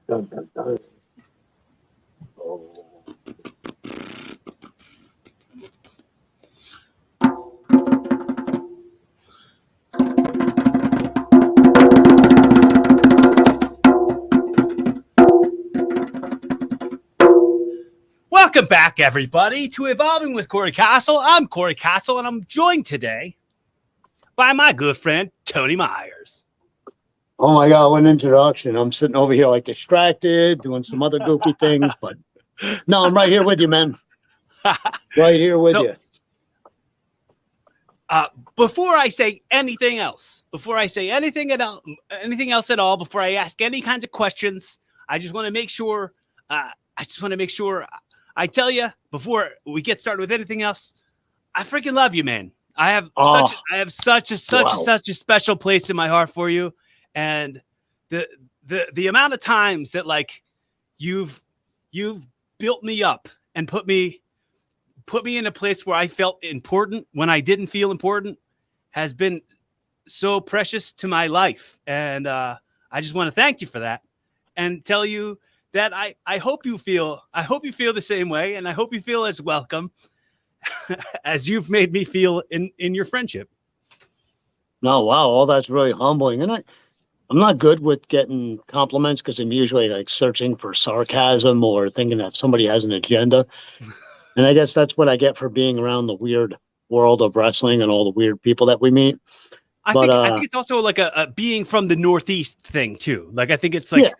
Dun, dun, dun. Oh. Welcome back, everybody, to Evolving with Corey Castle. I'm Corey Castle, and I'm joined today by my good friend, Tony Myers. Oh my God, what an introduction. I'm sitting over here like distracted, doing some other goofy things, but no, I'm right here with you, man. Right here with you. Before I say anything else, before I ask any kinds of questions, I just want to make sure, I tell you before we get started with anything else, I freaking love you, man. I have such a special place in my heart for you, and the amount of times that like you've built me up and put me in a place where I felt important when I didn't feel important has been so precious to my life, and I just want to thank you for that and tell you that I hope you feel the same way, and I hope you feel as welcome as you've made me feel in your friendship. No, wow, all that's really humbling. And I'm not good with getting compliments because I'm usually like searching for sarcasm or thinking that somebody has an agenda. And I guess that's what I get for being around the weird world of wrestling and all the weird people that we meet. I think it's also like a being from the Northeast thing too. Like I think it's like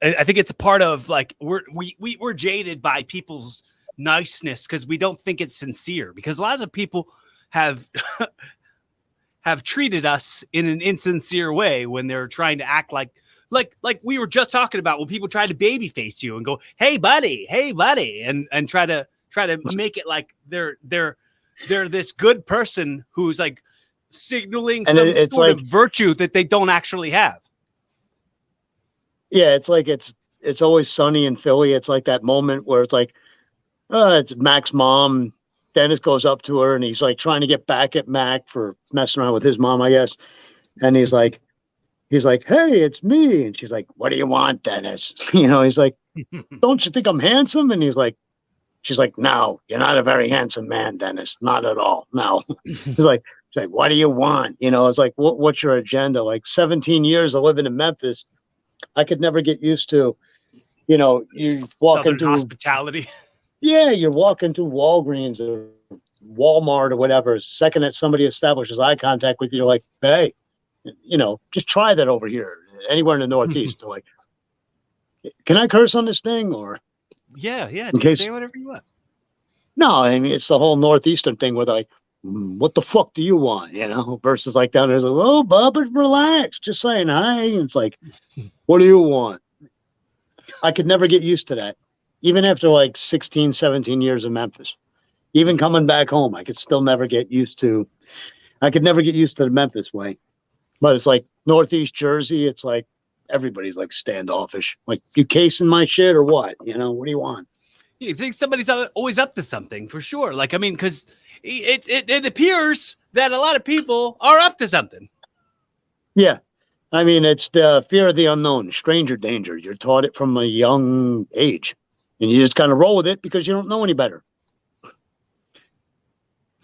I think it's a part of like we're jaded by people's niceness because we don't think it's sincere, because lots of people have treated us in an insincere way when they're trying to act like we were just talking about when people try to babyface you and go, hey buddy, and try to make it like they're this good person who's like signaling some sort of virtue that they don't actually have. Yeah, it's like it's always sunny in Philly. It's like that moment where it's like, it's Mac's mom. Dennis goes up to her and he's like trying to get back at Mac for messing around with his mom, I guess. And he's like, hey, it's me. And she's like, what do you want, Dennis? He's like, don't you think I'm handsome? And she's like, no, you're not a very handsome man, Dennis. Not at all. No. She's like, what do you want? It's like, what's your agenda? Like 17 years of living in Memphis, I could never get used to, you walk Southern into hospitality. Yeah, you're walking to Walgreens or Walmart or whatever. Second that somebody establishes eye contact with you, you're like, hey, just try that over here. Anywhere in the Northeast. Like, can I curse on this thing? Or yeah, dude, say whatever you want. No, I mean, it's the whole Northeastern thing where like, what the fuck do you want? Versus like down there's like, oh, Bubba, relax, just saying hi. And it's like, what do you want? I could never get used to that. Even after like 16, 17 years of Memphis, even coming back home, I could still never get used to the Memphis way. But it's like Northeast Jersey. It's like everybody's like standoffish. Like, you casing my shit or what? What do you want? You think somebody's always up to something for sure. Like, I mean, because it appears that a lot of people are up to something. Yeah. I mean, it's the fear of the unknown, stranger danger. You're taught it from a young age. And you just kind of roll with it because you don't know any better.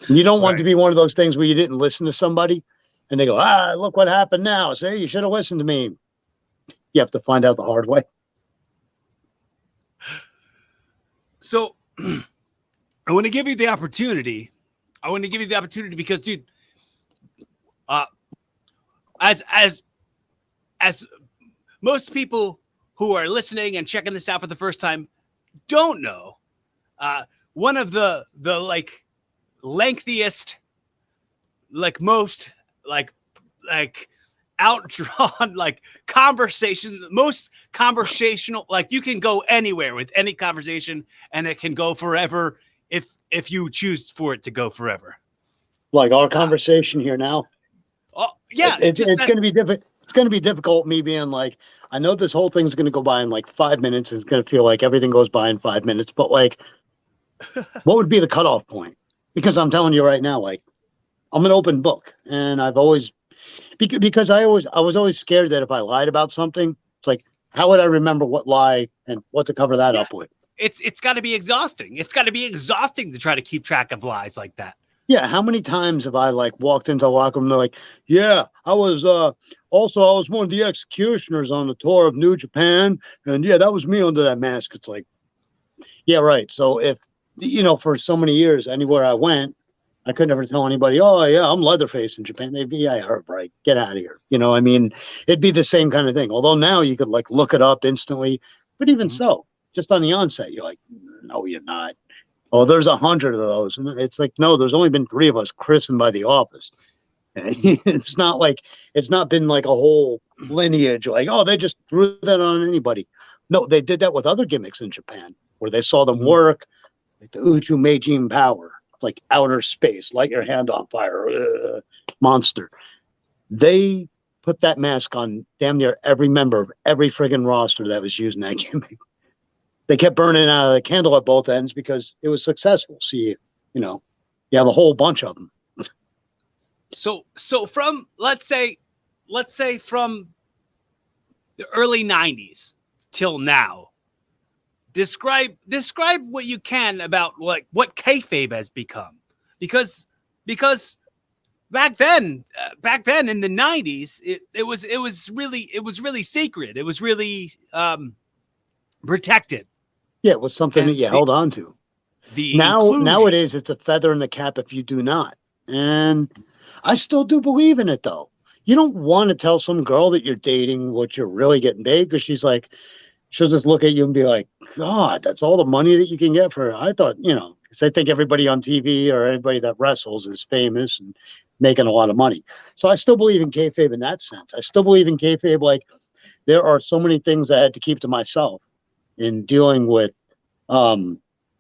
You don't want to be one of those things where you didn't listen to somebody and they go, look what happened now. Say, you should have listened to me. You have to find out the hard way. So I want to give you the opportunity. Because, dude, as most people who are listening and checking this out for the first time don't know, one of the like lengthiest, like most like outdrawn like conversation, most conversational, like you can go anywhere with any conversation and it can go forever if you choose for it to go forever. Like our conversation here now. Oh yeah, it's going to be different. It's going to be difficult. Me being like, I know this whole thing's going to go by in like 5 minutes. It's going to feel like everything goes by in 5 minutes. But like, what would be the cutoff point? Because I'm telling you right now, like, I'm an open book, and I've always, because I was always scared that if I lied about something, it's like, How would I remember what lie and what to cover that up with? It's got to be exhausting. It's got to be exhausting to try to keep track of lies like that. Yeah, how many times have I like walked into a locker room and they're like, yeah, I was one of the executioners on the tour of New Japan, and yeah, that was me under that mask. It's like, yeah, right. So if for so many years, anywhere I went, I could never tell anybody, oh yeah, I'm Leatherface in Japan. They'd be, yeah, I heard, right, get out of here. I mean, it'd be the same kind of thing. Although now you could like look it up instantly, but even so, just on the onset, you're like, no, you're not. Oh, there's 100 of those. And it's like, no, there's only been 3 of us christened by the office. It's not been like a whole lineage. Like, oh, they just threw that on anybody. No, they did that with other gimmicks in Japan where they saw them work, like the Uchu Meijin power, like outer space, light your hand on fire, monster. They put that mask on damn near every member of every friggin' roster that was using that gimmick. They kept burning the candle at both ends because it was successful. See, you have a whole bunch of them. So from let's say from the early 90s till now, describe what you can about like what kayfabe has become, because back then in the 90s it was really secret. It was really protected. Yeah, it was something that you held on to. Nowadays, it's a feather in the cap if you do not. And I still do believe in it, though. You don't want to tell some girl that you're dating what you're really getting paid, because she'll just look at you and be like, God, that's all the money that you can get for her. I thought, because I think everybody on TV or everybody that wrestles is famous and making a lot of money. So I still believe in kayfabe in that sense. I still believe in kayfabe. Like, there are so many things I had to keep to myself in dealing with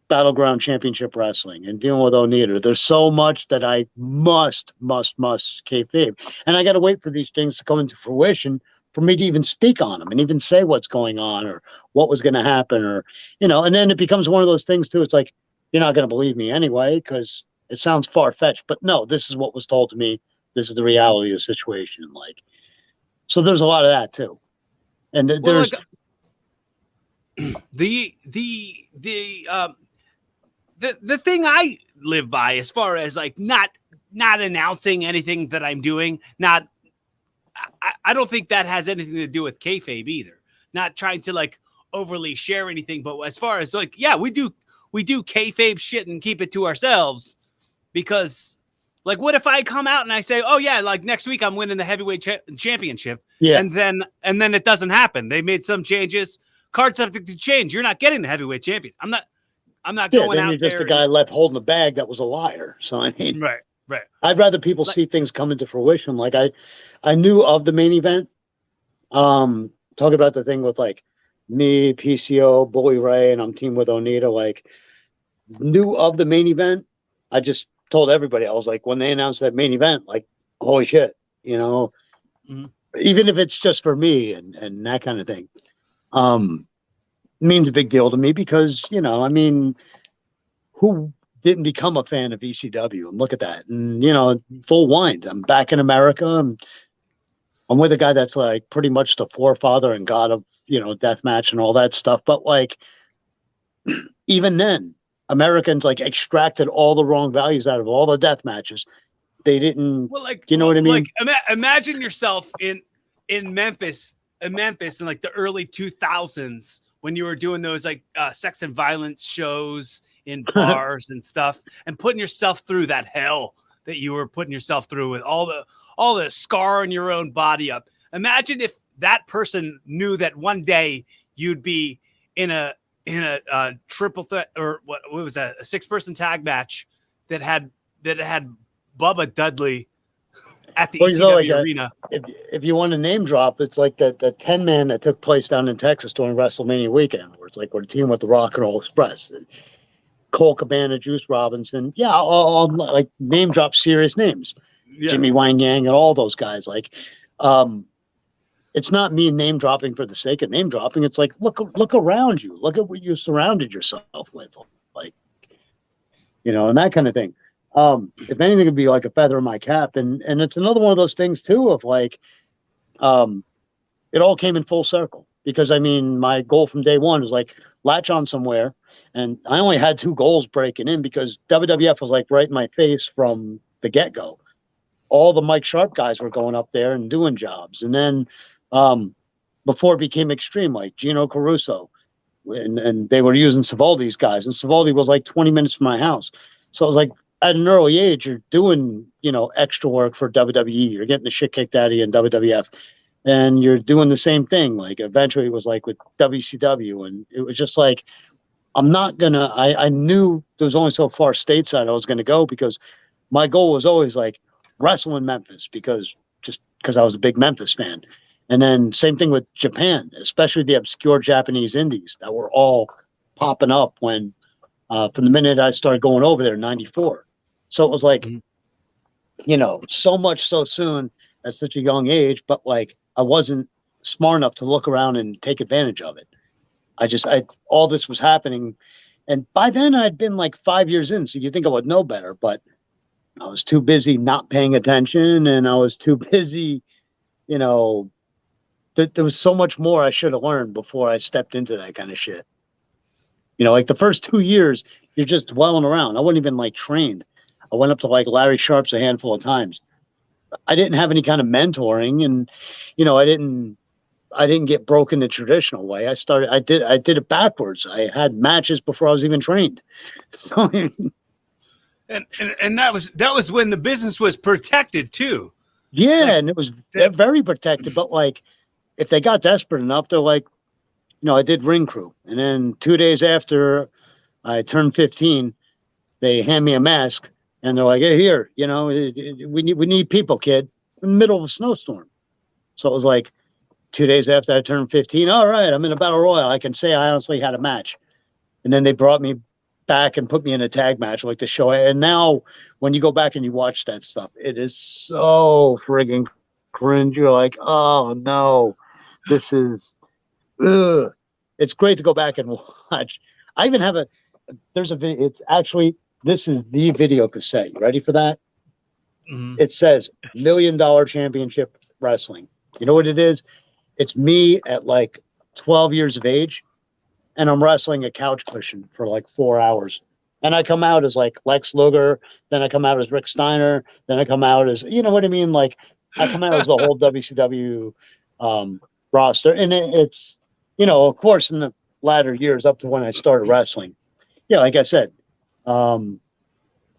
Battleground Championship Wrestling and dealing with Onita. There's so much that I must kayfabe. And I got to wait for these things to come into fruition for me to even speak on them and even say what's going on or what was going to happen, or, and then it becomes one of those things too. It's like, you're not going to believe me anyway, because it sounds far-fetched, but no, this is what was told to me. This is the reality of the situation. Like, so there's a lot of that too. And there's, the thing I live by, as far as like not announcing anything that I'm doing, I don't think that has anything to do with kayfabe either. Not trying to like overly share anything, but as far as like, yeah, we do kayfabe shit and keep it to ourselves, because like, what if I come out and I say, oh yeah, like next week I'm winning the heavyweight championship, and then it doesn't happen. They made some changes. Card subject to change. You're not getting the heavyweight champion. I'm not going out. You're just a guy left holding a bag that was a liar. So I mean, right. I'd rather people see things come into fruition. Like I knew of the main event. Talking about the thing with like me, PCO, Bully Ray, and I'm teamed with Onita. Like, knew of the main event. I just told everybody. I was like, when they announced that main event, like, holy shit, even if it's just for me and that kind of thing. Means a big deal to me because, I mean, who didn't become a fan of ECW? And look at that. And, full wind. I'm back in America. I'm with a guy that's like pretty much the forefather and god of, deathmatch and all that stuff. But like, even then, Americans like extracted all the wrong values out of all the death matches. They didn't, you know what I mean? Like, imagine yourself in Memphis in like the early 2000s, when you were doing those like sex and violence shows in bars and stuff, and putting yourself through that hell that you were putting yourself through with all the scar on your own body up. Imagine if that person knew that one day you'd be in a triple threat, or what was that, a 6-person tag match that had Bubba Dudley at the ECW arena. If you want to name drop, it's like the 10-man that took place down in Texas during WrestleMania weekend, where it's like we're teaming with the Rock and Roll Express, and Cole Cabana, Juice Robinson. Yeah, I'll like name drop serious names. Yeah. Jimmy Wang Yang and all those guys. Like, it's not me name dropping for the sake of name dropping. It's like, look around you. Look at what you surrounded yourself with. Like, and that kind of thing. If anything, it'd be like a feather in my cap. And it's another one of those things too, of like, it all came in full circle. because I mean, my goal from day one was like latch on somewhere. And I only had 2 goals breaking in because WWF was like right in my face from the get go. All the Mike Sharp guys were going up there and doing jobs. And then before it became extreme, like Gino Caruso, and they were using Savoldi's guys. And Savoldi was like 20 minutes from my house. So it was like at an early age, you're doing, extra work for WWE. You're getting the shit kicked out of you in WWF. And you're doing the same thing. Like eventually it was like with WCW. And it was just like, I'm not gonna, I knew there was only so far stateside I was gonna go because my goal was always like wrestle in Memphis because I was a big Memphis fan. And then same thing with Japan, especially the obscure Japanese indies that were all popping up when from the minute I started going over there in 94. So it was like, so much so soon at such a young age, but like I wasn't smart enough to look around and take advantage of it. All this was happening. And by then I'd been like 5 years in. So you think I would know better, but I was too busy not paying attention. And I was too busy, there was so much more I should have learned before I stepped into that kind of shit. Like the first 2 years, you're just dwelling around. I wasn't even like trained. I went up to like Larry Sharp's a handful of times. I didn't have any kind of mentoring, and I didn't get broken the traditional way. I did it backwards. I had matches before I was even trained. And that was when the business was protected too. Yeah, and it was very protected. But like, if they got desperate enough, they're like, I did ring crew, and then 2 days after I turned 15, they hand me a mask, and they're like, "Hey, here, we need people, kid," in the middle of a snowstorm. So it was like 2 days after I turned 15. All right, I'm in a battle royal. I can say I honestly had a match, and then they brought me back and put me in a tag match like the show. And now, when you go back and you watch that stuff, it is so friggin' cringe. You're like, oh no, this is. Ugh. It's great to go back and watch. I even have there's a video. It's actually, this is the video cassette. You ready for that? Mm-hmm. It says $1 Million Championship Wrestling. You know what it is? It's me at like 12 years of age, and I'm wrestling a couch cushion for like 4 hours. And I come out as like Lex Luger, then I come out as Rick Steiner, then I come out as, you know what I mean? Like I come out as the whole WCW roster. And it's, of course, in the latter years up to when I started wrestling, like I said, come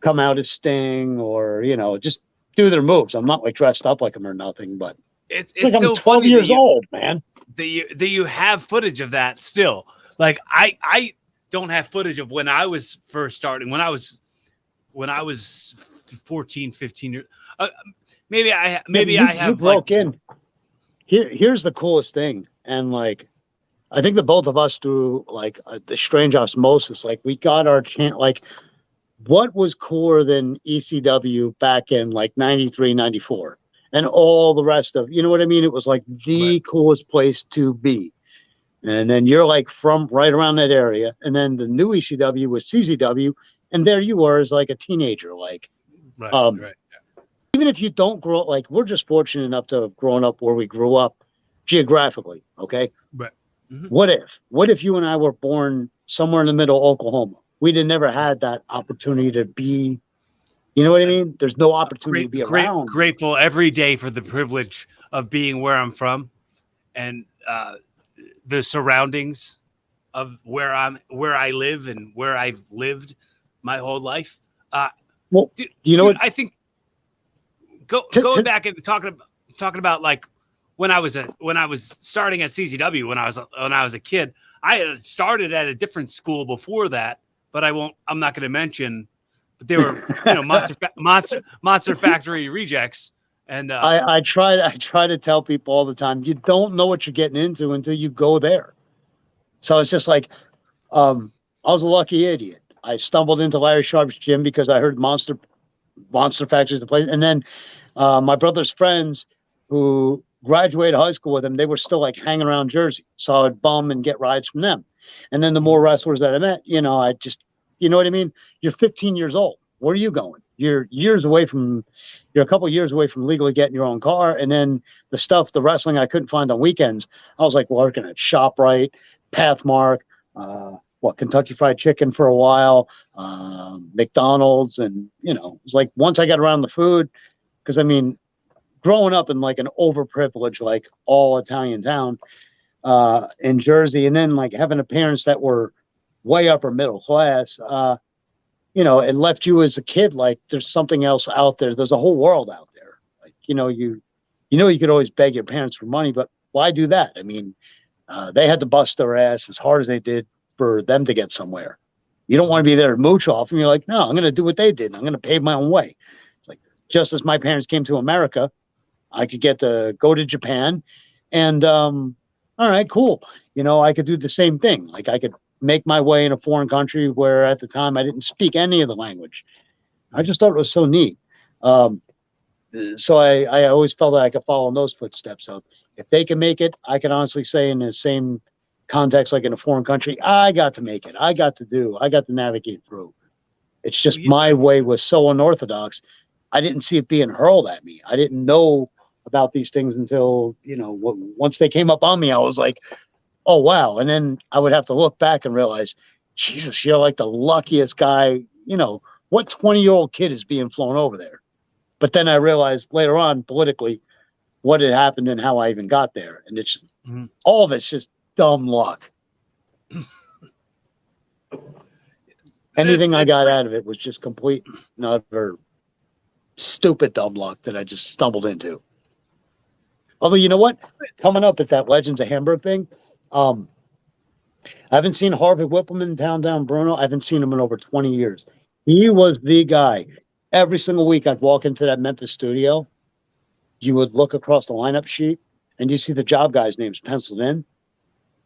out as Sting or, just do their moves. I'm not like dressed up like them or nothing, but it's like so I'm 12 years old, man. That you have footage of that still. Like I don't have footage of when I was first starting, when I was 14, 15 years. Maybe I have broke in. Here's the coolest thing. And like, I think that both of us do like the strange osmosis. Like we got our chance. Like what was cooler than ECW back in like 93, 94 and all the rest of, you know what I mean? It was like the coolest place to be. And then you're like from right around that area. And then the new ECW was CZW. And there you were as like a teenager. Like, even if you don't grow up, like we're just fortunate enough to have grown up where we grew up geographically. Okay. Right. Mm-hmm. What if you and I were born somewhere in the middle of Oklahoma? We'd have never had that opportunity to be, you know what I mean? There's no opportunity to be around. Grateful every day for the privilege of being where I'm from and the surroundings of where I live and where I've lived my whole life. I think going back and talking about like when I was starting at CZW when I was a kid, I had started at a different school before that, but I'm not going to mention, but they were Monster Factory rejects. And I try to tell people all the time, you don't know what you're getting into until you go there. So it's just like, I was a lucky idiot. I stumbled into Larry Sharp's gym because I heard Monster Factory the place, and then my brother's friends who graduated high school with him, they were still like hanging around Jersey, so I would bum and get rides from them. And then the more wrestlers that I met, I just, you know what I mean? You're 15 years old. Where are you going? you're a couple years away from legally getting your own car. And then the wrestling I couldn't find on weekends, I was like working at ShopRite, Pathmark, Kentucky Fried Chicken for a while, McDonald's. And, it was like once I got around the food, because I mean, growing up in like an overprivileged, like all Italian town in Jersey, and then like having parents that were way upper middle class, it left you as a kid like there's something else out there. There's a whole world out there. Like, you could always beg your parents for money, but why do that? I mean, they had to bust their ass as hard as they did for them to get somewhere. You don't want to be there to mooch off, and you're like, no, I'm going to do what they did. I'm going to pave my own way. It's like, just as my parents came to America, I could get to go to Japan, and all right, cool. I could do the same thing. Like I could make my way in a foreign country where at the time I didn't speak any of the language. I just thought it was so neat. So I always felt that I could follow in those footsteps. So if they can make it, I can honestly say in the same context, like in a foreign country, I got to make it. I got to navigate through. It's just my way was so unorthodox. I didn't see it being hurled at me. I didn't know about these things until, once they came up on me, I was like, oh, wow. And then I would have to look back and realize, Jesus, you're like the luckiest guy. What 20-year-old kid is being flown over there? But then I realized later on politically what had happened and how I even got there. And it's all of it's just dumb luck. Anything I got out of it was just complete and utter stupid dumb luck that I just stumbled into. Although, you know what? Coming up at that Legends of Hamburg thing, I haven't seen Harvey Whippleman down Bruno. I haven't seen him in over 20 years. He was the guy. Every single week I'd walk into that Memphis studio. You would look across the lineup sheet and you see the job guys' names penciled in.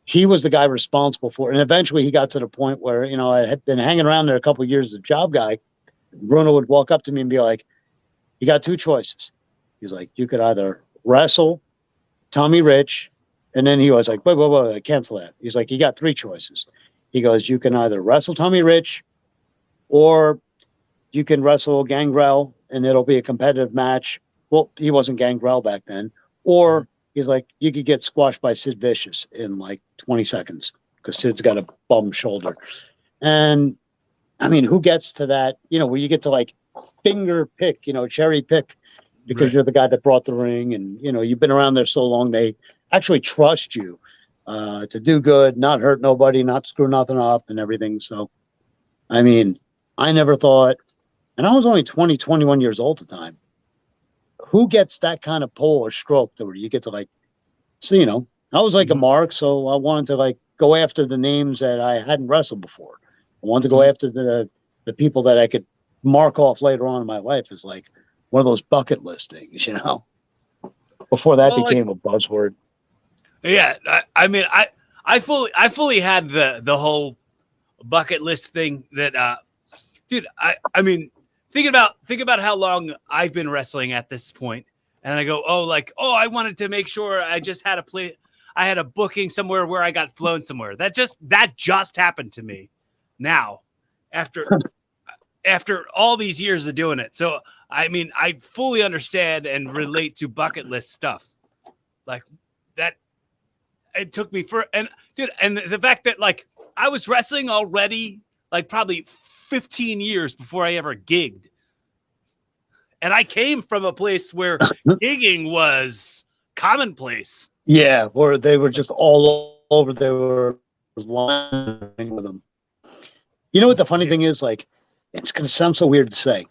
He was the guy responsible for it. And eventually he got to the point where, I had been hanging around there a couple of years as a job guy. Bruno would walk up to me and be like, you got two choices. He's like, you could either wrestle Tommy Rich. And then he was like, wait, cancel that. He's like, you got three choices. He goes, you can either wrestle Tommy Rich or you can wrestle Gangrel and it'll be a competitive match. Well, he wasn't Gangrel back then. Or he's like, you could get squashed by Sid Vicious in like 20 seconds because Sid's got a bum shoulder. And I mean, who gets to that, where you get to like finger pick, cherry pick because you're the guy that brought the ring and, you've been around there so long, they actually trust you to do good, not hurt nobody, not screw nothing up and everything. So, I mean, I never thought, and I was only 20, 21 years old at the time. Who gets that kind of pull or stroke where you get to like, so, I was like a mark. So I wanted to like go after the names that I hadn't wrestled before. I wanted to go after the people that I could mark off later on in my life as like one of those bucket list things, before that became a buzzword. Yeah. I mean, I fully had the whole bucket list thing that, dude, I mean, think about how long I've been wrestling at this point, and I go, I wanted to make sure I just had I had a booking somewhere where I got flown somewhere. That just happened to me now after all these years of doing it. So, I mean, I fully understand and relate to bucket list stuff like that. It took me and the fact that like I was wrestling already, like probably 15 years before I ever gigged. And I came from a place where gigging was commonplace. Yeah, where they were just all over. They were lying with them. You know what the funny thing is? Like, it's going to sound so weird to say.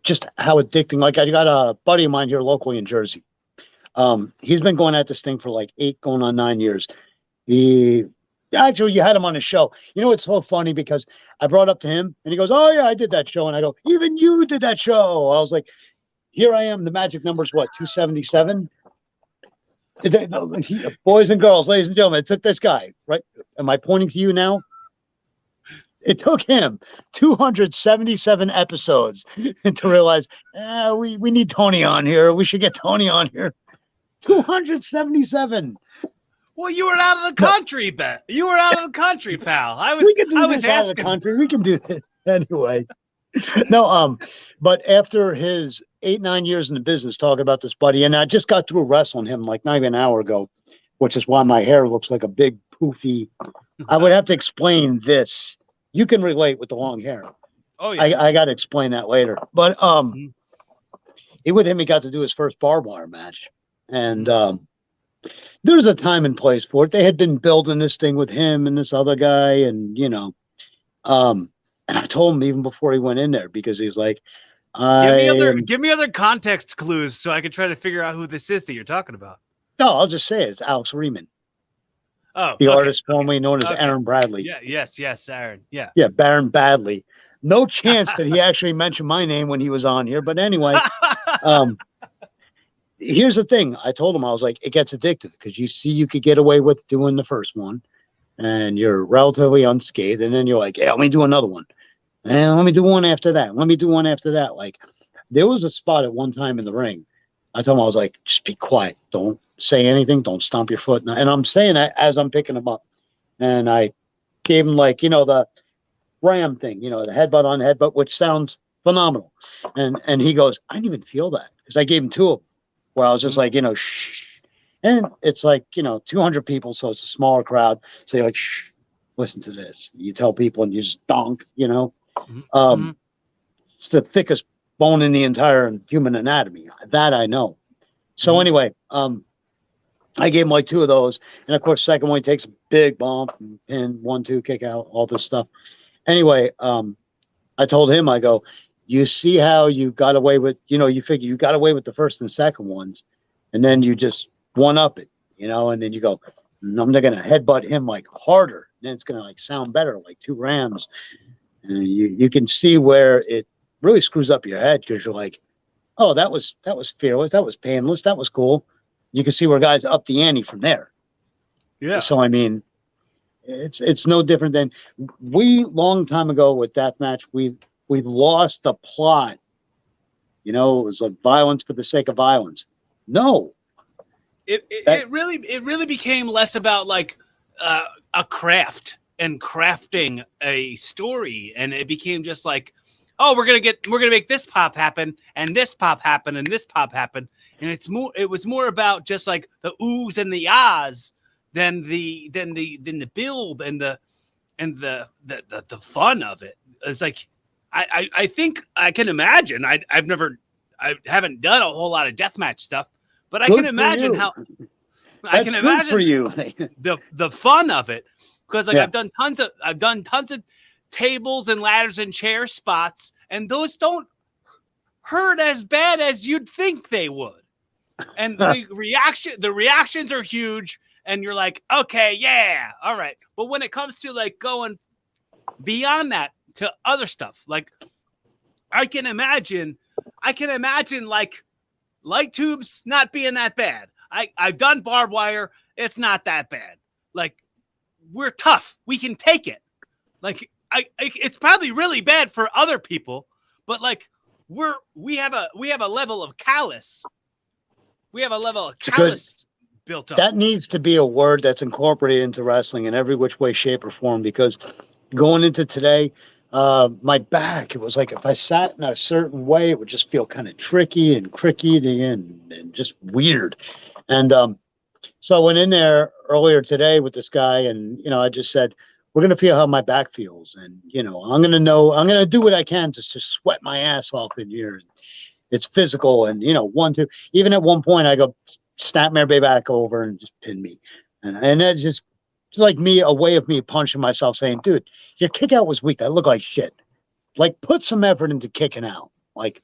Just how addicting. Like, I got a buddy of mine here locally in Jersey. He's been going at this thing for like 8 going on 9 years. Actually, you had him on a show. It's so funny because I brought up to him and he goes, oh yeah, I did that show. And I go, even you did that show. I was like, here I am. The magic number is what, 277? Boys and girls, ladies and gentlemen, it took this guy, right? Am I pointing to you now? It took him 277 episodes to realize we need Tony on here. We should get Tony on here. 277. Well, you were out of the country, Bet. You were out of the country, pal. I was out of the country. We can do this anyway. No, but after his 8, 9 years in the business, talking about this buddy, and I just got through wrestling him like not even an hour ago, which is why my hair looks like a big poofy. I would have to explain this. You can relate with the long hair. Oh yeah. I got to explain that later. But with him, he got to do his first barbed wire match, and there's a time and place for it. They had been building this thing with him and this other guy, and and I told him even before he went in there, because he's like, give me other context clues so I can try to figure out who this is that you're talking about. No, I'll just say it. It's Alex Riemann. Oh, the artist formerly known as Aaron Bradley. Yeah, yes, Aaron. Yeah. Yeah, Baron Badley. No chance that he actually mentioned my name when he was on here. But anyway, here's the thing. I told him, I was like, it gets addictive because you see you could get away with doing the first one and you're relatively unscathed. And then you're like, yeah, let me do another one. And let me do one after that. Let me do one after that. Like, there was a spot at one time in the ring. I told him, I was like, just be quiet. Don't say anything. Don't stomp your foot. And I'm saying that as I'm picking him up. And I gave him, like, the Ram thing, the headbutt on headbutt, which sounds phenomenal. And he goes, I didn't even feel that, because I gave him two of them where I was just like, shh. And it's like, 200 people. So it's a smaller crowd. So you're like, shh, listen to this. You tell people and you just donk, It's the thickest bone in the entire human anatomy. That I know. So anyway, I gave him like two of those. And of course, second one, he takes a big bump and pin, 1-2, kick out, all this stuff. Anyway, I told him, I go, you see how you got away with, you figure you got away with the first and second ones, and then you just one up it, and then you go, I'm not going to headbutt him like harder. And then it's going to like sound better, like two Rams. And you can see where it really screws up your head, because you're like, oh, that was fearless. That was painless. That was cool. You can see where guys up the ante from there. Yeah. So, I mean, it's no different than long time ago with Deathmatch, we lost the plot. It was like violence for the sake of violence. No. It really became less about like a craft and crafting a story, and it became just like, oh, we're gonna make this pop happen and this pop happen and this pop happen, and it was more about just like the oohs and the ahs than the build and the fun of it. It's like I think I can imagine. I haven't done a whole lot of deathmatch stuff, but I can imagine how I can imagine for you the fun of it, because like I've done tons of tables and ladders and chair spots, and those don't hurt as bad as you'd think they would. And the reactions are huge, and you're like, okay, yeah, all right. But when it comes to like going beyond that to other stuff, like I can imagine like light tubes not being that bad. I've done barbed wire. It's not that bad. Like, we're tough. We can take it. Like, it's probably really bad for other people, but like we have a level of callous. We have a level of callous built up. That needs to be a word that's incorporated into wrestling in every which way, shape, or form, because going into today, my back, it was like if I sat in a certain way, it would just feel kind of tricky and cricky and just weird. And so I went in there earlier today with this guy, and I just said, we're going to feel how my back feels. And, I'm going to do what I can to sweat my ass off in here. It's physical. And, 1, 2, even at one point I go, snap my back over and just pin me. And that's just like a way of me punching myself, saying, dude, your kick out was weak. That looked like shit. Like, put some effort into kicking out. Like,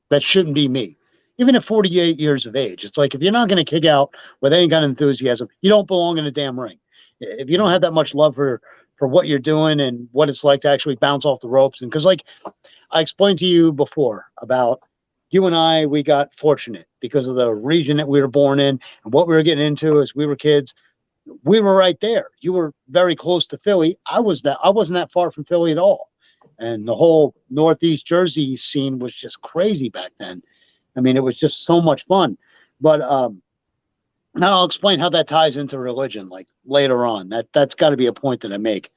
that shouldn't be me. Even at 48 years of age, it's like, if you're not going to kick out with any kind of enthusiasm, you don't belong in a damn ring. If you don't have that much love for what you're doing and what it's like to actually bounce off the ropes. And because, like I explained to you before about you and I, we got fortunate because of the region that we were born in and what we were getting into as we were kids. We were right there. You were very close to Philly. I wasn't that far from Philly at all. And the whole Northeast Jersey scene was just crazy back then. I mean, it was just so much fun. But now I'll explain how that ties into religion, like later on. That's got to be a point that I make.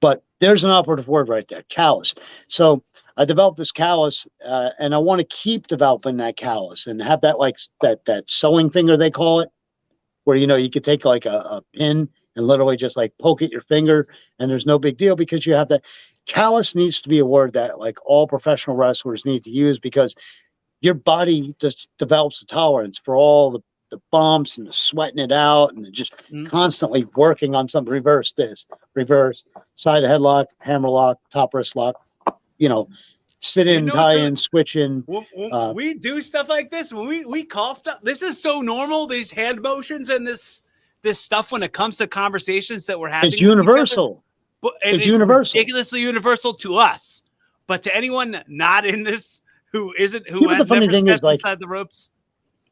But there's an operative word right there, callous. So I developed this callus, and I want to keep developing that callus and have that like that sewing finger they call it, where you could take like a pin and literally just like poke at your finger, and there's no big deal because you have that. Callus needs to be a word that like all professional wrestlers need to use because your body just develops a tolerance for all the bumps and the sweating it out and just constantly working on some reverse side headlock, hammer lock, top wrist lock, sit in, tie in, switch in. We do stuff like this when we call stuff. This is so normal. These hand motions and this stuff when it comes to conversations that we're having. It's universal. But it's universal. Ridiculously universal to us, but to anyone not in this who has never stepped inside the ropes.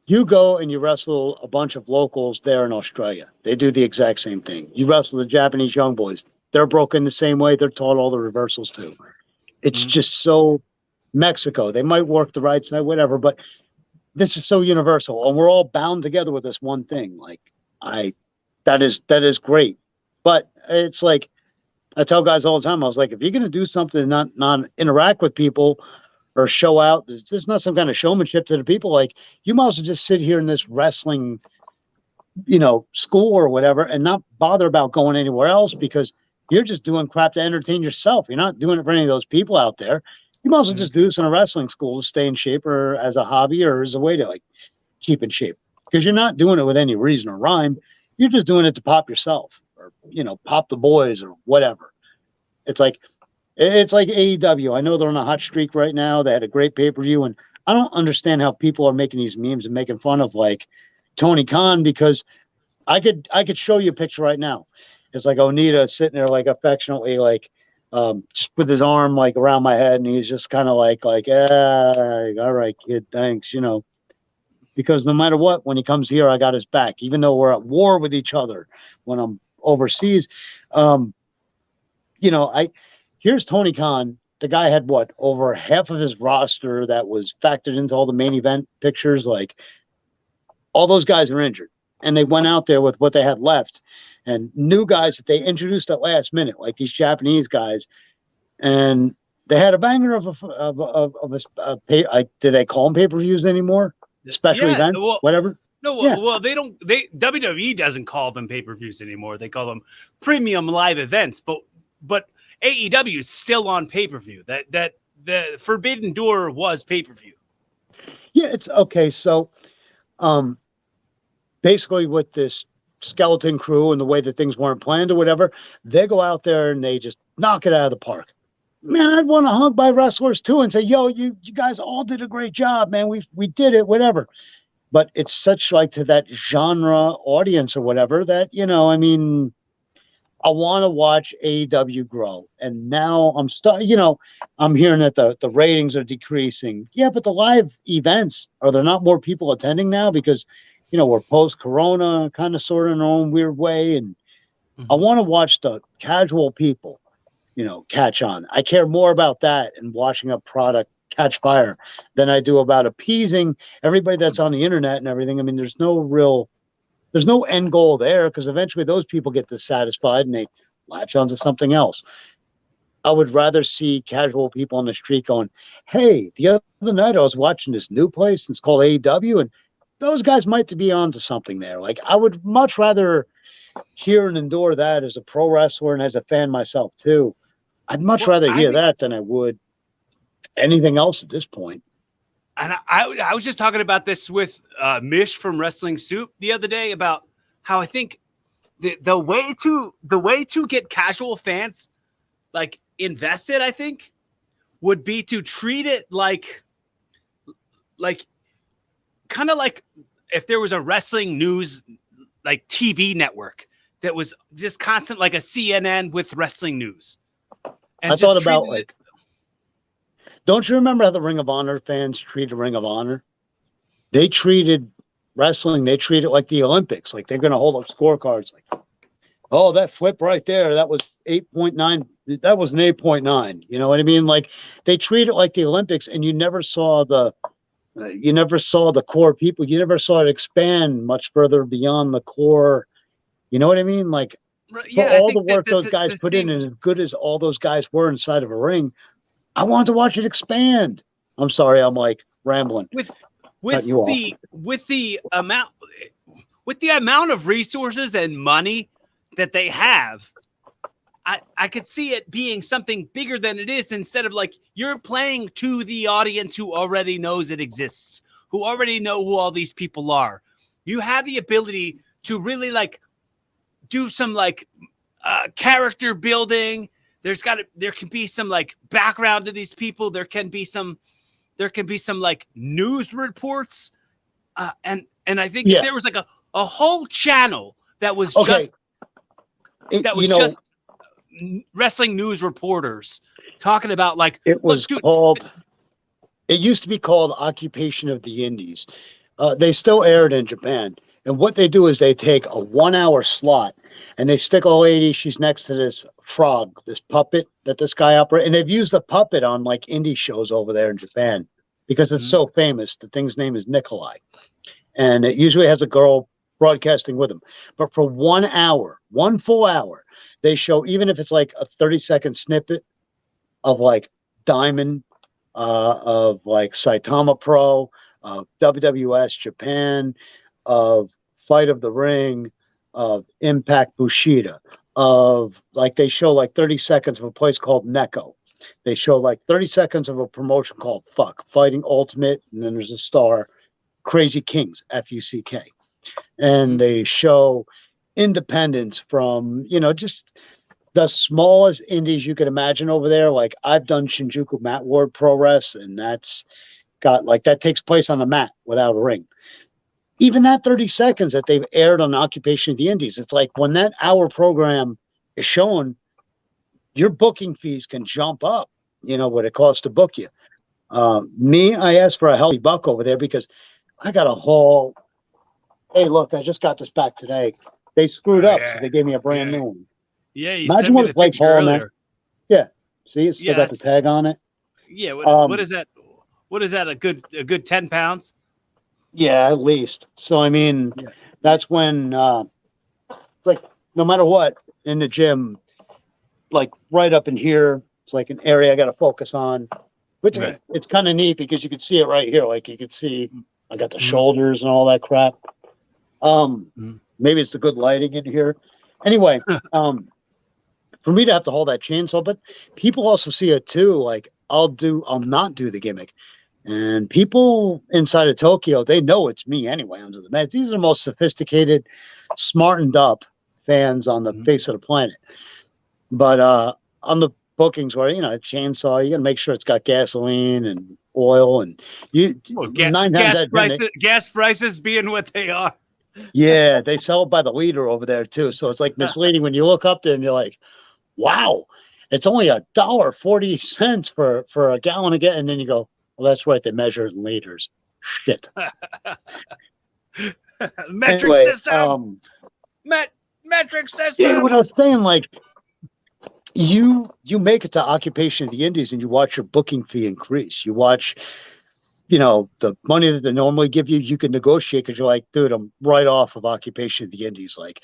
You go and you wrestle a bunch of locals there in Australia. They do the exact same thing. You wrestle the Japanese young boys. They're broken the same way. They're taught all the reversals too. It's just so Mexico. They might work the right side, whatever, but this is so universal. And we're all bound together with this one thing. Like that is great. But it's like, I tell guys all the time, I was like, if you're going to do something and not interact with people or show out, there's not some kind of showmanship to the people. Like, you might as well just sit here in this wrestling, school or whatever and not bother about going anywhere else because you're just doing crap to entertain yourself. You're not doing it for any of those people out there. You might as well just do this in a wrestling school to stay in shape or as a hobby or as a way to like keep in shape because you're not doing it with any reason or rhyme. You're just doing it to pop yourself or, pop the boys or whatever. It's like AEW. I know they're on a hot streak right now. They had a great pay-per-view, and I don't understand how people are making these memes and making fun of like Tony Khan because I could show you a picture right now. It's like Onita sitting there like affectionately like just with his arm like around my head, and he's just kind of like all right, kid, thanks, because no matter what, when he comes here, I got his back, even though we're at war with each other when I'm overseas. Here's Tony Khan. The guy had over half of his roster that was factored into all the main event pictures. Like all those guys are injured and they went out there with what they had left and new guys that they introduced at last minute, like these Japanese guys. And they had a banger of did they call them pay-per-views anymore? Special events, whatever. No, well, they don't. WWE doesn't call them pay-per-views anymore. They call them premium live events. But AEW is still on pay-per-view. That the Forbidden Door was pay-per-view. Yeah, it's okay. So, basically, with this skeleton crew and the way that things weren't planned or whatever, they go out there and they just knock it out of the park. Man, I'd want to hug by wrestlers too and say, "Yo, you guys all did a great job, man. We did it, whatever." But it's such like to that genre audience or whatever that, I want to watch AEW grow. And now I'm hearing that the ratings are decreasing. Yeah, but the live events, are there not more people attending now? Because, we're post-corona kind of sort of in our own weird way. And I want to watch the casual people, catch on. I care more about that and watching a product catch fire than I do about appeasing everybody that's on the internet and everything. I mean, there's no end goal there because eventually those people get dissatisfied and they latch onto something else. I would rather see casual people on the street going, "Hey, the other night I was watching this new place and it's called AEW and those guys might be onto something there." Like I would much rather hear and endure that as a pro wrestler and as a fan myself too. I'd much rather hear that than I would anything else at this point. And I was just talking about this with Mish from Wrestling Soup the other day about how I think the way to get casual fans like invested, I think, would be to treat it like kind of like if there was a wrestling news like TV network that was just constant like a CNN with wrestling news. And I thought about don't you remember how the Ring of Honor fans treated Ring of Honor? They treated wrestling, they treat it like the Olympics. Like they're going to hold up scorecards like, oh, that flip right there, that was 8.9. That was an 8.9. You know what I mean? Like they treat it like the Olympics and you never saw the core people. You never saw it expand much further beyond the core. You know what I mean? Like for all the work those guys put in and as good as all those guys were inside of a ring, I wanted to watch it expand. I'm sorry, I'm like rambling. With the amount of resources and money that they have, I could see it being something bigger than it is, instead of like you're playing to the audience who already knows it exists, who already know who all these people are. You have the ability to really like do some like character building. There can be some like background to these people. There can be some like news reports. And I think if there was like a whole channel that was just wrestling news reporters talking about like it used to be called Occupation of the Indies. They still aired in Japan. And what they do is they take a 1 hour slot and they stick a lady. She's next to this frog, this puppet that this guy operates. And they've used the puppet on like indie shows over there in Japan because it's so famous. The thing's name is Nikolai. And it usually has a girl broadcasting with him. But for 1 hour, 1 full hour, they show, even if it's like a 30-second snippet of like Diamond, of like Saitama Pro, of WWS Japan, of Fight of the Ring, of Impact Bushida, of like they show like 30 seconds of a place called Neko. They show like 30 seconds of a promotion called Fighting Ultimate, and then there's a star, Crazy Kings, FUCK. And they show independents from, just the smallest indies you could imagine over there. Like I've done Shinjuku Mat Ward Pro Wrest, and that's got like that takes place on a mat without a ring. Even that 30 seconds that they've aired on Occupation of the Indies, it's like when that hour program is shown, your booking fees can jump up, what it costs to book you. I asked for a healthy buck over there because I got a whole, hey, look, I just got this back today. They screwed up, so they gave me a brand new one. Yeah, you imagine what it's like hauling that. Yeah, see, it's still got the tag on it. Yeah, what is that? What is that? A good 10 pounds? Yeah, at least. So I mean, that's when like no matter what in the gym, like right up in here, it's like an area I got to focus on. Which it's kind of neat because you can see it right here. Like you can see, I got the shoulders and all that crap. Maybe it's the good lighting in here. Anyway, for me to have to hold that chainsaw, but people also see it too. Like I'll not do the gimmick. And people inside of Tokyo, they know it's me anyway under the mask. These are the most sophisticated, smartened up fans on the face of the planet. But on the bookings where, a chainsaw, you got to make sure it's got gasoline and oil. And gas prices being what they are. Yeah, they sell it by the liter over there too. So it's like misleading when you look up there and you're like, wow, it's only $1.40 for a gallon of gas. And then you go, well, that's right. They measure it in liters. Shit. Metric system. Metric system. Yeah, what I was saying, like, you make it to Occupation of the Indies and you watch your booking fee increase. You watch, the money that they normally give you, you can negotiate because you're like, dude, I'm right off of Occupation of the Indies. Like,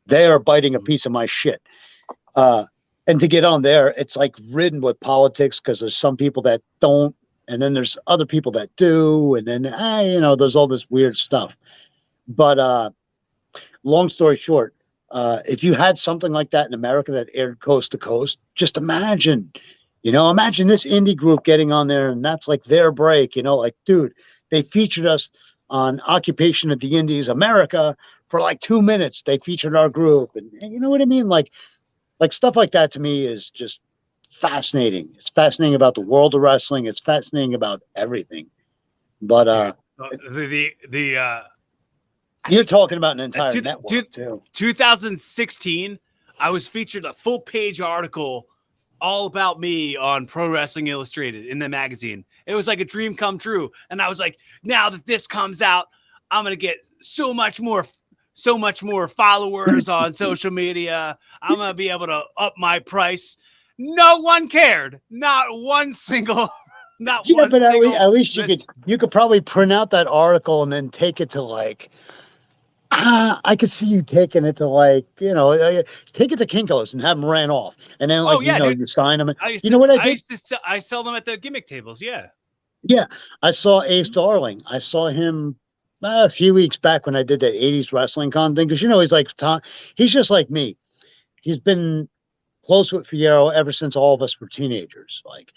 they are biting a piece of my shit. And to get on there, it's like ridden with politics because there's some people that don't. And then there's other people that do, and then there's all this weird stuff. But long story short, if you had something like that in America that aired coast to coast, just imagine this indie group getting on there, and that's like their break. Like, dude, they featured us on Occupation of the Indies America for like 2 minutes. They featured our group, and you know what I mean? Like stuff like that to me is just fascinating. It's fascinating about the world of wrestling. It's fascinating about everything. But you're talking about an entire network too. 2016, I was featured a full page article all about me on Pro Wrestling Illustrated in the magazine. It was like a dream come true. And I was like, now that this comes out, I'm gonna get so much more followers on social media. I'm gonna be able to up my price. No one cared. Not one single. At least you could probably print out that article and then take it to like I could see you taking it to like, take it to Kinko's and have them ran off. And then like, Oh yeah, dude. you sign them. I used You to know what I I did? used to I sell them at the gimmick tables. Yeah. Yeah. I saw Ace Darling. I saw him a few weeks back when I did that 80s wrestling con thing. Cause he's like, he's just like me. He's been close with Fierro ever since all of us were teenagers. Like,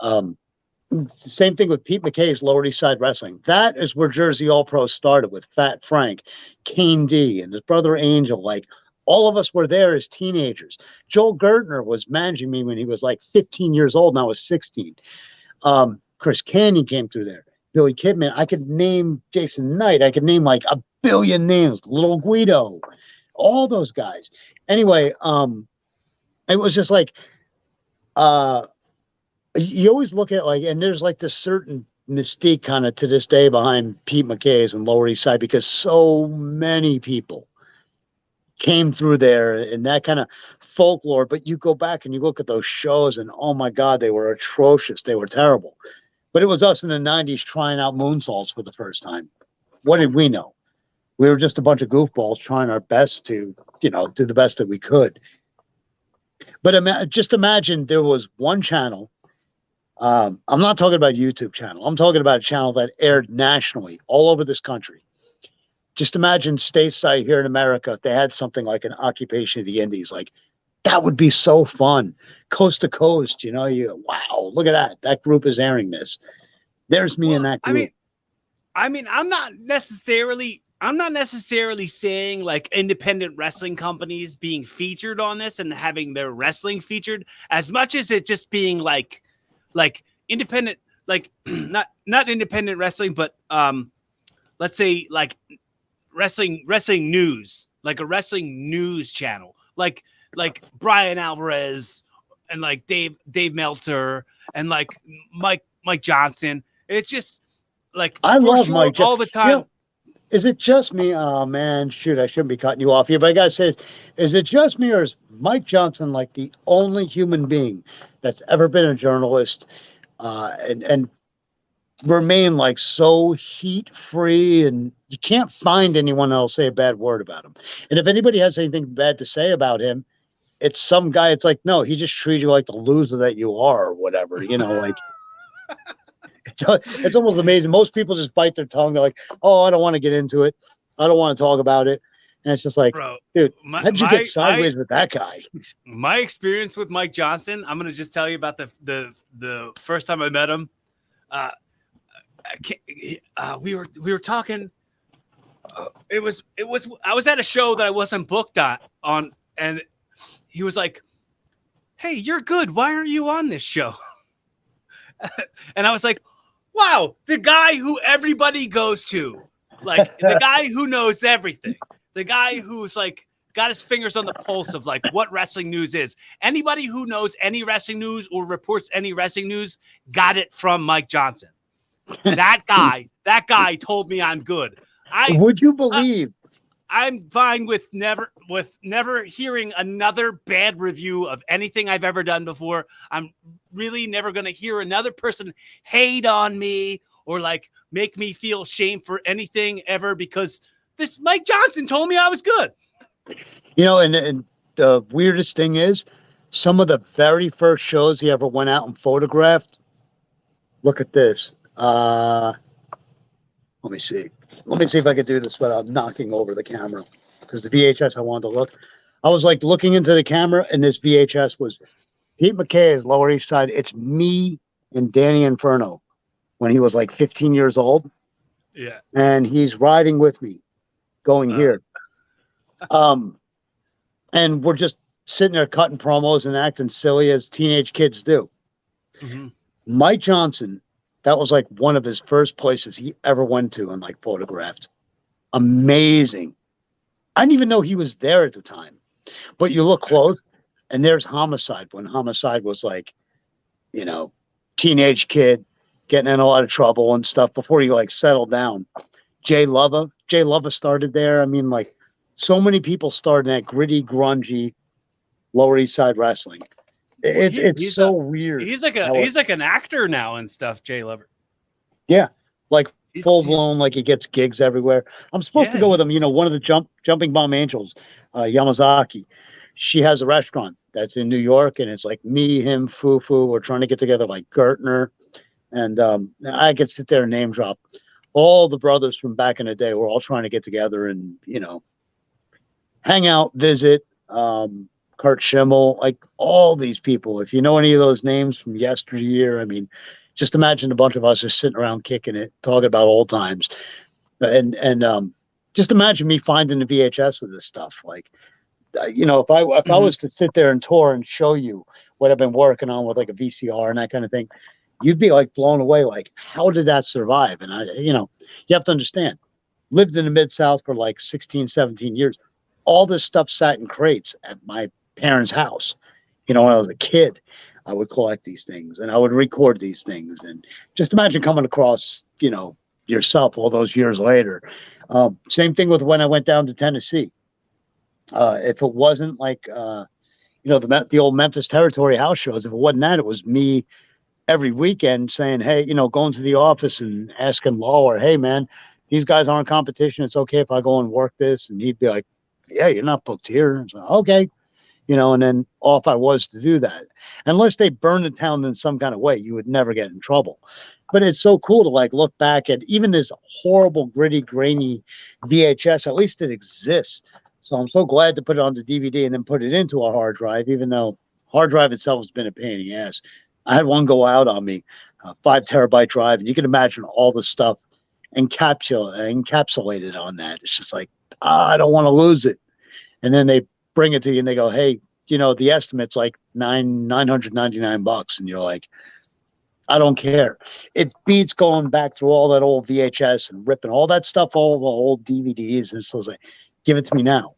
um, same thing with Pete McKay's Lower East Side Wrestling. That is where Jersey All Pro started with Fat Frank, Kane D, and his brother Angel. Like, all of us were there as teenagers. Joel Gertner was managing me when he was like 15 years old, and I was 16. Chris Canyon came through there. Billy Kidman. I could name Jason Knight. I could name like a billion names. Little Guido, all those guys. Anyway, it was just like, you always look at like, and there's like this certain mystique kind of to this day behind Pete McKay's and Lower East Side because so many people came through there and that kind of folklore. But you go back and you look at those shows and oh my God, they were atrocious. They were terrible. But it was us in the 90s trying out moonsaults for the first time. What did we know? We were just a bunch of goofballs trying our best to, do the best that we could. But just imagine there was one channel. I'm not talking about a YouTube channel. I'm talking about a channel that aired nationally all over this country. Just imagine stateside here in America if they had something like an Occupation of the Indies. Like, that would be so fun. Coast to coast, wow, look at that. That group is airing this. There's me in that group. I mean, I'm not necessarily saying like independent wrestling companies being featured on this and having their wrestling featured as much as it just being like independent, like not independent wrestling, but let's say like wrestling news, like a wrestling news channel, like Brian Alvarez and like Dave Meltzer and like Mike Johnson. It's just like I love Mike all the time. Is it just me? Oh man, shoot, I shouldn't be cutting you off here, but I gotta say, is it just me or is Mike Johnson like the only human being that's ever been a journalist and remain like so heat free, and you can't find anyone else say a bad word about him. And if anybody has anything bad to say about him, it's some guy. It's like, no, he just treats you like the loser that you are, or whatever. Like it's almost amazing. Most people just bite their tongue. They're like, oh, I don't want to get into it. I don't want to talk about it. And it's just like, bro, dude, how'd you get sideways with that guy? My experience with Mike Johnson, I'm gonna just tell you about the first time I met him. We were talking. I was at a show that I wasn't booked on, and he was like, "Hey, you're good. Why aren't you on this show?" And I was like, "Wow, the guy who everybody goes to, like the guy who knows everything, the guy who's like got his fingers on the pulse of like what wrestling news is. Anybody who knows any wrestling news or reports any wrestling news got it from Mike Johnson. That guy told me I'm good. Would you believe? I'm fine with never hearing another bad review of anything I've ever done before. I'm really never going to hear another person hate on me or like make me feel shame for anything ever because this Mike Johnson told me I was good. And the weirdest thing is some of the very first shows he ever went out and photographed. Look at this. Let me see if I could do this without knocking over the camera because the VHS I wanted to look. I was like looking into the camera and this VHS was Pete McKay's Lower East Side. It's me and Danny Inferno when he was like 15 years old. Yeah. And he's riding with me going here. And we're just sitting there cutting promos and acting silly as teenage kids do. Mm-hmm. Mike Johnson, that was like one of his first places he ever went to and like photographed. Amazing. I didn't even know he was there at the time. But you look close and there's Homicide when Homicide was like, teenage kid getting in a lot of trouble and stuff before he like settled down. Jay Lova started there. I mean, like so many people started in that gritty, grungy Lower East Side wrestling. It's so weird. He's like an actor now and stuff, Jay Lover. Yeah. Like full blown, like he gets gigs everywhere. I'm supposed to go with him. You know, one of the Jumping Bomb Angels, Yamazaki, she has a restaurant that's in New York, and it's like me, him, Fufu. We're trying to get together, like Gertner, and I could sit there and name drop all the brothers from back in the day. We're all trying to get together and, you know, hang out, visit. Kurt Schimmel, like all these people. If you know any of those names from yesteryear, I mean, just imagine a bunch of us just sitting around kicking it, talking about old times, and just imagine me finding the VHS of this stuff. Like, you know, if I was to sit there and tour and show you what I've been working on with like a VCR and that kind of thing, you'd be like blown away. Like, how did that survive? And you know, you have to understand, lived in the Mid-South for like 16, 17 years. All this stuff sat in crates at my parents' house. You know, when I was a kid, I would collect these things and I would record these things. And just imagine coming across, you know, yourself all those years later. Same thing with when I went down to Tennessee. If it wasn't like, you know, the old Memphis Territory house shows, if it wasn't that, it was me every weekend saying, hey, you know, going to the office and asking Lawler, hey, man, these guys aren't competition. It's okay if I go and work this. And he'd be like, yeah, you're not booked here. And so, okay. You know, and then off I was to do that. Unless they burned the town in some kind of way, you would never get in trouble. But it's so cool to like look back at even this horrible, gritty, grainy VHS. At least it exists. So I'm so glad to put it on the DVD and then put it into a hard drive, even though hard drive itself has been a pain in the ass. I had one go out on me, a 5 terabyte drive, and you can imagine all the stuff encapsulated on that. It's just like, I don't want to lose it. And then they bring it to you and they go, hey, you know, the estimate's like $999. And you're like, I don't care. It beats going back through all that old VHS and ripping all that stuff, all the old DVDs. And so it's like, give it to me now.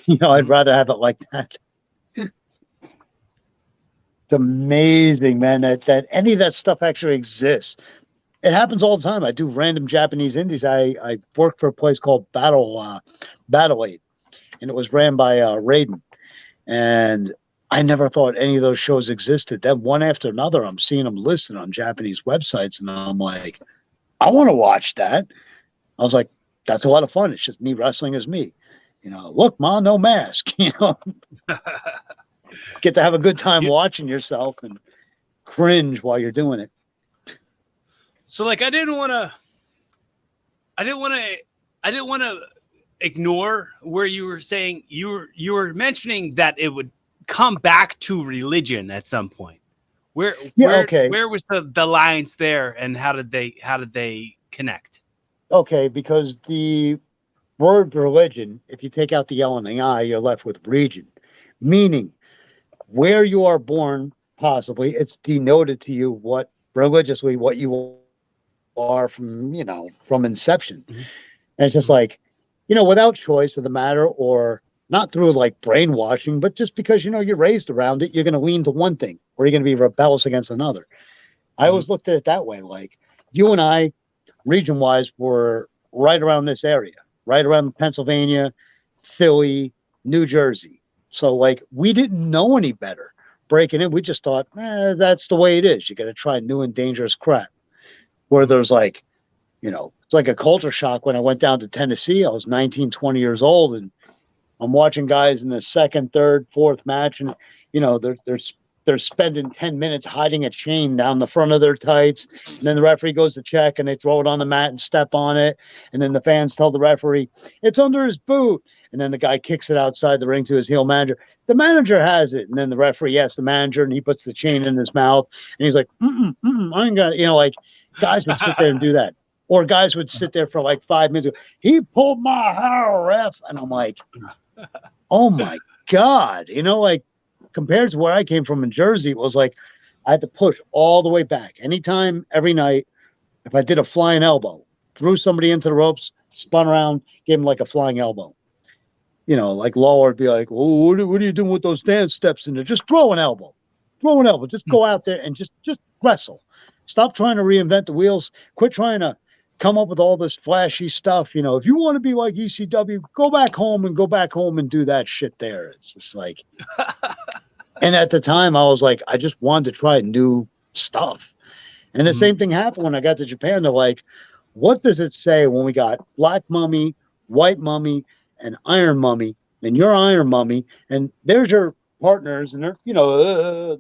You know, I'd rather have it like that. It's amazing, man, that any of that stuff actually exists. It happens all the time. I do random Japanese indies. I work for a place called Battle Aid. And it was ran by Raiden. And I never thought any of those shows existed. Then one after another, I'm seeing them listed on Japanese websites. And I'm like, I want to watch that. I was like, that's a lot of fun. It's just me wrestling as me. You know, look, Ma, no mask. You know, get to have a good time watching yourself and cringe while you're doing it. So like, I didn't want to ignore where you were saying you were mentioning that it would come back to religion at some point. Where was the lines there, and how did they connect? Okay, because the word religion, if you take out the L and the I, you're left with region, meaning where you are born. Possibly, it's denoted to you what religiously what you are from, you know, from inception. Mm-hmm. And it's just like, you know, without choice of the matter, or not through like brainwashing, but just because, you know, you're raised around it, you're going to lean to one thing, or you're going to be rebellious against another. I always looked at it that way. Like, you and I, region-wise, were right around this area, right around Pennsylvania, Philly, New Jersey. So, like, we didn't know any better breaking in. We just thought, that's the way it is. You got to try new and dangerous crap. Where there's like, you know, it's like a culture shock. When I went down to Tennessee, I was 19, 20 years old, and I'm watching guys in the second, third, fourth match, and, you know, they're spending 10 minutes hiding a chain down the front of their tights. And then the referee goes to check, and they throw it on the mat and step on it. And then the fans tell the referee, it's under his boot. And then the guy kicks it outside the ring to his heel manager. The manager has it. And then the referee asks the manager, and he puts the chain in his mouth. And he's like, I ain't got it. You know, like, guys would sit there and do that. Or guys would sit there for like 5 minutes. He pulled my hair, ref. And I'm like, oh my God. You know, like, compared to where I came from in Jersey, it was like I had to push all the way back. Anytime, every night, if I did a flying elbow, threw somebody into the ropes, spun around, gave him like a flying elbow. You know, like Lawler would be like, well, what are you doing with those dance steps in there? Just throw an elbow. Throw an elbow. Just go out there and just wrestle. Stop trying to reinvent the wheels. Quit trying to come up with all this flashy stuff. You know, if you want to be like ECW, go back home and do that shit there. It's just like, and at the time I was like, I just wanted to try new stuff. And the same thing happened when I got to Japan. They're like, what does it say when we got Black Mummy, White Mummy, and Iron Mummy, and you're Iron Mummy, and there's your partners, and they're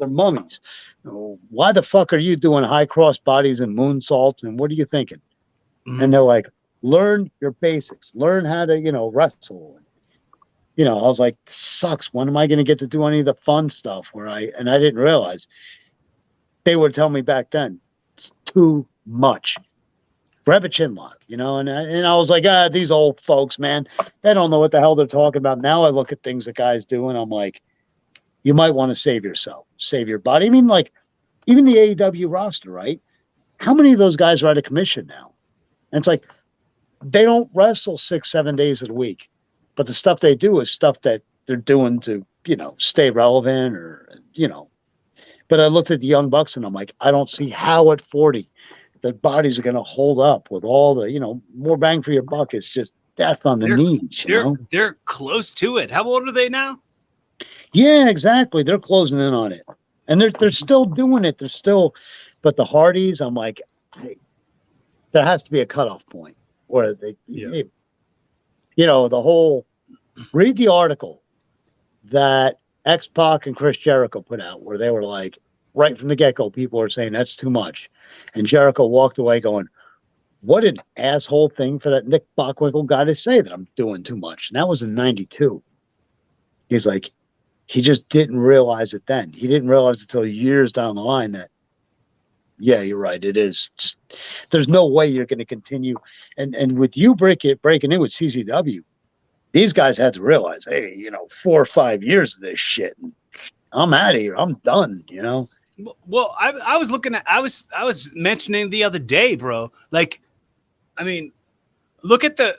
mummies. Why the fuck are you doing high cross bodies and moonsaults, and what are you thinking? Mhm. And they're like, learn your basics, learn how to, wrestle. I was like, sucks. When am I going to get to do any of the fun stuff I didn't realize they would tell me back then, it's too much. Grab a chin lock, and I was like, these old folks, man, they don't know what the hell they're talking about. Now I look at things that guys do and I'm like, you might want to save yourself, save your body. I mean, like, even the AEW roster, right? How many of those guys are out of commission now? And it's like, they don't wrestle 6-7 days a week, but the stuff they do is stuff that they're doing to, stay relevant but I looked at the Young Bucks and I'm like, I don't see how at 40 the bodies are going to hold up with all the, more bang for your buck. It's just death on the knees. They're close to it. How old are they now? Yeah, exactly. They're closing in on it, and they're still doing it. They're still, but the Hardys, I'm like, hey, there has to be a cutoff point where the whole. Read the article that X-Pac and Chris Jericho put out, where they were like, right from the get-go, people were saying that's too much, and Jericho walked away going, "What an asshole thing for that Nick Bockwinkel guy to say that I'm doing too much." And that was in '92. He's like. He just didn't realize it then. He didn't realize until years down the line that, yeah, you're right. It is just, there's no way you're going to continue. And with you breaking in with CZW, these guys had to realize, hey, 4 or 5 years of this shit, and I'm out of here. I'm done. Well, I was looking at, I was mentioning the other day, bro. Like, I mean, look at the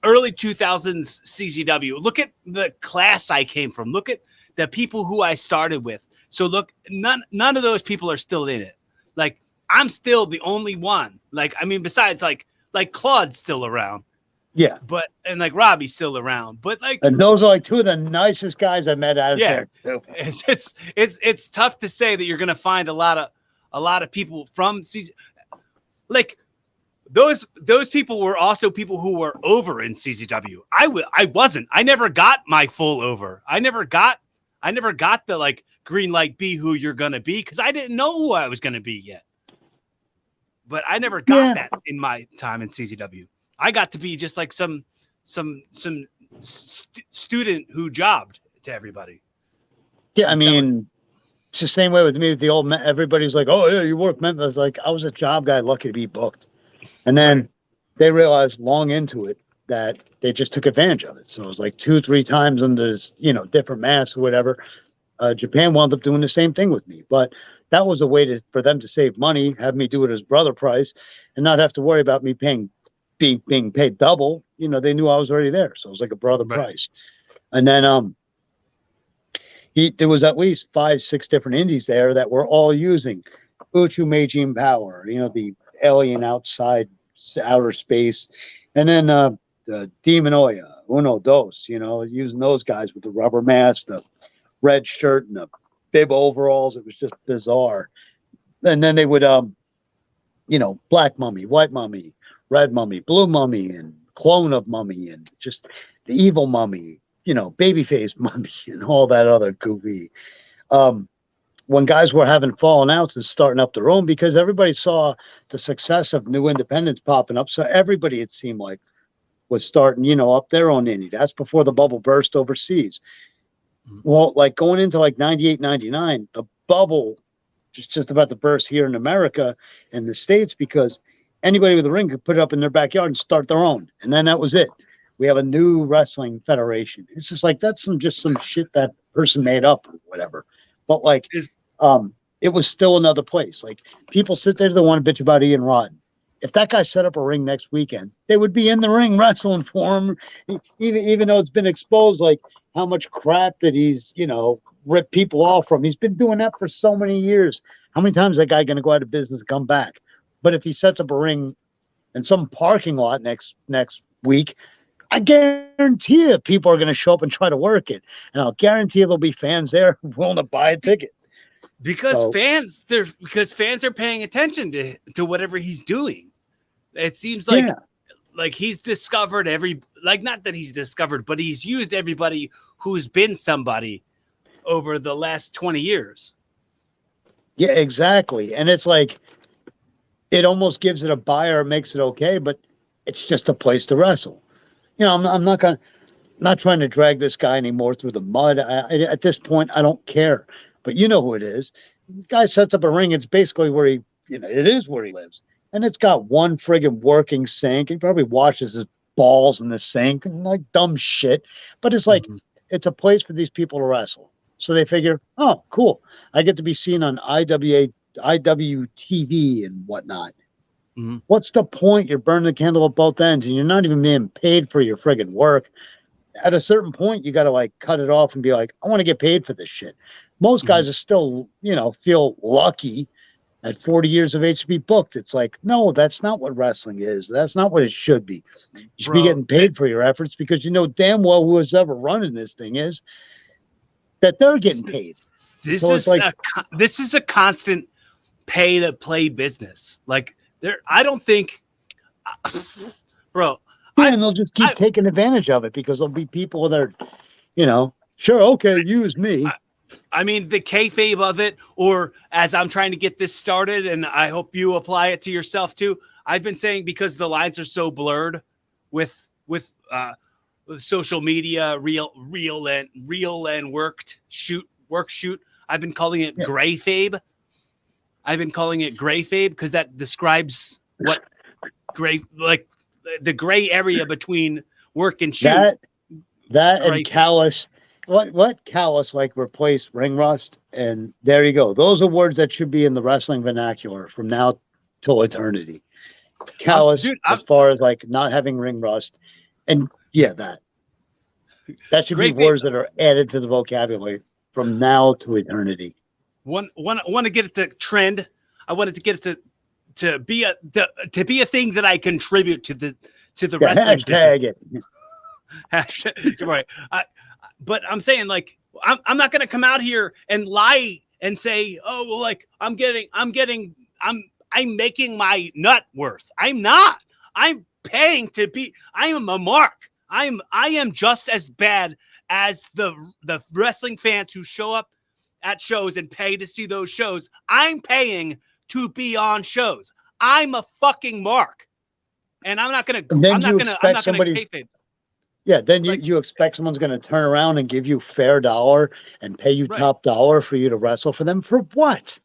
early 2000s CZW. Look at the class I came from. Look at the people who I started with. So look, none of those people are still in it. Like, I'm still the only one. Like, I mean, besides like Claude's still around. Yeah. And like Robbie's still around. But like, and those are like two of the nicest guys I met out there too. It's tough to say that you're gonna find a lot of people from CZ. Like, those people were also people who were over in CZW. I wasn't. I never got my full over. I never got the like green light, be who you're gonna be, because I didn't know who I was gonna be yet. But I never got that in my time in CZW. I got to be just like some student who jobbed to everybody. Yeah, I mean, it's the same way with me. The old everybody's like, "Oh yeah, you work Memphis." Like, I was a job guy, lucky to be booked. And then they realized long into it that they just took advantage of it. So it was like 2-3 times under, different masks or whatever. Japan wound up doing the same thing with me. But that was a way for them to save money, have me do it as brother price, and not have to worry about me being paid double. They knew I was already there. So it was like a brother price. And then there was at least 5-6 different indies there that were all using Uchu Meijin Power, the alien outer space, and then the Demon Oya, Uno Dos, using those guys with the rubber mask, the red shirt, and the bib overalls. It was just bizarre. And then they would, Black Mummy, White Mummy, Red Mummy, Blue Mummy, and Clone of Mummy, and just the Evil Mummy, Babyface Mummy, and all that other goofy. When guys were having fallen outs and starting up their own, because everybody saw the success of new independents popping up. So everybody, it seemed like, was starting, up their own indie. That's before the bubble burst overseas. Well, like going into like 98, 99, the bubble was just about to burst here in America and the States, because anybody with a ring could put it up in their backyard and start their own. And then that was it. We have a new wrestling federation. It's just like, that's some shit that person made up or whatever. But like, it was still another place. Like, people sit there, they want to bitch about Ian Rotten. If that guy set up a ring next weekend, they would be in the ring wrestling for him, even though it's been exposed, like how much crap that he's, ripped people off from. He's been doing that for so many years. How many times is that guy going to go out of business and come back? But if he sets up a ring in some parking lot next week, I guarantee you people are going to show up and try to work it. And I'll guarantee you there'll be fans there willing to buy a ticket. Because fans are paying attention to whatever he's doing. It seems Yeah. like he's discovered not that he's discovered, but he's used everybody who's been somebody over the last 20 years. Yeah, exactly. And it's like, it almost gives it a buyer, makes it okay, but it's just a place to wrestle. I'm not trying to drag this guy anymore through the mud. At this point, I don't care. But you know who it is. The guy sets up a ring. It's basically where it is where he lives. And it's got one friggin' working sink. He probably washes his balls in the sink and like dumb shit. But it's like, it's a place for these people to wrestle. So they figure, oh, cool. I get to be seen on IWTV and whatnot. Mm-hmm. What's the point? You're burning the candle at both ends and you're not even being paid for your friggin' work. At a certain point, you got to like cut it off and be like, I want to get paid for this shit. Most guys are still, feel lucky at 40 years of age to be booked. It's like, no, that's not what wrestling is. That's not what it should be. You should be getting paid for your efforts because damn well who's ever running this thing is that they're getting paid. This is a constant pay to play business. Like I don't think, bro. Yeah, and they'll just keep taking advantage of it because there'll be people that are, sure, okay, use me. I mean, the kayfabe of it, or as I'm trying to get this started, and I hope you apply it to yourself too. I've been saying because the lines are so blurred with social media, real and work shoot. I've been calling it grayfabe. I've been calling it grayfabe because that describes what the gray area between work and shoot. That and callous. What callous like replace ring rust? And there you go. Those are words that should be in the wrestling vernacular from now till eternity. Callous, as far as like not having ring rust, and that should be words that are added to the vocabulary from now to eternity. Want to get it to trend. I wanted to get it to be a thing that I contribute to the wrestling business. It. Hashtag, right. But I'm saying like I'm not going to come out here and lie and say, oh well, like I'm making my nut worth. I'm not. I'm paying to be. I am a mark. I am just as bad as the wrestling fans who show up at shows and pay to see those shows. I'm paying to be on shows. I'm a fucking mark, and I'm not gonna. I'm not gonna pay for it. Yeah, then you expect someone's going to turn around and give you fair dollar and pay you top dollar for you to wrestle for them for what?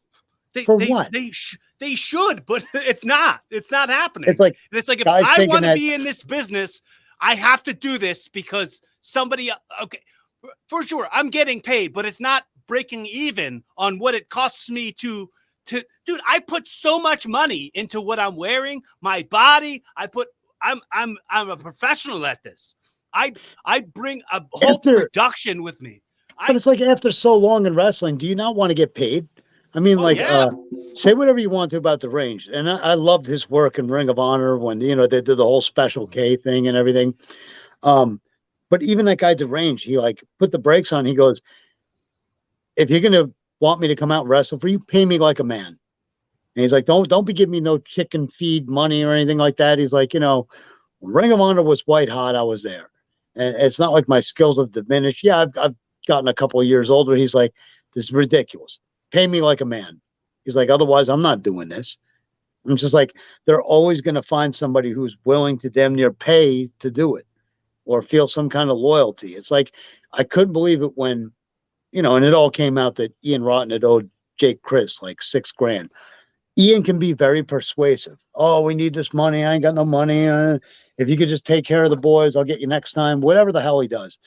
What? They should, but it's not. It's not happening. It's like if I want to be in this business, I have to do this because somebody. Okay, for sure, I'm getting paid, but it's not breaking even on what it costs me to. Dude, I put so much money into what I'm wearing, my body. I'm a professional at this. I bring a whole production with me. But it's like after so long in wrestling, do you not want to get paid? I mean, say whatever you want to about the Range. And I loved his work in Ring of Honor when, they did the whole Special K thing and everything. But even that guy, Range, he like put the brakes on. He goes, if you're going to want me to come out and wrestle for you, pay me like a man. And he's like, don't be giving me no chicken feed money or anything like that. He's like, when Ring of Honor was white hot, I was there. And it's not like my skills have diminished. Yeah, I've gotten a couple of years older. He's like, this is ridiculous. Pay me like a man. He's like, otherwise, I'm not doing this. I'm just like, they're always going to find somebody who's willing to damn near pay to do it or feel some kind of loyalty. It's like, I couldn't believe it when, and it all came out that Ian Rotten had owed Jake Chris like $6,000. Ian can be very persuasive. Oh, we need this money. I ain't got no money. If you could just take care of the boys, I'll get you next time. Whatever the hell he does.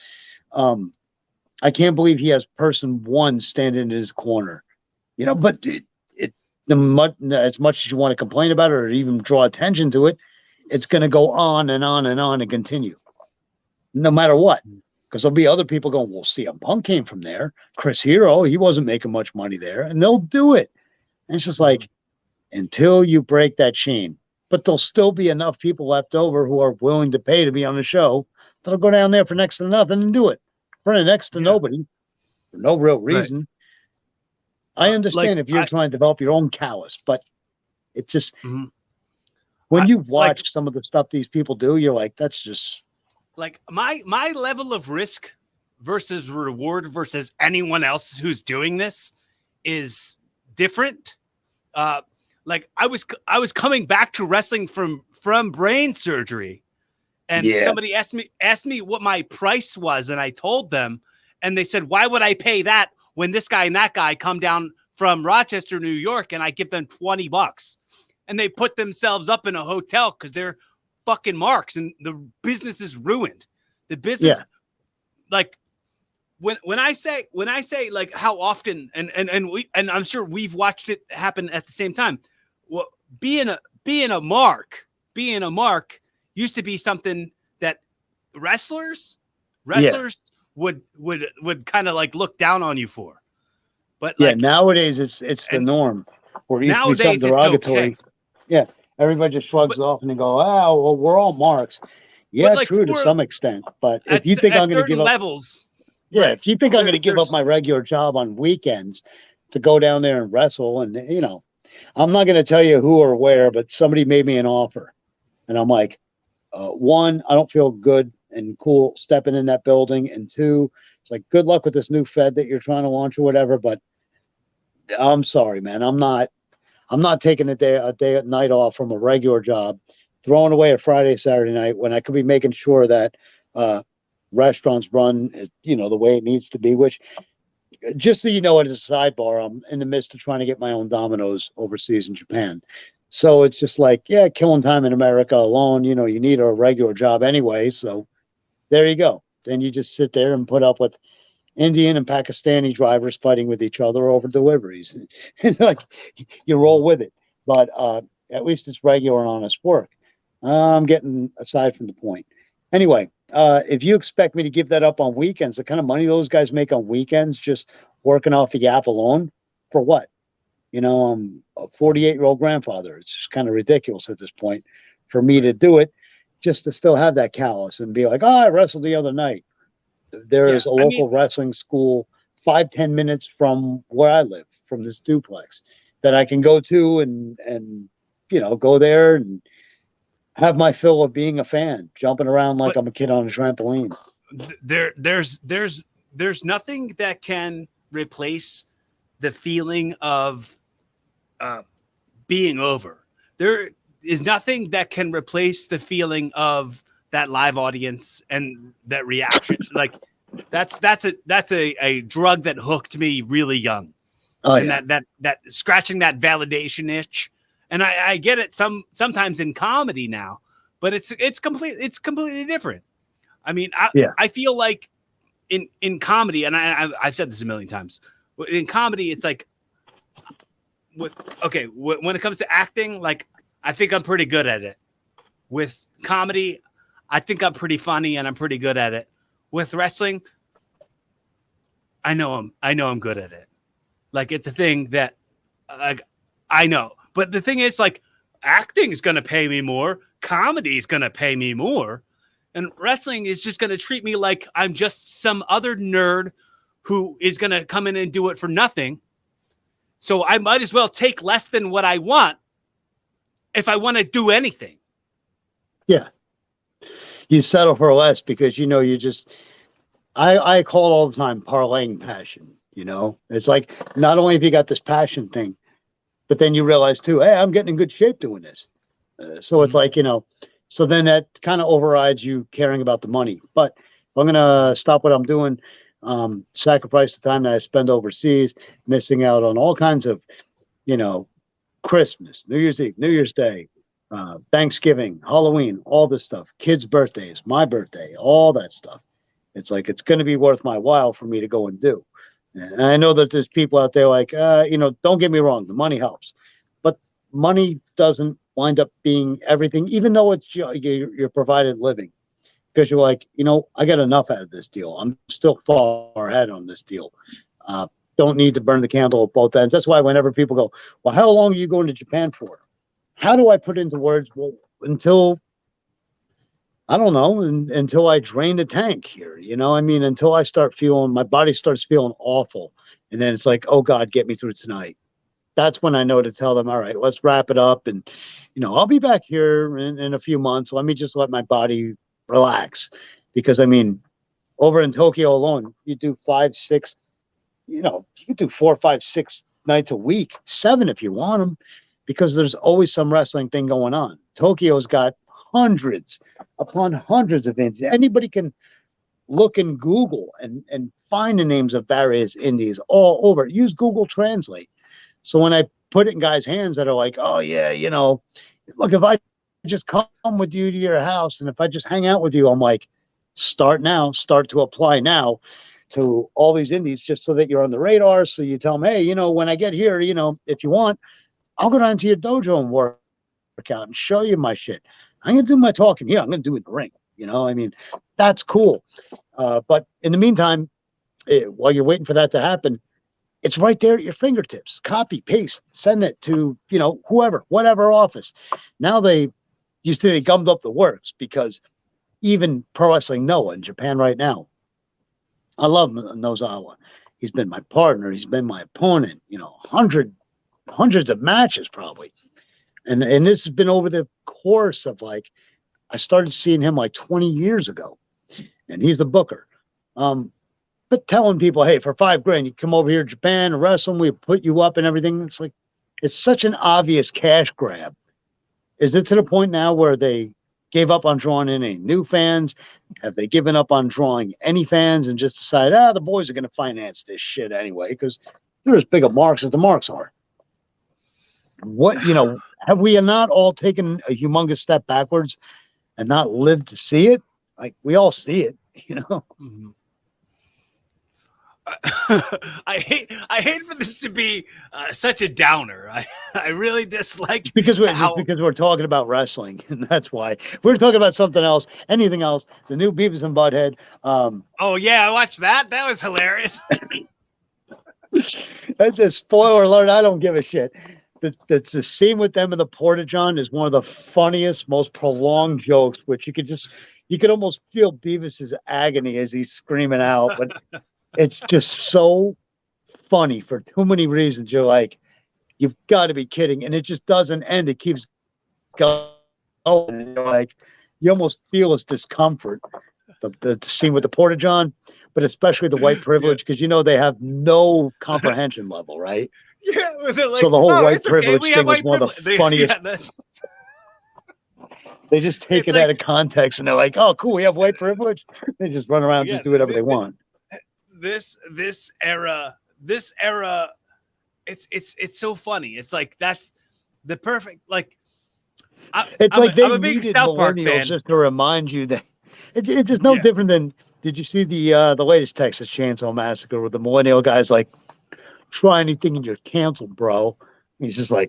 I can't believe he has person one standing in his corner. But as much as you want to complain about it or even draw attention to it, it's going to go on and on and on and continue. No matter what. Because there'll be other people going, well, CM Punk came from there. Chris Hero, he wasn't making much money there. And they'll do it. And it's just like, until you break that chain. But there'll still be enough people left over who are willing to pay to be on the show that'll go down there for next to nothing and do it. For next to nobody, for no real reason. Right. I understand if you're trying to develop your own callus, but it just... When you watch some of the stuff these people do, you're like, that's just like my level of risk versus reward versus anyone else who's doing this is different. Like I was coming back to wrestling from brain surgery, and somebody asked me what my price was, and I told them, and they said, why would I pay that when this guy and that guy come down from Rochester, New York, and I give them $20, and they put themselves up in a hotel because they're fucking marks, and the business is ruined. The business, like when I say like how often, and I'm sure we've watched it happen at the same time. Well, being a mark used to be something that wrestlers would kind of like look down on you for. But like, nowadays it's the norm. Or nowadays it's derogatory. Okay. Yeah, everybody just shrugs off and they go, "Oh, well, we're all marks." Yeah, like true to some extent. But if you think I'm going to give up levels, if you think I'm going to give up my regular job on weekends to go down there and wrestle, and I'm not going to tell you who or where, but somebody made me an offer, and I'm like, one, I don't feel good and cool stepping in that building, and two, it's like, good luck with this new Fed that you're trying to launch or whatever, but I'm sorry, man. I'm not taking a night off from a regular job, throwing away a Friday, Saturday night when I could be making sure that restaurants run, the way it needs to be. Which, just so you know, as a sidebar, I'm in the midst of trying to get my own Domino's overseas in Japan. So it's just like, killing time in America alone. You need a regular job anyway. So there you go. Then you just sit there and put up with Indian and Pakistani drivers fighting with each other over deliveries. It's like you roll with it, but at least it's regular and honest work. I'm getting aside from the point. Anyway, if you expect me to give that up on weekends, the kind of money those guys make on weekends, just working off the app alone, for what? I'm a 48-year-old grandfather. It's just kind of ridiculous at this point for me to do it, just to still have that callous and be like, I wrestled the other night. There is a local wrestling school 5-10 minutes from where I live, from this duplex, that I can go to and go there and have my fill of being a fan, jumping around like I'm a kid on a trampoline. There's nothing that can replace the feeling of being over. There is nothing that can replace the feeling of that live audience and that reaction. Like that's a drug that hooked me really young. That scratching that validation itch. And I get it sometimes in comedy now, but it's completely different. I mean, I feel like in comedy, and I've said this a million times, in comedy, it's like when it comes to acting, like I think I'm pretty good at it. With comedy, I think I'm pretty funny and I'm pretty good at it. With wrestling, I know I'm good at it. Like, it's a thing that I know. But the thing is, like, acting is going to pay me more. Comedy is going to pay me more. And wrestling is just going to treat me like I'm just some other nerd who is going to come in and do it for nothing. So I might as well take less than what I want if I want to do anything. Yeah. You settle for less because, you just, I call it all the time parlaying passion. It's like, not only have you got this passion thing, but then you realize too, hey, I'm getting in good shape doing this. So it's like, so then that kind of overrides you caring about the money. But if I'm going to stop what I'm doing, sacrifice the time that I spend overseas, missing out on all kinds of, Christmas, New Year's Eve, New Year's Day, Thanksgiving, Halloween, all this stuff, kids' birthdays, my birthday, all that stuff. It's like, it's going to be worth my while for me to go and do. And I know that there's people out there like, don't get me wrong, the money helps, but money doesn't wind up being everything, even though it's your provided living, because you're like, I got enough out of this deal. I'm still far ahead on this deal. Don't need to burn the candle at both ends. That's why whenever people go, well, how long are you going to Japan for? How do I put into words? Well, until I don't know, until I drain the tank here, until I start feeling, my body starts feeling awful. And then it's like, oh God, get me through tonight. that's when I know to tell them, all right, let's wrap it up. And, I'll be back here in a few months. Let me just let my body relax. Because, I mean, over in Tokyo alone, you do 5, 6, you can do 4, 5, 6 nights a week, 7 if you want them, because there's always some wrestling thing going on. Tokyo's got hundreds upon hundreds of indies. Anybody can look in Google and find the names of various indies all over. Use Google Translate. So when I put it in guys' hands that are like, oh yeah, look, if I just come with you to your house and if I just hang out with you, I'm like, start to apply now to all these indies just so that you're on the radar. So you tell them, hey, when I get here, if you want, I'll go down to your dojo and work out and show you my shit. I'm going to do my talking here. I'm going to do it in the ring. I mean, that's cool. But in the meantime, while you're waiting for that to happen, it's right there at your fingertips. Copy, paste, send it to, whoever, whatever office. Now you see they gummed up the works because even Pro Wrestling Noah in Japan right now, I love Nozawa. He's been my partner. He's been my opponent, hundreds of matches probably. And this has been over the course of I started seeing him 20 years ago, and he's the booker. But telling people, hey, for $5,000, you come over here to Japan and wrestle, we put you up and everything. It's such an obvious cash grab. Is it to the point now where they gave up on drawing in any new fans? Have they given up on drawing any fans and just decided, the boys are going to finance this shit anyway because they're as big a marks as the marks are? What, have we not all taken a humongous step backwards and not lived to see it? We all see it, Mm-hmm. I hate for this to be such a downer. I really dislike because we're talking about wrestling, and that's why. If we're talking about something else, anything else, the new Beavis and Butthead. Oh yeah, I watched that. That was hilarious. That's a spoiler alert. I don't give a shit. That's the scene with them in the Porta-John is one of the funniest, most prolonged jokes, which you could almost feel Beavis's agony as he's screaming out, but it's just so funny for too many reasons. You're like, you've got to be kidding. And it just doesn't end. It keeps going. And you're like, you almost feel his discomfort. The scene with the Porta-John, but especially the white privilege, because they have no comprehension level, right? Yeah. So the whole white privilege thing was one of the funniest. They just take it out of context and they're like, oh, cool, we have white privilege. They just run around, just do whatever they want. This era, it's so funny. It's that's the perfect I'm a big South Park fan, just to remind you that it's just no different than. Did you see the latest Texas Chainsaw Massacre with the millennial guys try anything and you're canceled, bro? And he's just so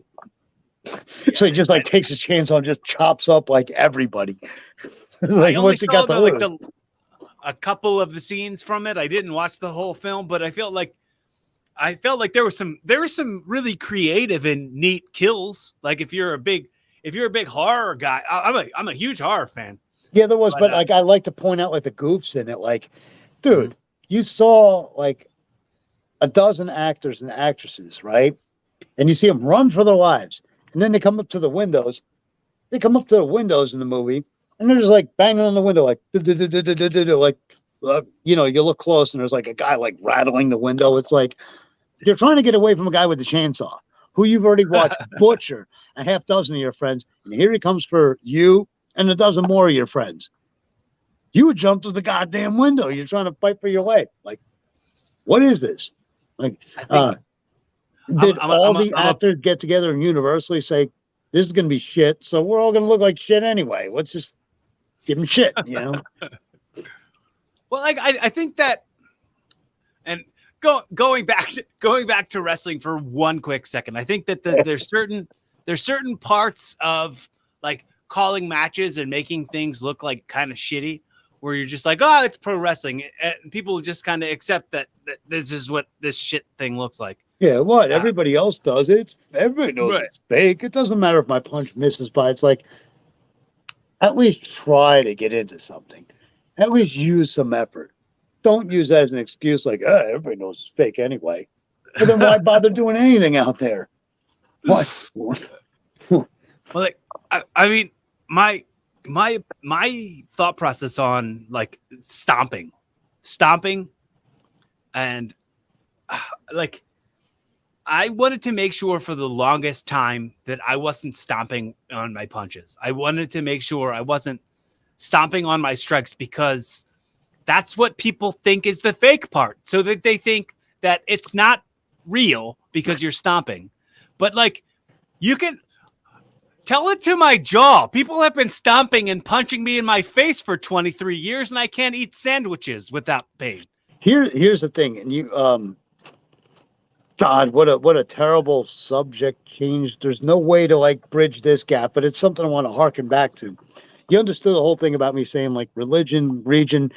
he just takes his chainsaw and just chops up everybody. Once he got to a couple of the scenes from it. I didn't watch the whole film, but I felt like there was some really creative and neat kills. If you're a big horror guy, I'm a huge horror fan. Yeah, there was, but I like to point out the goofs in it. Dude, you saw a dozen actors and actresses, right? And you see them run for their lives, and then they come up to the windows. They come up to the windows in the movie. And they're just banging on the window, you look close and there's a guy rattling the window. It's you're trying to get away from a guy with a chainsaw who you've already watched butcher a half dozen of your friends. And here he comes for you and a dozen more of your friends. You jumped through the goddamn window. You're trying to fight for your life. What is this? Did all the actors get together and universally say, this is going to be shit, so we're all going to look like shit anyway. Let's just give them shit, Well, I think that, and going back to wrestling for one quick second, I think that there's certain parts of calling matches and making things look kind of shitty, where you're just oh, it's pro wrestling, and people just kind of accept that this is what this shit thing looks like. Yeah, what? Everybody else does it. Everybody knows it's fake. It doesn't matter if my punch misses by. It's at least try to get into something. At least use some effort. Don't use that as an excuse everybody knows it's fake anyway. But then why bother doing anything out there? What? Well, like, I mean, my thought process on like stomping, and like I wanted to make sure for the longest time that I wasn't stomping on my punches. I wanted to make sure I wasn't stomping on my strikes because that's what people think is the fake part. So that they think that it's not real because you're stomping. But like, you can tell it to my jaw. People have been stomping and punching me in my face for 23 years and I can't eat sandwiches without pain. Here's the thing. And you, God, what a terrible subject change. There's no way to like bridge this gap, but it's something I want to harken back to. You understood the whole thing about me saying like religion, region,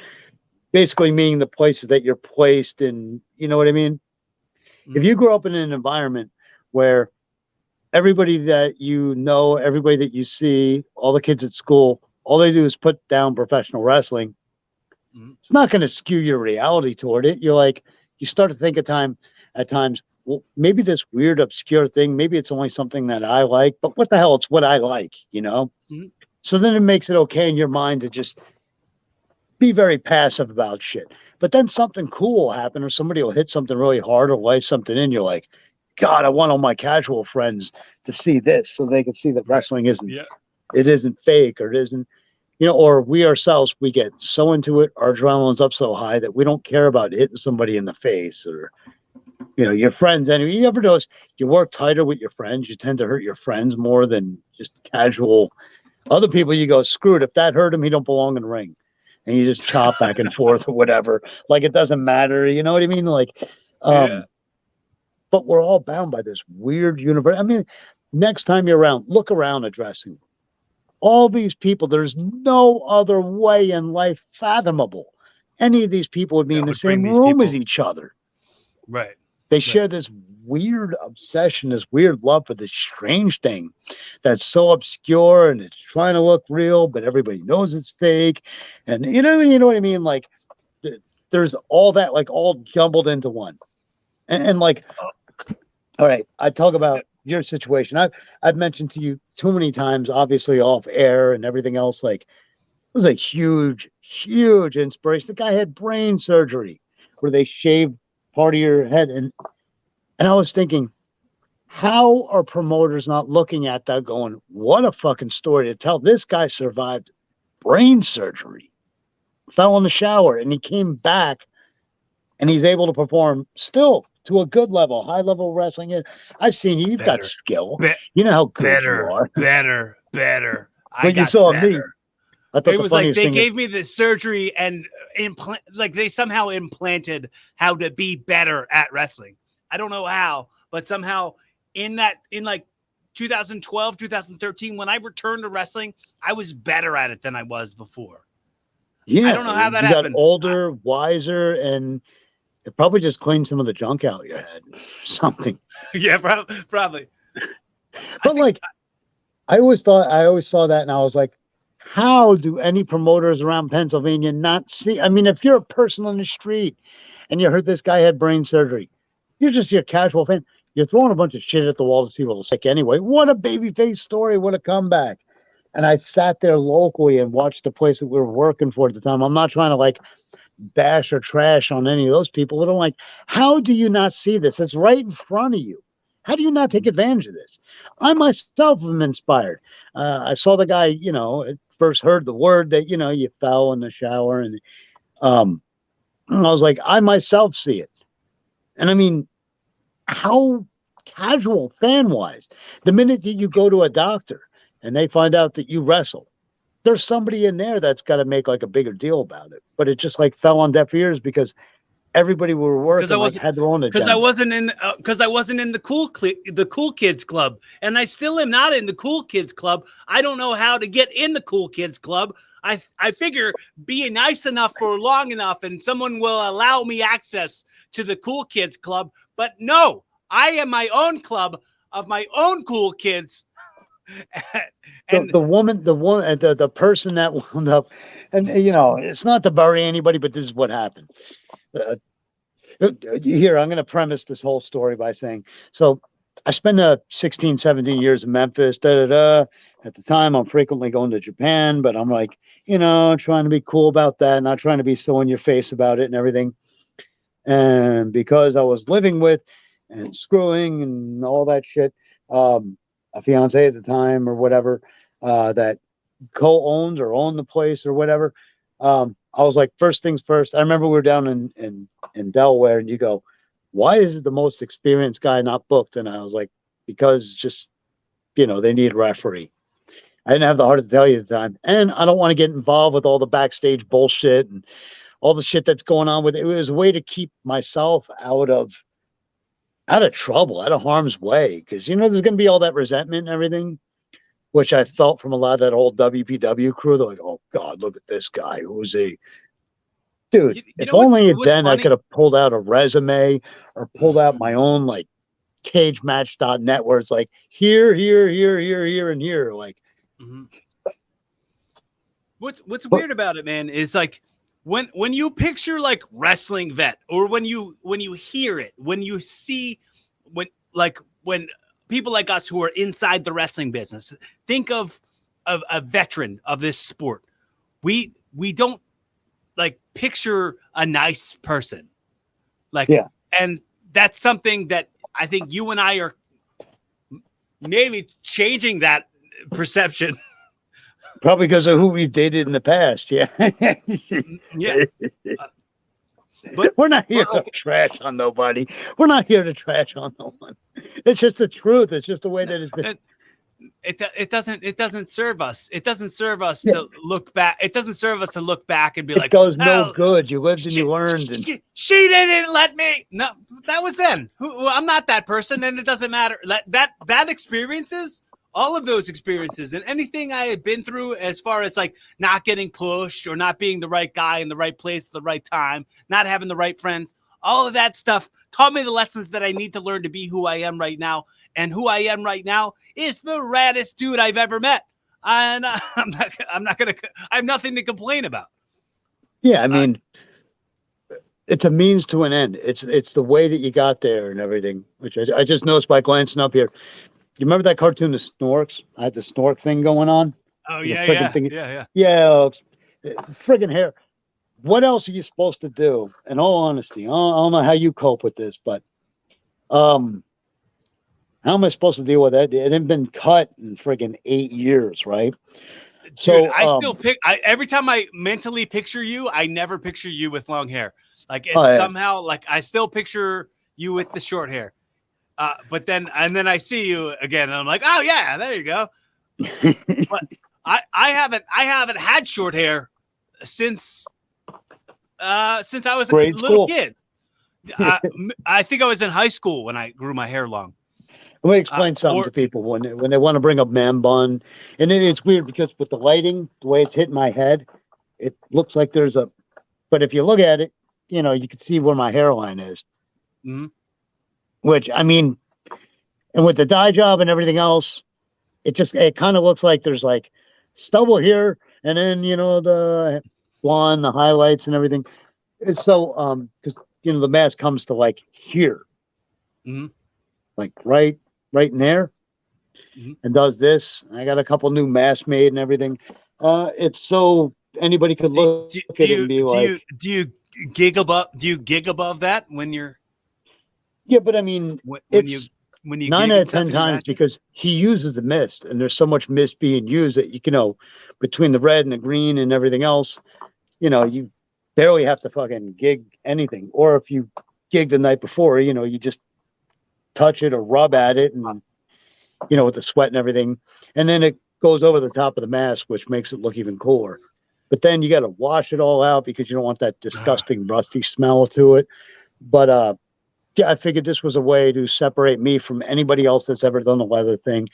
basically meaning the places that you're placed in, you know what I mean? If you grow up in an environment where everybody that you know, everybody that you see, all the kids at school, all they do is put down professional wrestling, it's not going to skew your reality toward it. You're like, you start to think at times, well, maybe this weird, obscure thing, maybe it's only something that I like, but what the hell? It's what I like, you know? Mm-hmm. So then it makes it okay in your mind to just be very passive about shit. But then something cool will happen, or somebody will hit something really hard or lay something in. You're like, God, I want all my casual friends to see this so they can see that wrestling isn't, it isn't fake, or it isn't, you know, or we ourselves, we get so into it, our adrenaline's up so high that we don't care about hitting somebody in the face or, you know, your friends. Anyway, you ever notice you work tighter with your friends, you tend to hurt your friends more than just casual other people. You go, screw it. If that hurt him, he don't belong in the ring. And you just chop back and forth or whatever. Like it doesn't matter. You know what I mean? Like, but we're all bound by this weird universe. I mean, next time you're around, look around at dressing room. All these people, there's no other way in life fathomable. Any of these people would be in the same room as each other. Right. They share this weird obsession, this weird love for this strange thing that's so obscure and it's trying to look real, but everybody knows it's fake. And you know what I mean? Like there's all that, like all jumbled into one. And like, all right, I talk about your situation. I've mentioned to you too many times, obviously off air and everything else. Like it was a huge, huge inspiration. The guy had brain surgery where they shaved part of your head. And I was thinking, how are promoters not looking at that going, what a fucking story to tell. This guy survived brain surgery, fell in the shower, and he came back and he's able to perform still to a good level, high level wrestling. I've seen you. You've got skill. You know how good you are. Better. When you saw me, I thought it was like they gave me the surgery and like they somehow implanted how to be better at wrestling. I don't know how, but somehow in like 2012, 2013, when I returned to wrestling, I was better at it than I was before. Yeah, I don't know how that happened. Got older, wiser, and it probably just cleaned some of the junk out of your head. Something. Yeah, probably. But I always saw that, and I was like, how do any promoters around Pennsylvania not see? I mean, if you're a person on the street and you heard this guy had brain surgery, you're just your casual fan. You're throwing a bunch of shit at the wall to see what'll stick anyway. What a babyface story. What a comeback. And I sat there locally and watched the place that we were working for at the time. I'm not trying to like bash or trash on any of those people, but I'm like, how do you not see this? It's right in front of you. How do you not take advantage of this? I myself am inspired. I saw the guy, you know, first heard the word that, you know, you fell in the shower. And I was like, I myself see it. And I mean, how casual fan-wise, the minute that you go to a doctor and they find out that you wrestle, there's somebody in there that's got to make like a bigger deal about it. But it just like fell on deaf ears because everybody we were working had their own agenda. Because I wasn't in the cool kids club, and I still am not in the cool kids club. I don't know how to get in the cool kids club. I figure being nice enough for long enough, and someone will allow me access to the cool kids club. But no, I am my own club of my own cool kids. And the person that wound up, and you know, it's not to bury anybody, but this is what happened. Here, I'm going to premise this whole story by saying, so I spent 16, 17 years in Memphis. At the time, I'm frequently going to Japan, but I'm like, trying to be cool about that, not trying to be so in your face about it and everything. And because I was living with and screwing and all that shit, a fiance at the time or whatever, that co-owns or owned the place or whatever. I was like, first things first. I remember we were down in Delaware, and you go, why is the most experienced guy not booked? And I was like, because just, they need a referee. I didn't have the heart to tell you at the time. And I don't want to get involved with all the backstage bullshit and all the shit that's going on with it. It was a way to keep myself out of trouble, out of harm's way. Because, there's going to be all that resentment and everything, which I felt from a lot of that old WPW crew. They're like, oh, God, look at this guy. Who's he? Dude, if only then funny? I could have pulled out a resume or pulled out my own, like, cagematch.net where it's like, here, and here. Like, What's weird about it, man, is like when you picture like wrestling vet, or when you hear it, when you see when people like us who are inside the wrestling business think of a veteran of this sport, we don't like picture a nice person, like, yeah. And that's something that I think you and I are maybe changing that perception. Probably because of who we've dated in the past. Yeah. Yeah. But we're not here to trash on nobody. We're not here to trash on no one. It's just the truth. It's just the way that it's been. It doesn't serve us. It doesn't serve us to look back. It doesn't serve us to look back and be like, it does no good. You lived and you learned. And she didn't let me. No, that was then. I'm not that person, and it doesn't matter. That experiences, all of those experiences, and anything I had been through as far as like not getting pushed or not being the right guy in the right place at the right time, not having the right friends, all of that stuff taught me the lessons that I need to learn to be who I am right now. And who I am right now is the raddest dude I've ever met. And I have nothing to complain about. Yeah, I mean, it's a means to an end. It's the way that you got there and everything, which I just noticed by glancing up here. You remember that cartoon, The Snorks? I had the Snork thing going on. Oh, yeah. Yeah, friggin' hair. What else are you supposed to do? In all honesty, I don't know how you cope with this, but how am I supposed to deal with that? It had been cut in friggin' 8 years, right? Dude, so I still every time I mentally picture you, I never picture you with long hair. Like it's somehow like I still picture you with the short hair. But then I see you again, and I'm like, oh yeah, there you go. But I haven't had short hair since I was a little kid. I think I was in high school when I grew my hair long. Let me explain something to people when they want to bring up man bun. And then it's weird because with the lighting, the way it's hitting my head, it looks like there's but if you look at it, you can see where my hairline is. Mm-hmm. Which, I mean, and with the dye job and everything else, it kind of looks like there's like stubble here. And then, the blonde, the highlights and everything. It's so, because, the mask comes to like here. Mm-hmm. Like right in there, and does this. I got a couple new masks made and everything. It's so anybody could look at it and be like, do you gig above that when you're? Yeah, but I mean, when you 9 out of 10 times because he uses the mist, and there's so much mist being used that between the red and the green and everything else, you barely have to fucking gig anything. Or if you gig the night before, you just touch it or rub at it, and with the sweat and everything, and then it goes over the top of the mask, which makes it look even cooler. But then you got to wash it all out because you don't want that disgusting rusty smell to it. But I figured this was a way to separate me from anybody else that's ever done the leather thing.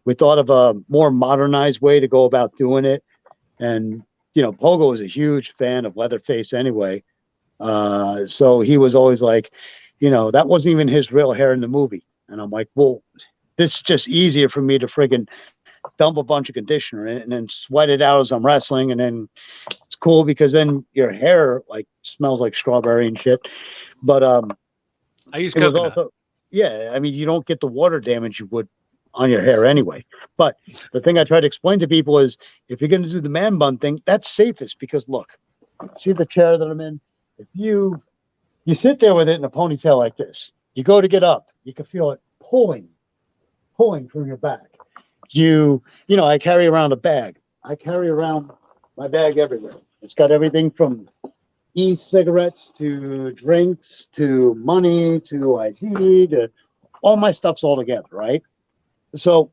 We thought of a more modernized way to go about doing it, and Pogo was a huge fan of Leatherface anyway, so he was always like, that wasn't even his real hair in the movie. And I'm like, well, this is just easier for me to friggin' dump a bunch of conditioner in it and then sweat it out as I'm wrestling. And then it's cool because then your hair like smells like strawberry and shit. But I use coconut. Yeah, I mean, you don't get the water damage you would on your hair anyway. But the thing I try to explain to people is if you're going to do the man bun thing, that's safest because look, see the chair that I'm in? If you sit there with it in a ponytail like this, you go to get up, you can feel it pulling from your back. I carry around a bag. I carry around my bag everywhere. It's got everything from e-cigarettes to drinks to money to ID to all my stuff's all together, right? So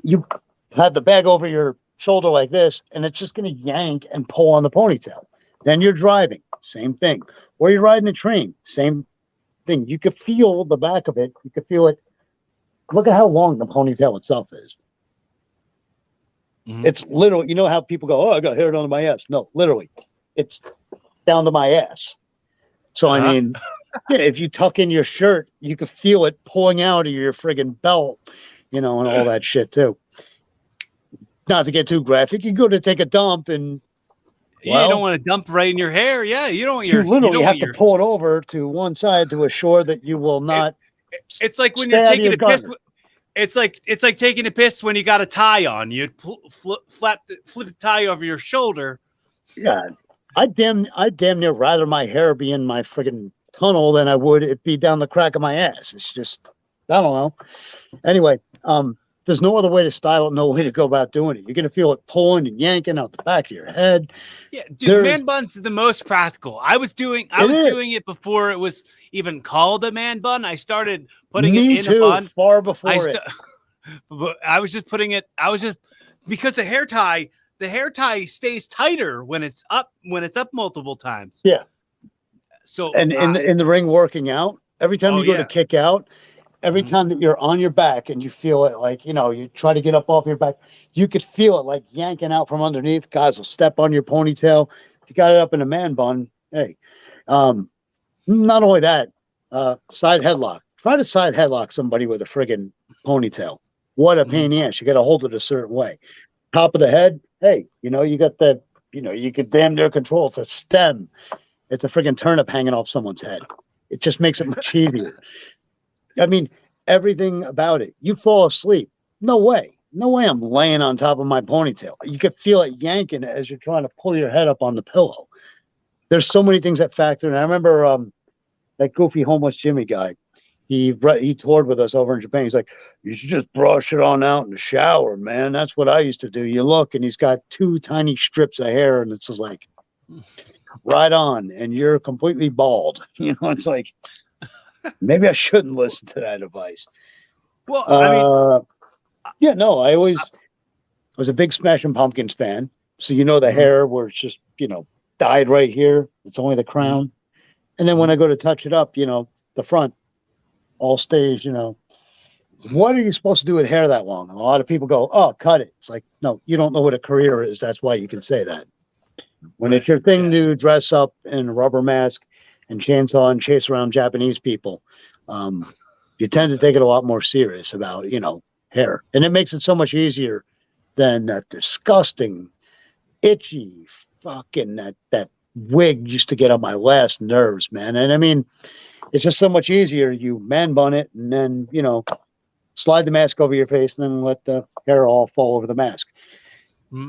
you have the bag over your shoulder like this, and it's just going to yank and pull on the ponytail. Then you're driving, same thing. Or you're riding a train, same thing. You could feel the back of it. You could feel it. Look at how long the ponytail itself is. Mm-hmm. It's literally, you know how people go, oh, I got hair down to my ass. No, literally, it's down to my ass. So, I mean, yeah, if you tuck in your shirt, you could feel it pulling out of your friggin' belt, and all that shit too. Not to get too graphic, you go to take a dump and you don't want to dump right in your hair. Yeah, you don't want you literally have to pull it over to one side to assure that you will not. It's like when you're taking a piss. It's like taking a piss when you got a tie on. You flip the tie over your shoulder. Yeah, I damn near rather my hair be in my friggin' tunnel than I would it be down the crack of my ass. It's just, I don't know. Anyway, there's no other way to style it, no way to go about doing it. You're gonna feel it pulling and yanking out the back of your head. Yeah, dude, man buns is the most practical. I was doing it before it was even called a man bun. I started putting it in a bun far before it. I was just putting it. Because the hair tie stays tighter when it's up multiple times. Yeah. So and in the ring working out, every time you go to kick out, every time that you're on your back and you feel it, like, you try to get up off your back, you could feel it like yanking out from underneath. Guys will step on your ponytail. If you got it up in a man bun, hey. Not only that, side headlock. Try to side headlock somebody with a friggin' ponytail. What a pain in the ass. You got to hold it a certain way. Top of the head, hey, you got that, you could damn near control. It's a stem. It's a friggin' turnip hanging off someone's head. It just makes it much easier. I mean, everything about it. You fall asleep. No way. No way I'm laying on top of my ponytail. You could feel it yanking as you're trying to pull your head up on the pillow. There's so many things that factor in. I remember that goofy homeless Jimmy guy. He toured with us over in Japan. He's like, you should just brush it on out in the shower, man. That's what I used to do. You look, and he's got 2 tiny strips of hair, and it's just like, right on, and you're completely bald. It's like, maybe I shouldn't listen to that advice. Well, I was a big Smashing Pumpkins fan. So the hair where it's just, dyed right here. It's only the crown. And then when I go to touch it up, the front all stays, What are you supposed to do with hair that long? And a lot of people go, oh, cut it. It's like, no, you don't know what a career is. That's why you can say that. When it's your thing to dress up in a rubber mask and chainsaw and chase around Japanese people, you tend to take it a lot more serious about, hair. And it makes it so much easier than that disgusting, itchy, fucking, that wig used to get on my last nerves, man. And I mean, it's just so much easier. You man bun it and then, slide the mask over your face and then let the hair all fall over the mask.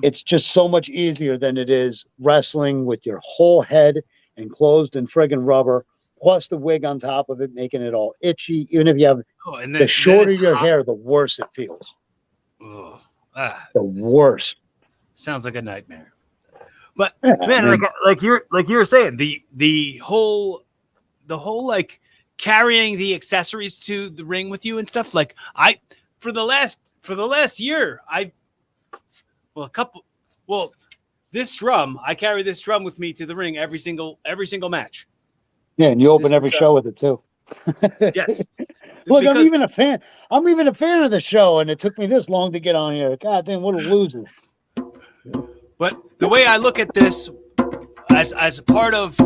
It's just so much easier than it is wrestling with your whole head enclosed in friggin' rubber, plus the wig on top of it, making it all itchy. Even if you have the shorter your hair, the worse it feels. The worst. Sounds like a nightmare. But man, like you were saying, the whole like carrying the accessories to the ring with you and stuff. Like for the last year, this drum, I carry this drum with me to the ring every single match. Yeah, and you open every show with it too. Yes. Look, I'm even a fan. I'm even a fan of the show, and it took me this long to get on here. God damn, what a loser. But the way I look at this as a part of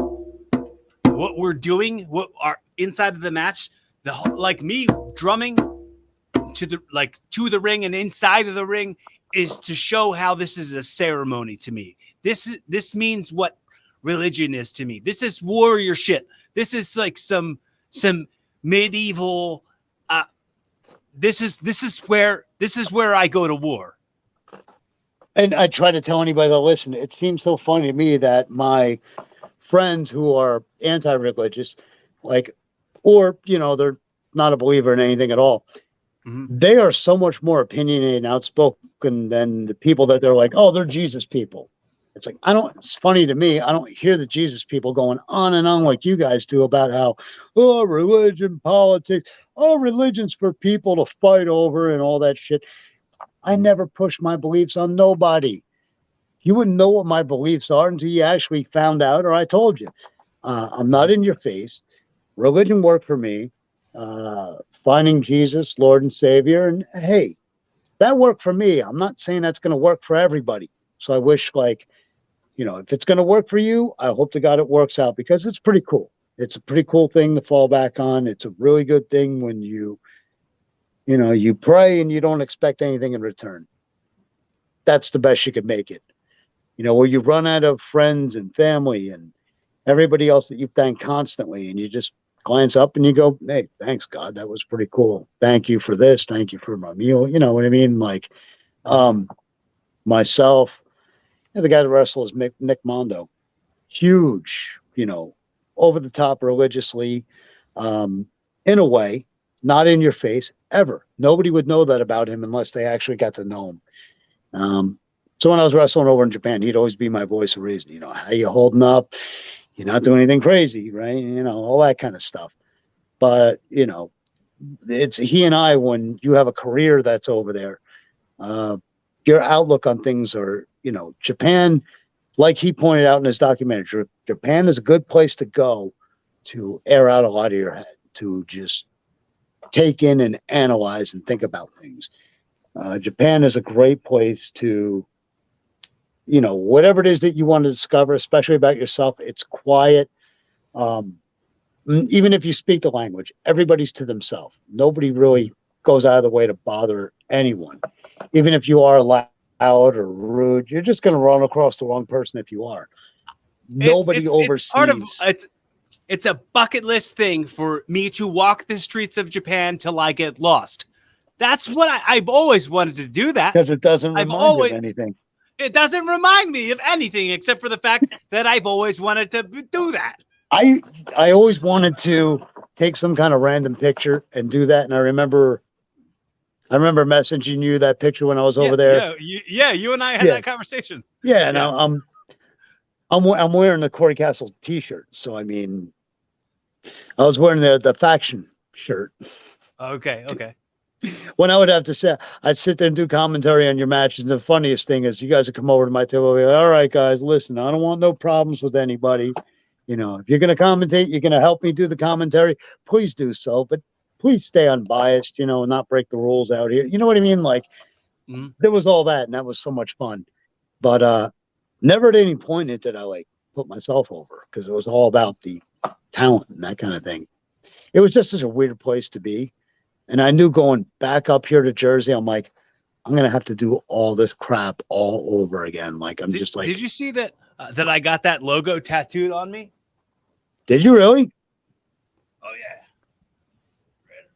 what we're doing, what are inside of the match, like me drumming to the ring and inside of the ring is to show how this is a ceremony to me. This means what religion is to me. This is warrior shit. This is like some medieval. This is where I go to war. And I try to tell anybody that listen, it seems so funny to me that my friends who are anti-religious, like, or, they're not a believer in anything at all. Mm-hmm. They are so much more opinionated and outspoken than the people that they're like, oh, they're Jesus people. It's like, it's funny to me. I don't hear the Jesus people going on and on like you guys do about how, oh, religion, politics, oh, religion's for people to fight over and all that shit. I never push my beliefs on nobody. You wouldn't know what my beliefs are until you actually found out or I told you. I'm not in your face. Religion worked for me. Finding Jesus, Lord and Savior. And hey, that worked for me. I'm not saying that's going to work for everybody. So I wish, if it's going to work for you, I hope to God it works out because it's pretty cool. It's a pretty cool thing to fall back on. It's a really good thing when you pray and you don't expect anything in return. That's the best you could make it. Where you run out of friends and family and everybody else that you thank constantly, and you just glance up and you go, hey, thanks God, that was pretty cool. Thank you for this. Thank you for my meal. You know what I mean? Like, myself, the guy that wrestles Nick Mondo, huge, over the top religiously, in a way, not in your face ever. Nobody would know that about him unless they actually got to know him. So when I was wrestling over in Japan, he'd always be my voice of reason. How you holding up? You're not doing anything crazy, right? All that kind of stuff. But, it's he and I, when you have a career that's over there, your outlook on things are, Japan, like he pointed out in his documentary, Japan is a good place to go to air out a lot of your head, to just take in and analyze and think about things. Japan is a great place to, whatever it is that you want to discover, especially about yourself. It's quiet. Even if you speak the language, everybody's to themselves. Nobody really goes out of the way to bother anyone. Even if you are loud or rude, you're just going to run across the wrong person if you are. Nobody oversees. It's a bucket list thing for me to walk the streets of Japan till I get lost. That's what I've always wanted to do that. Because it doesn't remind you of anything. It doesn't remind me of anything except for the fact that I've always wanted to do that. I always wanted to take some kind of random picture and do that. And I remember messaging you that picture when I was over there. You and I had that conversation. Yeah, and I'm wearing the Corey Castle t-shirt. So I mean, I was wearing the faction shirt. Okay. When I would have to say, I'd sit there and do commentary on your matches. And the funniest thing is you guys would come over to my table and be like, all right, guys, listen, I don't want no problems with anybody. If you're going to commentate, you're going to help me do the commentary, please do so. But please stay unbiased, and not break the rules out here. You know what I mean? Like, There was all that, and that was so much fun. But never at any point did I, put myself over, because it was all about the talent and that kind of thing. It was just such a weird place to be. And I knew going back up here to Jersey, I'm like, I'm going to have to do all this crap all over again. Like, Did you see that I got that logo tattooed on me? Did you really? Oh, yeah.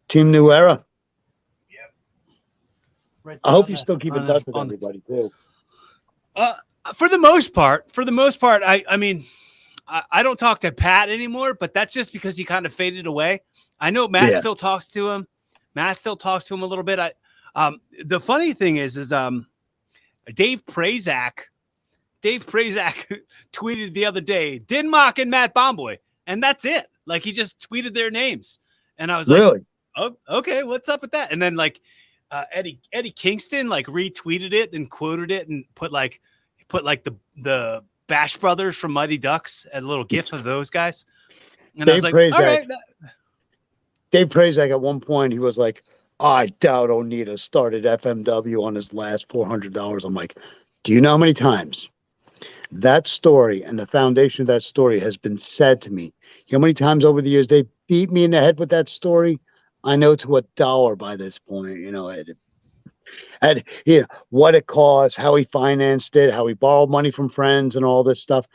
Team New Era. Yep. Right. I hope you still keep in touch with everybody, too. For the most part, I mean, I don't talk to Pat anymore, but that's just because he kind of faded away. I know Matt still talks to him. Matt still talks to him a little bit. The funny thing is Dave Prazak tweeted the other day, Dinmock and Matt Bomboy, and that's it. Like, he just tweeted their names, and I was like, really? Oh, okay, what's up with that? And then Eddie Kingston retweeted it and quoted it and put the Bash Brothers from Mighty Ducks, a little gif of those guys, and I was like, all right. Dave Prazak at one point, he was like, I doubt Onita started FMW on his last $400. I'm like, do you know how many times that story and the foundation of that story has been said to me? You know how many times over the years they beat me in the head with that story? I know to a dollar by this point, what it cost, how he financed it, how he borrowed money from friends and all this stuff.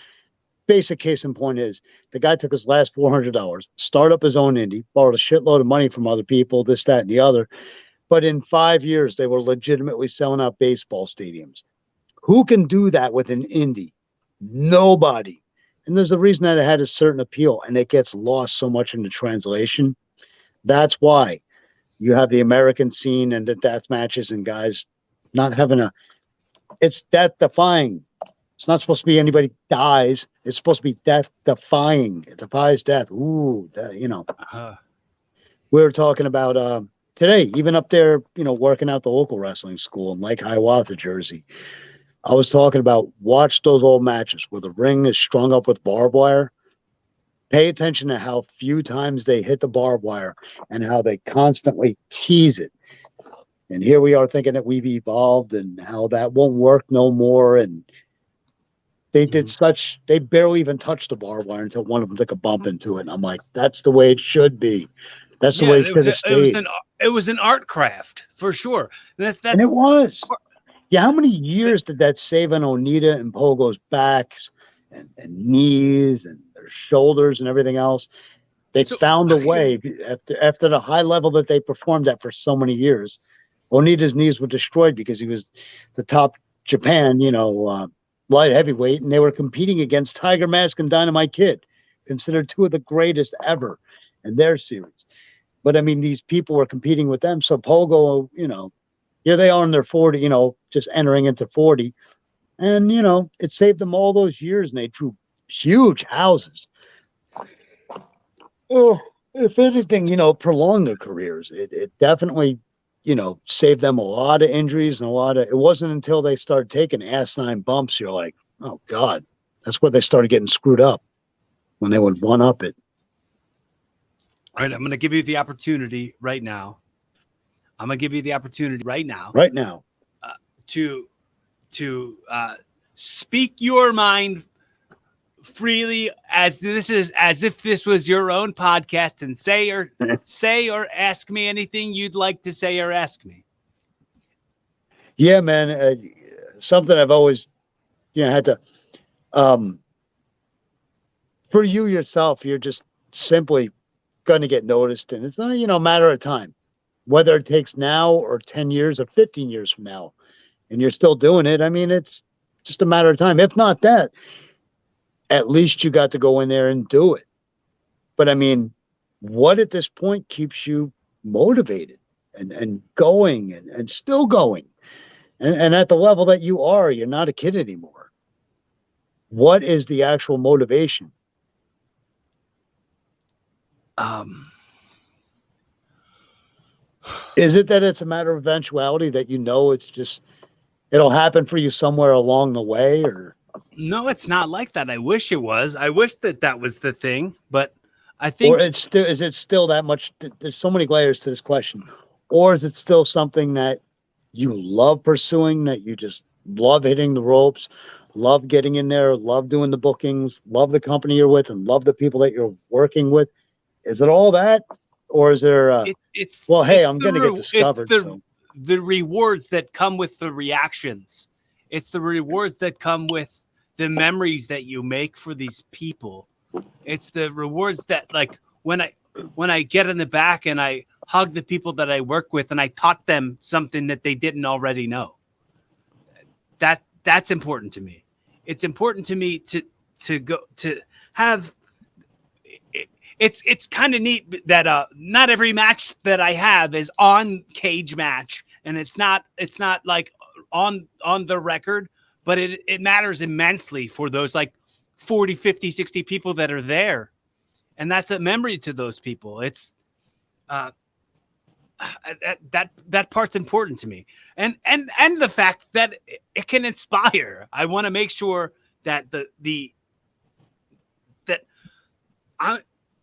basic case in point is the guy took his last $400, started up his own indie, borrowed a shitload of money from other people, this, that, and the other. But in 5 years, they were legitimately selling out baseball stadiums. Who can do that with an indie? Nobody. And there's a reason that it had a certain appeal, and it gets lost so much in the translation. That's why you have the American scene and the death matches and guys not having it's death defying. It's not supposed to be anybody dies. It's supposed to be death defying. It defies death. Ooh, we were talking about today, even up there, working out the local wrestling school in Lake Hiawatha, Jersey. I was talking about watch those old matches where the ring is strung up with barbed wire. Pay attention to how few times they hit the barbed wire and how they constantly tease it. And here we are thinking that we've evolved and how that won't work no more. And they did they barely even touched the barbed wire until one of them took a bump into it. And I'm like, that's the way it should be. That's the way it should have stayed. It was an art craft for sure. And it was. Yeah, how many years did that save on Onita and Pogo's backs and knees and their shoulders and everything else? They found a way after the high level that they performed at for so many years. Onita's knees were destroyed because he was the top Japan, light heavyweight, and they were competing against Tiger Mask and Dynamite Kid, considered two of the greatest ever in their series. But I mean, these people were competing with them. So Pogo, here they are in their 40, just entering into 40. And, it saved them all those years, and they drew huge houses. Oh, if anything, prolonged their careers. It definitely, saved them a lot of injuries and it wasn't until they started taking asinine bumps, you're like, oh, God, that's where they started getting screwed up, when they would one-up it. All right, I'm going to give you the opportunity right now. Right now. To speak your mind freely as if this was your own podcast, and say or ask me anything you'd like to say or ask me. Yeah, man. Something I've always, had to, for you yourself, you're just simply going to get noticed, and it's not, a matter of time, whether it takes now or 10 years or 15 years from now, and you're still doing it. I mean, it's just a matter of time. If not that, at least you got to go in there and do it. But I mean, what at this point keeps you motivated and going and still going? And at the level that you are, you're not a kid anymore. What is the actual motivation? Is it that it's a matter of eventuality, that it's just, it'll happen for you somewhere along the way? Or no, it's not like that. I wish it was. I wish that was the thing, but I think, or is it still that much? There's so many layers to this question. Or is it still something that you love pursuing, that you just love hitting the ropes, love getting in there, love doing the bookings, love the company you're with, and love the people that you're working with? Is it all that? Or is there I'm going to get discovered. The rewards that come with the reactions. It's the rewards that come with the memories that you make for these people. It's the rewards that, like, when I get in the back and I hug the people that I work with and I taught them something that they didn't already know. That's important to me. It's important to me to go to have. It's kind of neat that not every match that I have is on Cage Match, and it's not like on the record, but it matters immensely for those like 40, 50, 60 people that are there. And that's a memory to those people. It's that part's important to me. And the fact that it can inspire. I want to make sure that that I'm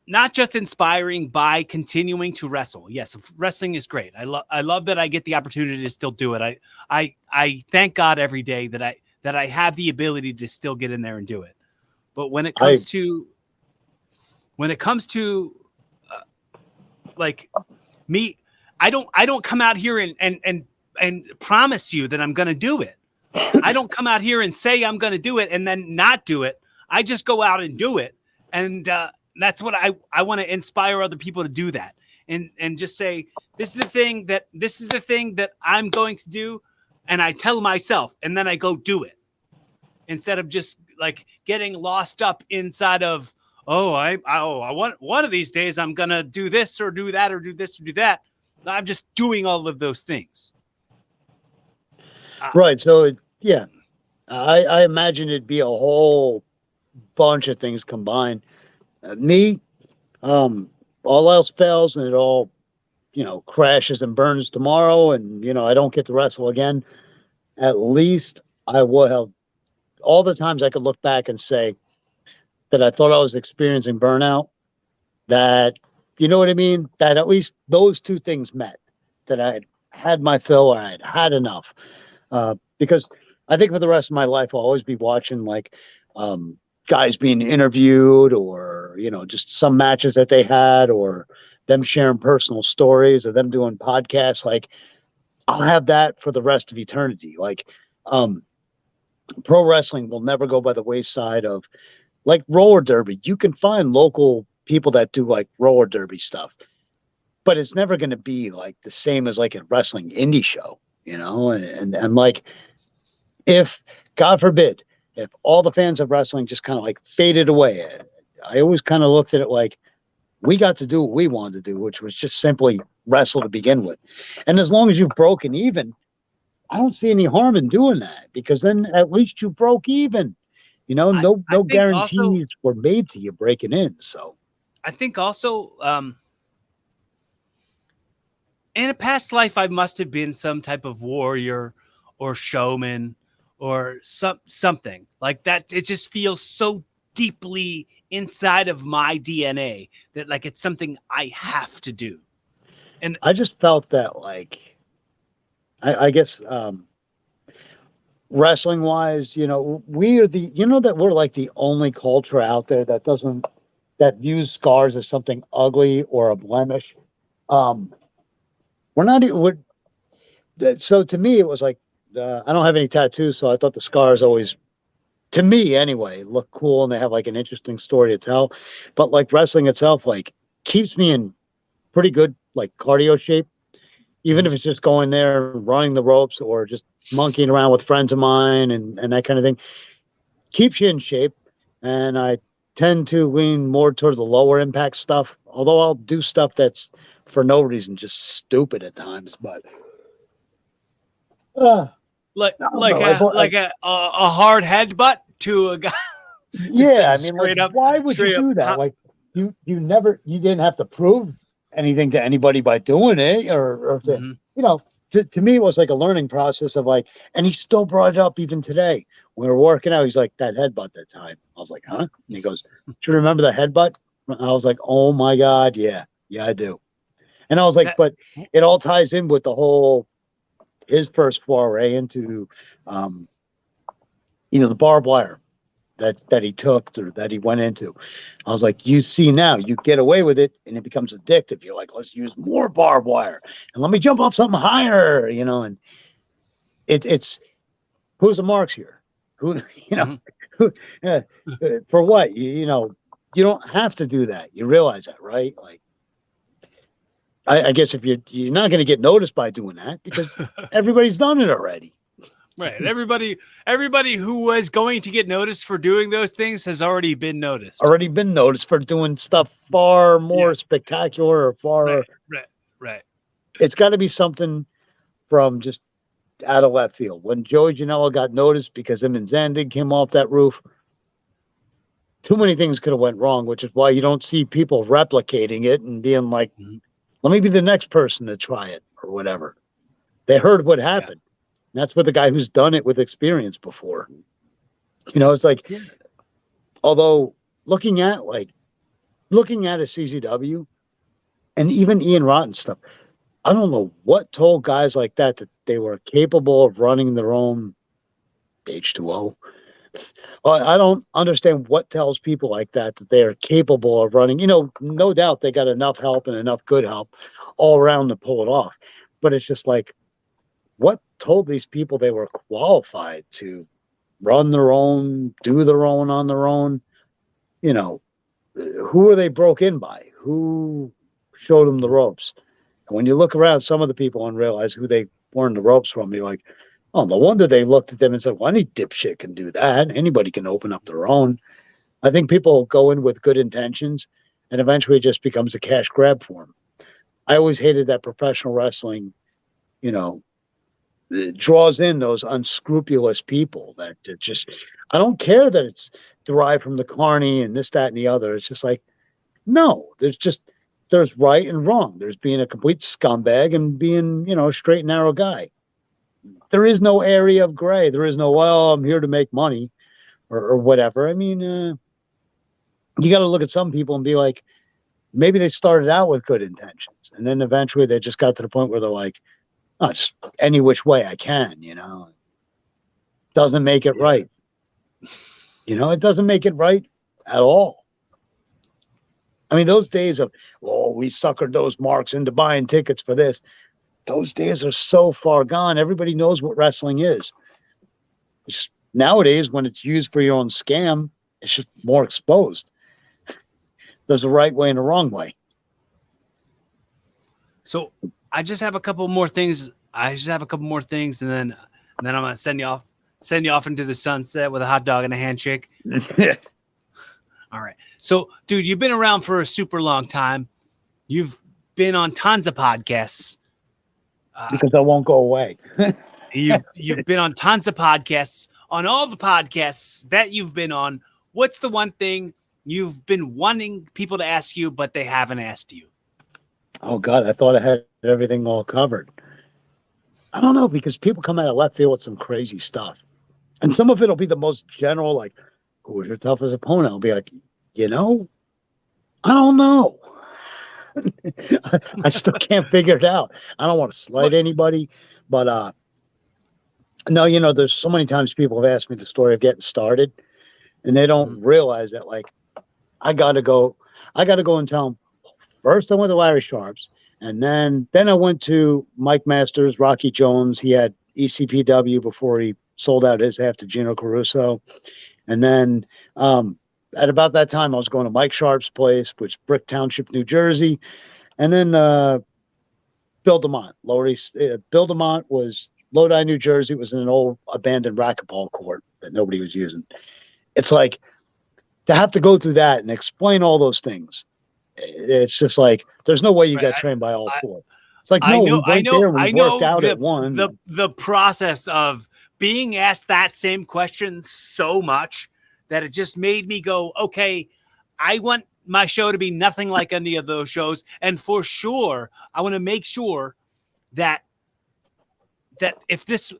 not just inspiring by continuing to wrestle. Yes, wrestling is great. I love that I get the opportunity to still do it. I thank God every day that I have the ability to still get in there and do it. But when it comes to like me, I don't come out here and promise you that I'm going to do it. I don't come out here and say I'm going to do it and then not do it. I just go out and do it. And that's what I want to inspire other people to do that. And just say, this is the thing that I'm going to do. And I tell myself, and then I go do it instead of just like getting lost up inside of, I want one of these days I'm going to do this or do that or do this or do that. I'm just doing all of those things. Right. So, yeah, I imagine it'd be a whole bunch of things combined. Me, all else fails and it all, crashes and burns tomorrow and, I don't get to wrestle again. At least I will have all the times I could look back and say that I thought I was experiencing burnout, that, you know what I mean? That at least those two things met, that I had my fill or I had had enough. Because I think for the rest of my life, I'll always be watching like guys being interviewed or, just some matches that they had or them sharing personal stories or them doing podcasts. Like I'll have that for the rest of eternity. Like pro wrestling will never go by the wayside of like roller derby. You can find local people that do like roller derby stuff, but it's never going to be like the same as like a wrestling indie show, and like, if God forbid, if all the fans of wrestling just kind of like faded away, I always kind of looked at it like we got to do what we wanted to do, which was just simply wrestle to begin with. And as long as you've broken even, I don't see any harm in doing that because then at least you broke even. No guarantees also were made to you breaking in. So I think also in a past life, I must have been some type of warrior or showman or something like that. It just feels so deeply inside of my DNA that like it's something I have to do. And I just felt that like, I guess wrestling wise, we are that we're like the only culture out there that views scars as something ugly or a blemish. We're not. So to me, it was like I don't have any tattoos, so I thought the scars always, to me anyway, look cool and they have like an interesting story to tell. But like wrestling itself, like keeps me in pretty good like cardio shape, even if it's just going there, running the ropes, or just monkeying around with friends of mine and that kind of thing. Keeps you in shape, and I tend to lean more toward the lower impact stuff. Although I'll do stuff that's for no reason, just stupid at times, but like a hard headbutt to a guy. Yeah, I mean, like, why would you do that? Like, you didn't have to prove anything to anybody by doing it, or to me, it was like a learning process of like, and he still brought it up even today. When we were working out, he's like, that headbutt that time. I was like, huh? And he goes, do you remember the headbutt? I was like, oh my God, yeah, I do. And I was like, but it all ties in with the whole, his first foray into, the barbed wire that he took or that he went into. I was like, you see now, you get away with it and it becomes addictive. You're like, let's use more barbed wire and let me jump off something higher, and it's who's the marks here? Who, who, for what? You don't have to do that. You realize that, right? Like, I guess if you're not going to get noticed by doing that because everybody's done it already. Right. Everybody who was going to get noticed for doing those things has already been noticed. Already been noticed for doing stuff far more spectacular or far. Right. It's got to be something from just out of left field. When Joey Janela got noticed because him and Zandig came off that roof, too many things could have went wrong, which is why you don't see people replicating it and being like, let me be the next person to try it or whatever. They heard what happened. And that's with the guy who's done it with experience before. It's like, although looking at a CZW and even Ian Rotten stuff, I don't know what told guys like that they were capable of running their own H2O. Well, I don't understand what tells people like that they are capable of running. No doubt they got enough help and enough good help all around to pull it off. But it's just like, what told these people they were qualified to run their own, do their own on their own. You know, who are they broke in by? Who showed them the ropes? And when you look around some of the people and realize who they learned the ropes from, you're like, oh, no wonder they looked at them and said, well, any dipshit can do that. Anybody can open up their own. I think people go in with good intentions and eventually it just becomes a cash grab for them. I always hated that professional wrestling, you know, it draws in those unscrupulous people that just, I don't care that it's derived from the carny and this, that, and the other. It's just like, no, there's right and wrong. There's being a complete scumbag and being, a straight and narrow guy. There is no area of gray. There is no, well, I'm here to make money or whatever. I mean, you got to look at some people and be like, maybe they started out with good intentions and then eventually they just got to the point where they're like, oh, just any which way I can, doesn't make it right. It doesn't make it right at all. I mean, those days of, oh, we suckered those marks into buying tickets for this. Those days are so far gone. Everybody knows what wrestling is. Nowadays, when it's used for your own scam, it's just more exposed. There's a right way and a wrong way. So I just have a couple more things. And then I'm gonna send you off into the sunset with a hot dog and a handshake. All right. So, dude, you've been around for a super long time. You've been on tons of podcasts. Because I won't go away. You've been on tons of podcasts. On all the podcasts that you've been on, what's the one thing you've been wanting people to ask you, but they haven't asked you? Oh, God, I thought I had everything all covered. I don't know, because people come out of left field with some crazy stuff. And some of it will be the most general, like, who was your toughest opponent? I'll be like, I don't know. I still can't figure it out. I don't want to slight anybody, but no, there's so many times people have asked me the story of getting started, and they don't realize that, like, I gotta go and tell them. First, I went to Larry Sharp's, and then I went to Mike Masters, Rocky Jones. He had ECPW before he sold out his half to Gino Caruso, and then at about that time, I was going to Mike Sharp's place, which Brick Township, New Jersey, and then Bill DeMont. Bill DeMont was Lodi, New Jersey. It was in an old abandoned racquetball court that nobody was using. It's like to have to go through that and explain all those things. It's just like there's no way you got trained by all four. It's like I know the process of being asked that same question so much that it just made me go, okay, I want my show to be nothing like any of those shows, and for sure, I want to make sure that if this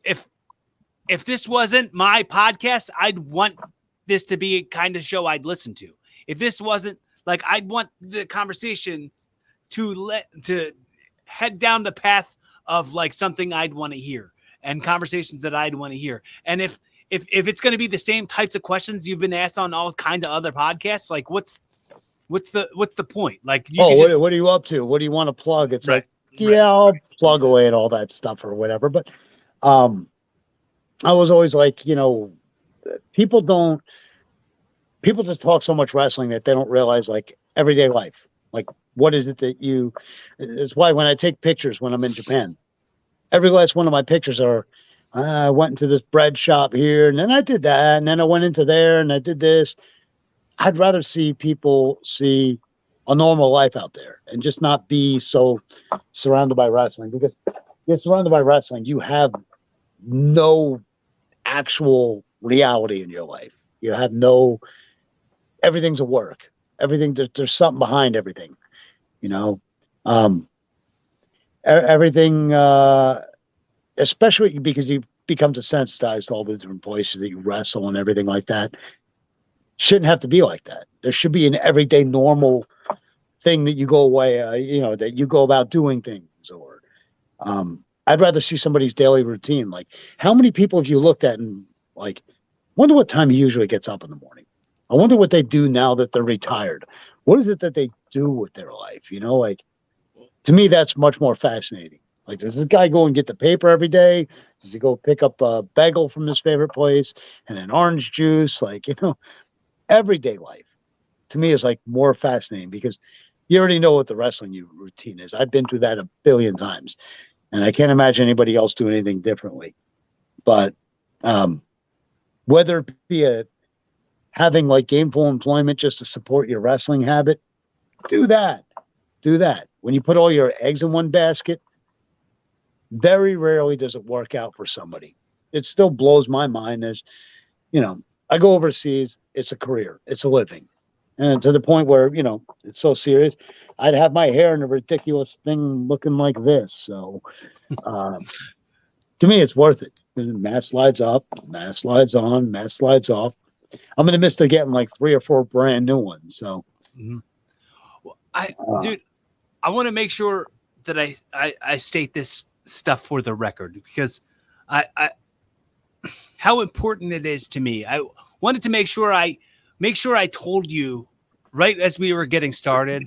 wasn't my podcast, I'd want this to be a kind of show I'd listen to. If this wasn't like, I'd want the conversation to head down the path of like something I'd want to hear and conversations that I'd want to hear. And if it's going to be the same types of questions you've been asked on all kinds of other podcasts, like what's the point? Like, what are you up to? What do you want to plug? It's right, I'll plug away at all that stuff or whatever. But I was always like, people just talk so much wrestling that they don't realize like everyday life. Like, what is it that it's why when I take pictures when I'm in Japan, every last one of my pictures are, I went into this bread shop here and then I did that. And then I went into there and I did this. I'd rather see people see a normal life out there and just not be so surrounded by wrestling, because you're surrounded by wrestling. You have no actual reality in your life. You have everything's a work. Everything, there's something behind everything, everything, especially because you become desensitized to all the different places that you wrestle and everything like that. Shouldn't have to be like that. There should be an everyday normal thing that you go away, that you go about doing things. Or I'd rather see somebody's daily routine. Like, how many people have you looked at and like, wonder what time he usually gets up in the morning? I wonder what they do now that they're retired. What is it that they do with their life? Like, to me, that's much more fascinating. Like, does this guy go and get the paper every day? Does he go pick up a bagel from his favorite place and an orange juice? Like, everyday life to me is like more fascinating because you already know what the wrestling routine is. I've been through that a billion times, and I can't imagine anybody else doing anything differently. But whether it be having like gainful employment just to support your wrestling habit, do that. Do that. When you put all your eggs in one basket, very rarely does it work out for somebody. It still blows my mind as, I go overseas, it's a career, it's a living. And to the point where, it's so serious, I'd have my hair in a ridiculous thing looking like this. So to me, it's worth it. Mat slides up, mat slides on, mat slides off. I'm in the midst of getting like 3 or 4 brand new ones. So, well, dude, I want to make sure that I state this stuff for the record because I how important it is to me. I wanted to make sure I told you right as we were getting started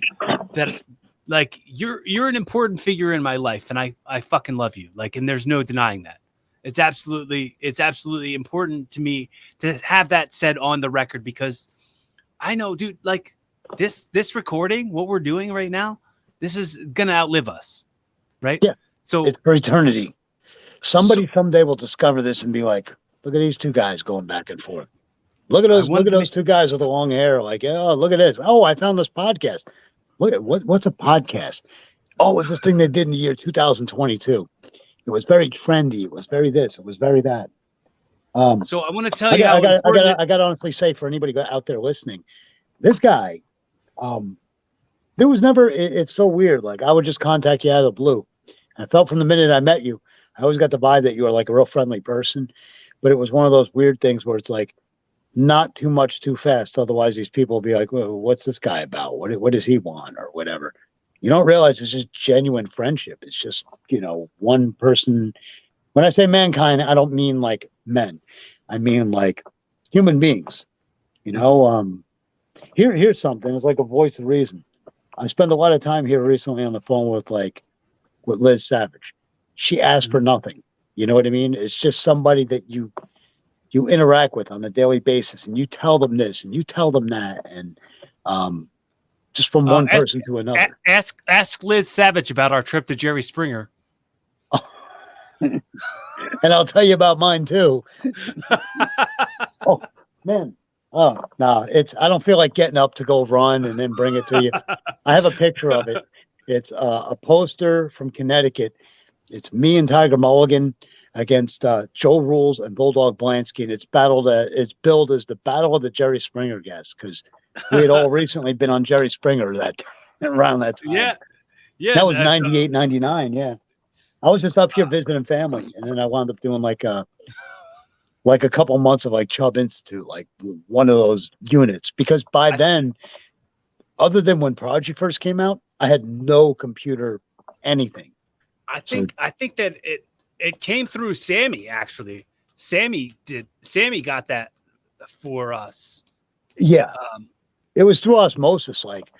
that like you're an important figure in my life and I fucking love you. Like, and there's no denying that. It's absolutely important to me to have that said on the record because I know, dude, like this recording, what we're doing right now, this is gonna outlive us. Right? Yeah. So it's for eternity. Somebody someday will discover this and be like, look at these 2 guys going back and forth. Look at those 2 guys with the long hair. Like, oh, look at this. Oh, I found this podcast. Look at what's a podcast? Oh, it's this thing they did in the year 2022. It was very trendy. It was very this. It was very that. So I want to tell you I got to honestly say for anybody out there listening, this guy, there was never. It's so weird. Like I would just contact you out of the blue. I felt from the minute I met you, I always got the vibe that you were like a real friendly person. But it was one of those weird things where it's like not too much too fast. Otherwise, these people will be like, well, what's this guy about? What does he want or whatever? You don't realize it's just genuine friendship. It's just, one person. When I say mankind, I don't mean like men. I mean like human beings. Here's something. It's like a voice of reason. I spend a lot of time here recently on the phone with Liz Savage. She asked for nothing. You know what I mean? It's just somebody that you interact with on a daily basis, and you tell them this and you tell them that, and just from one person to another. Ask Liz Savage about our trip to Jerry Springer. And I'll tell you about mine too. Oh man. Oh no, I don't feel like getting up to go run and then bring it to you. I have a picture of it. It's a poster from Connecticut. It's me and Tiger Mulligan against Joe Rules and Bulldog Blansky, and it's billed as the Battle of the Jerry Springer guests because we had all recently been on Jerry Springer around that time. Yeah. That was 98, 99. Yeah, I was just up here visiting family, and then I wound up doing like a couple months of like Chubb Institute, like one of those units, because by then, other than when Prodigy first came out, I had no computer, anything. I think that it came through Sammy, actually. Sammy got that for us. Yeah. It was through osmosis. Like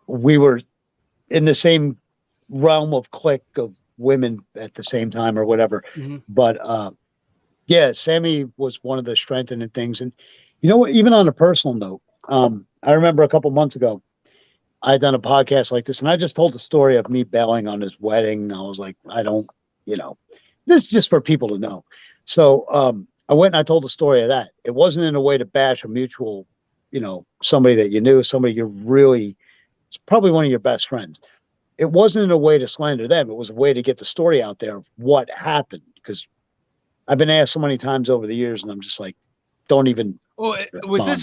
we were in the same realm of clique of women at the same time or whatever. Mm-hmm. But yeah, Sammy was one of the strengthening things. And even on a personal note, I remember a couple months ago, I had done a podcast like this, and I just told the story of me bailing on his wedding. I was like, this is just for people to know. So I went and I told the story of that. It wasn't in a way to bash a mutual, somebody that you knew, somebody it's probably one of your best friends. It wasn't in a way to slander them. It was a way to get the story out there of what happened. Because I've been asked so many times over the years, and I'm just like, don't even. Well, was this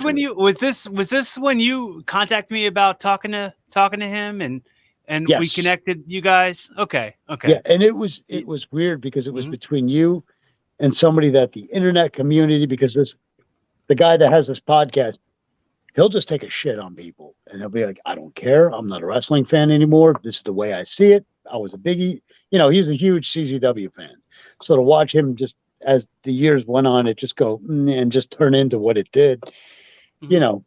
when you contacted me about talking to him and yes. We connected you guys? Okay. Yeah, and it was weird because it was mm-hmm. between you and somebody that the internet community, because the guy that has this podcast, he'll just take a shit on people and he'll be like, I don't care. I'm not a wrestling fan anymore. This is the way I see it. I was a biggie. He's a huge CZW fan. So to watch him just as the years went on, it just go and just turn into what it did. Mm-hmm.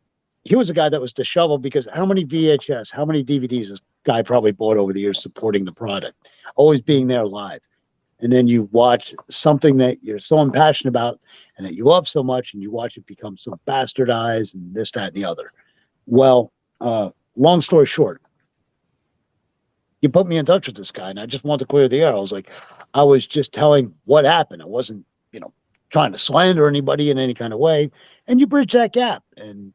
he was a guy that was disheveled because how many VHS, how many DVDs this guy probably bought over the years supporting the product, always being there live. And then you watch something that you're so impassioned about and that you love so much, and you watch it become so bastardized and this, that, and the other. Well, long story short, you put me in touch with this guy, and I just wanted to clear the air. I was just telling what happened. I wasn't, trying to slander anybody in any kind of way. And you bridge that gap. And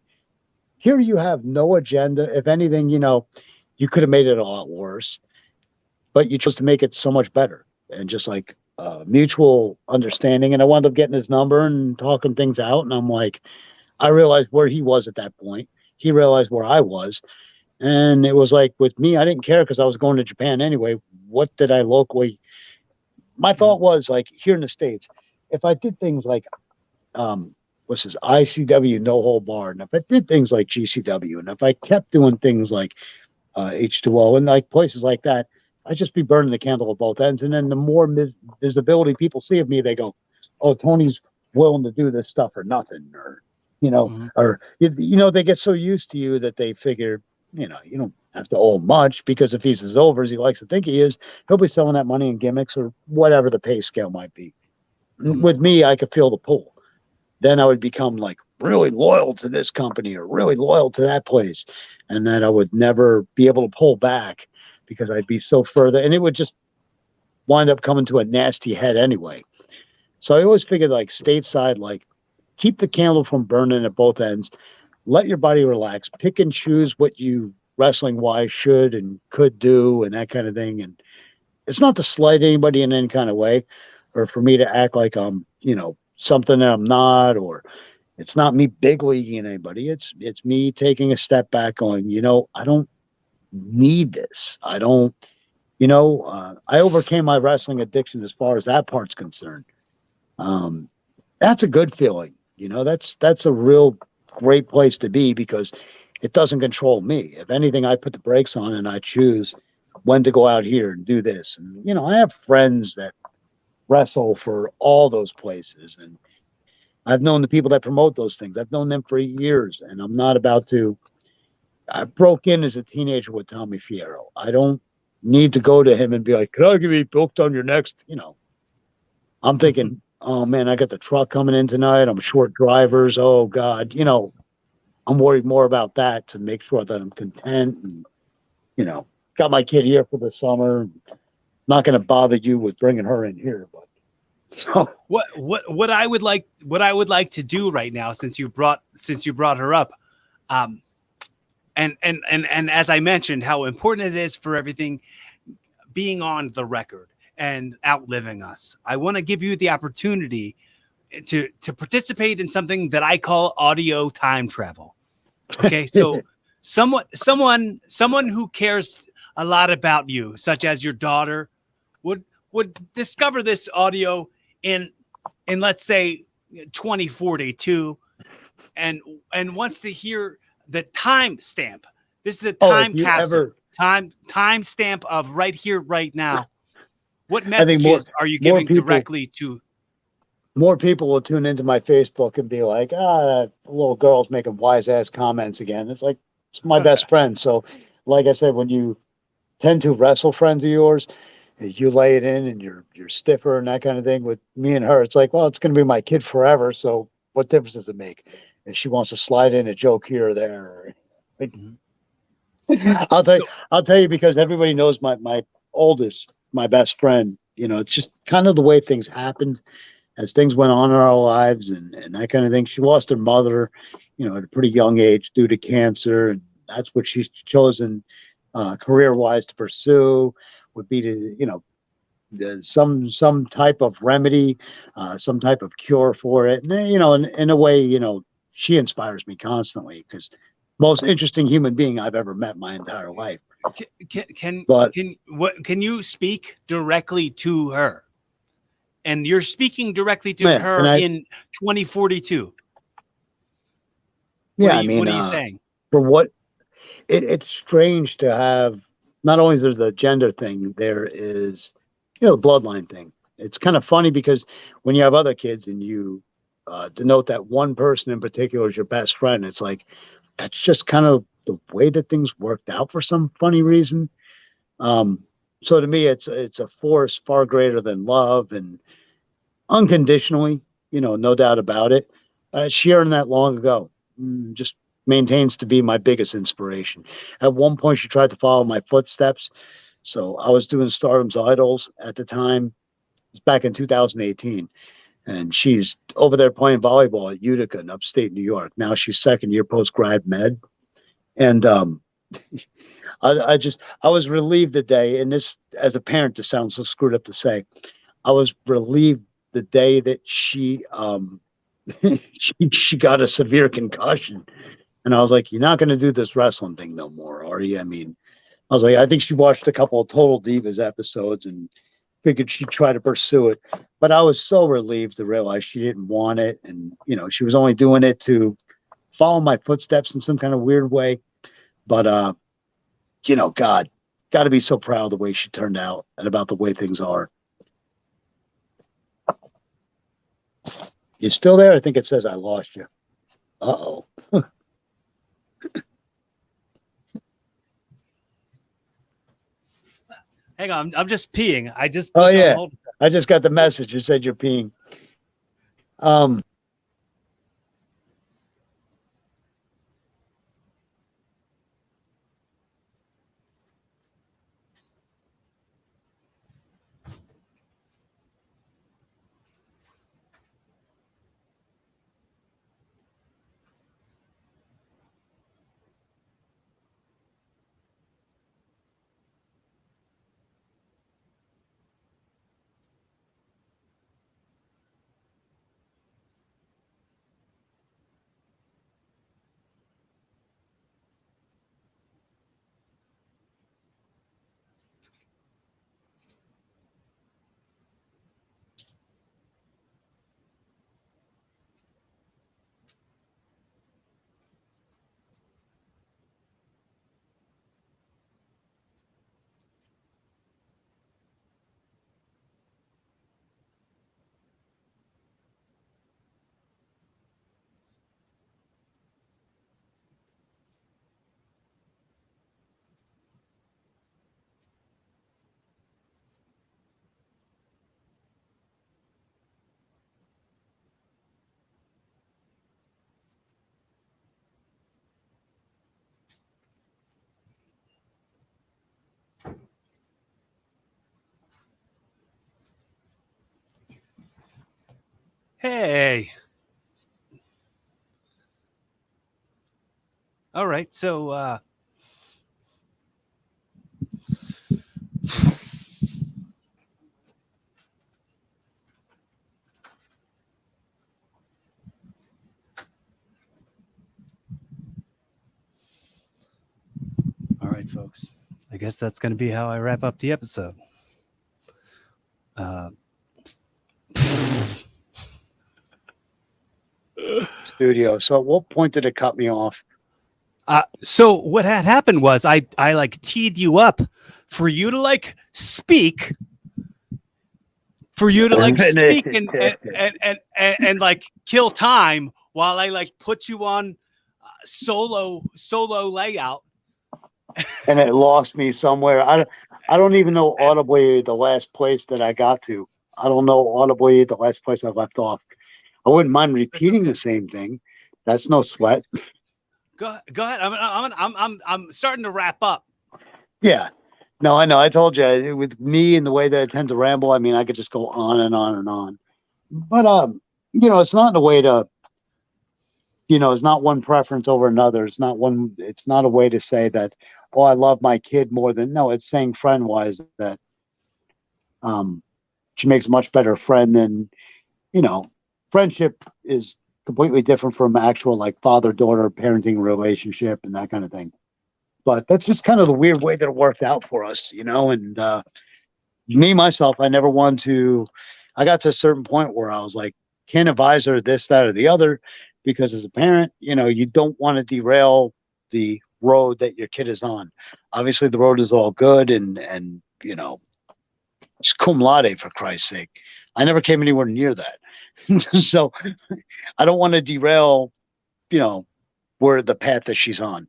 here you have no agenda. If anything, you could have made it a lot worse, but you chose to make it so much better. And just like mutual understanding. And I wound up getting his number and talking things out. And I'm like, I realized where he was at that point. He realized where I was. And it was like with me, I didn't care because I was going to Japan anyway. What did I locally? My thought was like here in the States, if I did things like, what's this, ICW, No Hold Barred, and if I did things like GCW, and if I kept doing things like H2O and like places like that, I'd just be burning the candle at both ends. And then the more visibility people see of me, they go, oh, Tony's willing to do this stuff or nothing. Or, or, they get so used to you that they figure, you don't have to owe him much because if he's as over as he likes to think he is, he'll be selling that money in gimmicks or whatever the pay scale might be. With me, I could feel the pull. Then I would become like really loyal to this company or really loyal to that place. And then I would never be able to pull back because I'd be so further. And it would just wind up coming to a nasty head anyway. So I always figured like stateside, like keep the candle from burning at both ends. Let your body relax. Pick and choose what you wrestling-wise should and could do and that kind of thing. And it's not to slight anybody in any kind of way, or for me to act like I'm, something that I'm not, or it's not me big leaguing anybody. It's me taking a step back going, I don't need this. I don't, I overcame my wrestling addiction as far as that part's concerned. That's a good feeling. That's a real great place to be because it doesn't control me. If anything, I put the brakes on and I choose when to go out here and do this. And, I have friends that wrestle for all those places. And I've known the people that promote those things. I've known them for years. And I'm not about to. I broke in as a teenager with Tommy Fierro. I don't need to go to him and be like, can I give you booked on your next, I'm thinking, oh man, I got the truck coming in tonight. I'm short drivers. Oh God, I'm worried more about that to make sure that I'm content and, got my kid here for the summer. Not going to bother you with bringing her in here, but so what I would like to do right now, since you brought her up, and as I mentioned, how important it is for everything being on the record and outliving us. I want to give you the opportunity to participate in something that I call audio time travel. Okay, so someone who cares a lot about you, such as your daughter, would discover this audio in let's say 2042 and wants to hear the time stamp. This is a time capsule. Time stamp of right here, right now. What messages are you giving directly to? More people will tune into my Facebook and be like, that little girl's making wise ass comments again. It's like, it's my best friend. So like I said, when you tend to wrestle friends of yours, you lay it in and you're stiffer and that kind of thing. With me and her, it's like, well, it's going to be my kid forever. So what difference does it make? If she wants to slide in a joke here or there, I'll tell you because everybody knows my oldest, my best friend. It's just kind of the way things happened as things went on in our lives and that kind of thing. She lost her mother, at a pretty young age due to cancer, and that's what she's chosen career-wise to pursue. Would be to, some type of remedy, some type of cure for it. And, in a way, she inspires me constantly because most interesting human being I've ever met my entire life. Can you speak directly to her? And you're speaking directly to her in 2042. Yeah, what are you saying? For what it's strange to have. Not only is there the gender thing, there is, the bloodline thing. It's kind of funny because when you have other kids and you denote that one person in particular is your best friend, it's like that's just kind of the way that things worked out for some funny reason. So to me, it's a force far greater than love and unconditionally, no doubt about it. She earned that long ago. Just maintains to be my biggest inspiration. At one point, she tried to follow my footsteps. So I was doing Stardom's Idols at the time. It was back in 2018. And she's over there playing volleyball at Utica in upstate New York. Now she's second year post grad med. And I was relieved the day, and this, as a parent, this sounds so screwed up to say, I was relieved the day that she she got a severe concussion, and I was like, "You're not going to do this wrestling thing no more, are you?" I mean, I was like, I think she watched a couple of Total Divas episodes and figured she'd try to pursue it, but I was so relieved to realize she didn't want it, and she was only doing it to follow my footsteps in some kind of weird way. But God, got to be so proud of the way she turned out and about the way things are. You still there? I think it says I lost you. Uh-oh. Hang on, I'm just peeing. I just Oh yeah, I just got the message. It said you're peeing. Hey. All right. So all right, folks. I guess that's going to be how I wrap up the episode. Studio. So at what point did it cut me off? So what had happened was I like teed you up for you to like speak, and like kill time while I like put you on solo layout. And it lost me somewhere. I don't even know audibly the last place that I got to. I don't know audibly the last place I left off. I wouldn't mind repeating the same thing. That's no sweat. Go ahead. I'm starting to wrap up. Yeah. No, I know. I told you with me and the way that I tend to ramble, I mean, I could just go on and on and on. But it's not in a way to, it's not one preference over another. It's not a way to say that, oh, I love my kid more than, no, it's saying friend wise that she makes a much better friend than, friendship is completely different from actual like father-daughter parenting relationship and that kind of thing. But that's just kind of the weird way that it worked out for us, and me, myself, I never wanted to, I got to a certain point where I was like, can't advise her this, that, or the other, because as a parent, you don't want to derail the road that your kid is on. Obviously the road is all good and it's cum laude, for Christ's sake. I never came anywhere near that. So I don't want to derail, where the path that she's on.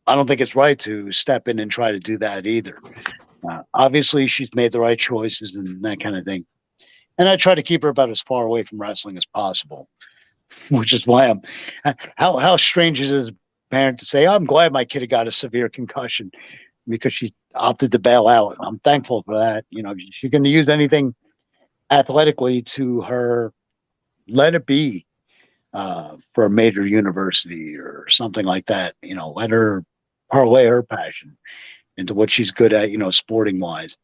I don't think it's right to step in and try to do that either. Obviously, she's made the right choices and that kind of thing. And I try to keep her about as far away from wrestling as possible, which is why I'm. How strange is it as a parent to say, "I'm glad my kid got a severe concussion," because she opted to bail out. I'm thankful for that. You know, if she's going to use anything athletically to her, let it be for a major university or something like that. You know, let her parlay her passion into what she's good at, you know, sporting wise.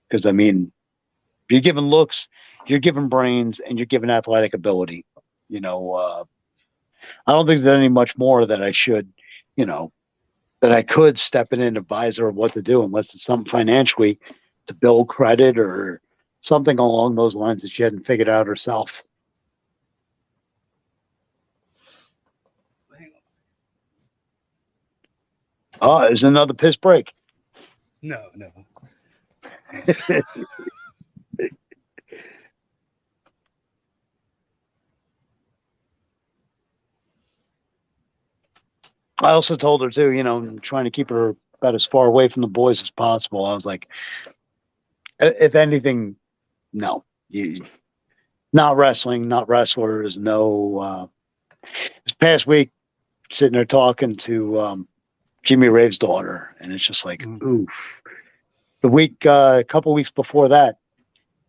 Because I mean, you're given looks, you're given brains, and you're given athletic ability. You know, I don't think there's any much more that I should, you know, that I could step in and advise her of what to do, unless it's something financially to build credit or something along those lines that she hadn't figured out herself. Oh, there's another piss break. No. I also told her too, you know, I'm trying to keep her about as far away from the boys as possible. I was like, if anything, no, not wrestling, not wrestlers, no. This past week, sitting there talking to Jimmy Rave's daughter, and it's just like, oof. The week, a couple weeks before that,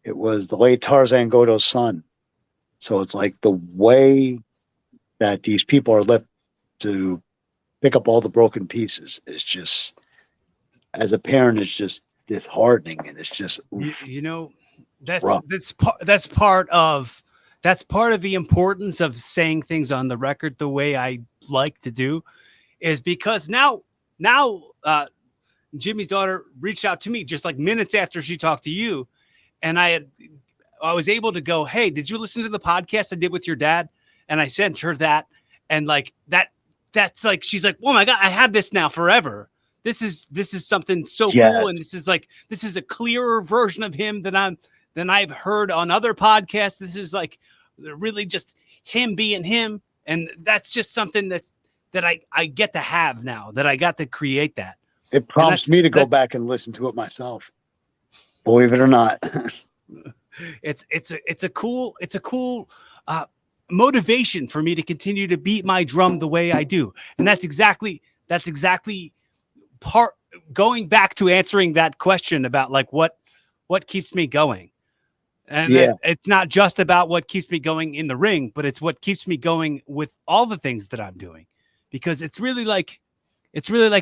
it was the late Tarzan Goto's son. So it's like the way that these people are left to pick up all the broken pieces is just, as a parent, it's just disheartening, and it's just you know, that's part of the importance of saying things on the record the way I like to do, is because now Jimmy's daughter reached out to me just like minutes after she talked to you, and I was able to go, "Hey, did you listen to the podcast I did with your dad?" And I sent her that, and like that's like, she's like, "Oh my God, I have this now forever. This is something so cool." And this is a clearer version of him than I've heard on other podcasts. This is like really just him being him. And that's just something that I get to have now, that I got to create that. It prompts me to go back and listen to it myself. Believe it or not. It's a cool motivation for me to continue to beat my drum the way I do. And that's exactly part, going back to answering that question about like what keeps me going. And it's not just about what keeps me going in the ring, but it's what keeps me going with all the things that I'm doing, because it's really like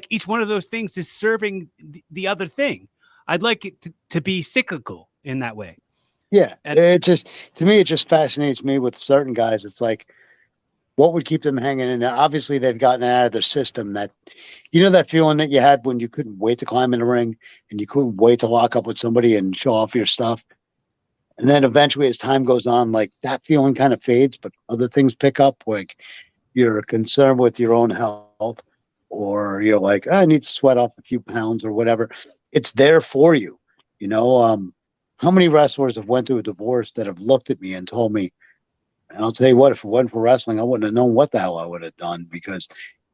each one of those things is serving the other thing. I'd like it to be cyclical in that way. Yeah. And it just, to me, it just fascinates me with certain guys. It's like, what would keep them hanging in there? Obviously, they've gotten out of their system. That, you know, that feeling that you had when you couldn't wait to climb in the ring and you couldn't wait to lock up with somebody and show off your stuff. And then eventually, as time goes on, like that feeling kind of fades, but other things pick up. Like you're concerned with your own health, or you're like, I need to sweat off a few pounds or whatever. It's there for you. You know, how many wrestlers have went through a divorce that have looked at me and told me, and I'll tell you what, if it wasn't for wrestling, I wouldn't have known what the hell I would have done, because,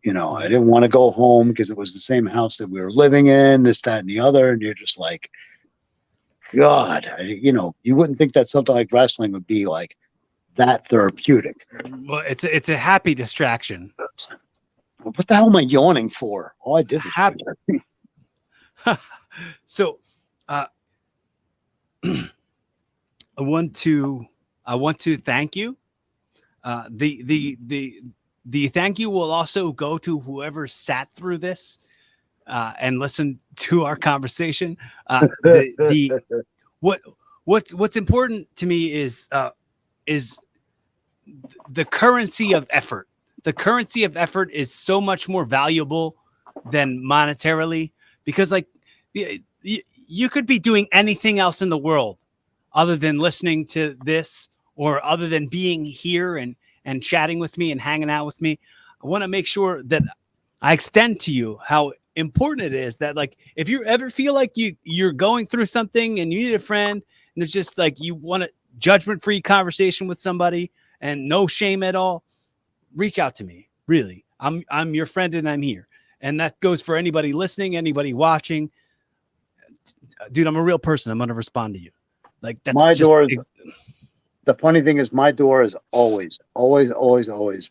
you know, I didn't want to go home because it was the same house that we were living in, this, that, and the other. And you're just like, God, you know, you wouldn't think that something like wrestling would be like that therapeutic. Well, it's a happy distraction. What the hell am I yawning for? All I did was happy. So, I want to thank you. The thank you will also go to whoever sat through this and listened to our conversation. What's important to me is the currency of effort. The currency of effort is so much more valuable than monetarily, because like you could be doing anything else in the world other than listening to this, or other than being here and chatting with me and hanging out with me. I want to make sure that I extend to you how important it is that, like, if you ever feel like you're going through something and you need a friend, and it's just like you want a judgment-free conversation with somebody and no shame at all, reach out to me. Really. I'm your friend and I'm here. And that goes for anybody listening, anybody watching. Dude, I'm a real person. I'm going to respond to you. Like that's my just door. The funny thing is my door has always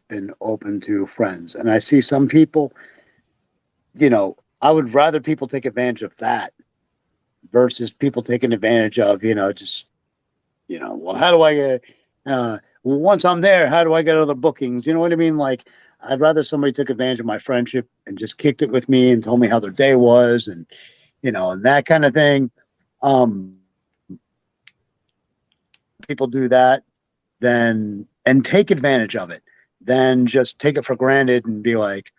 been open to friends. And I see some people, I would rather people take advantage of that versus people taking advantage of, just, well, how do I get, once I'm there, how do I get other bookings? You know what I mean? Like, I'd rather somebody took advantage of my friendship and just kicked it with me and told me how their day was and, and that kind of thing. People do that, then, and take advantage of it, then just take it for granted and be like,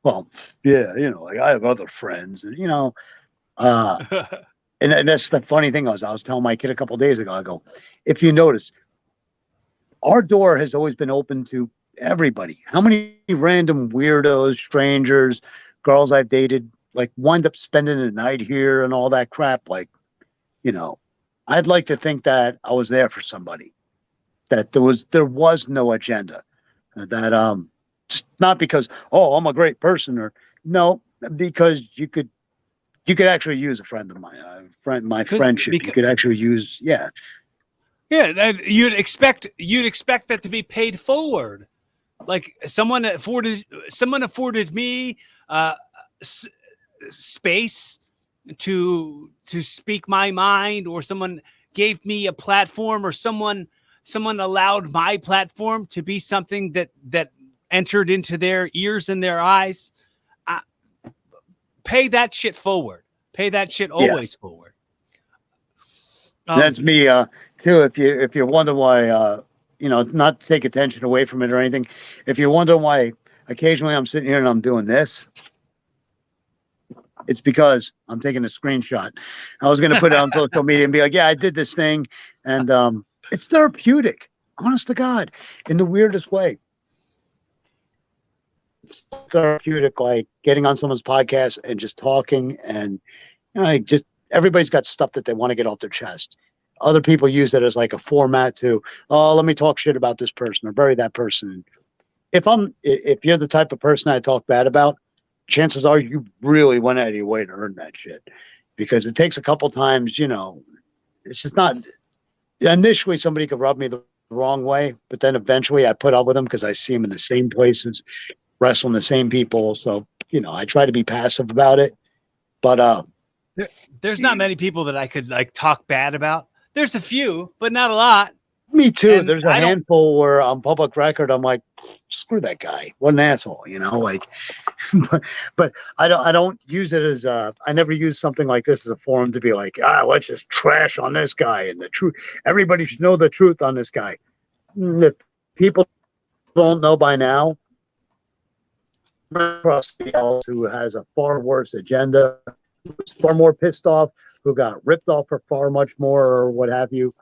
well, yeah, like I have other friends and, and that's the funny thing. I was telling my kid a couple of days ago, I go, if you notice, our door has always been open to everybody. How many random weirdos, strangers, girls I've dated, like wind up spending the night here and all that crap. Like, I'd like to think that I was there for somebody, that there was no agenda, that, not because, oh, I'm a great person, or no, because you could actually use a friend of mine, my friendship. You could actually use, yeah. Yeah, you'd expect that to be paid forward. Like someone afforded me space to speak my mind, or someone gave me a platform, or someone allowed my platform to be something that entered into their ears and their eyes. Pay that shit forward. Pay that shit always forward. That's me too. If you wonder why, not to take attention away from it or anything, if you wonder why occasionally I'm sitting here and I'm doing this, it's because I'm taking a screenshot. I was going to put it on social media and be like, yeah, I did this thing. And it's therapeutic, honest to God, in the weirdest way. It's therapeutic, like getting on someone's podcast and just talking, and just everybody's got stuff that they want to get off their chest. Other people use it as like a format to, oh, let me talk shit about this person or bury that person. If you're the type of person I talk bad about, chances are you really went out of your way to earn that shit, because it takes a couple times, it's just not, initially somebody could rub me the wrong way, but then eventually I put up with them because I see them in the same places, wrestling the same people. So, I try to be passive about it, but, there's not many people that I could like talk bad about. There's a few, but not a lot. Me too. And there's a handful where on public record, I'm like, screw that guy. What an asshole, like, but I don't use it as I never use something like this as a forum to be like, let's just trash on this guy and the truth. Everybody should know the truth on this guy. If people don't know by now, somebody else who has a far worse agenda, who's far more pissed off, who got ripped off for far much more, or what have you.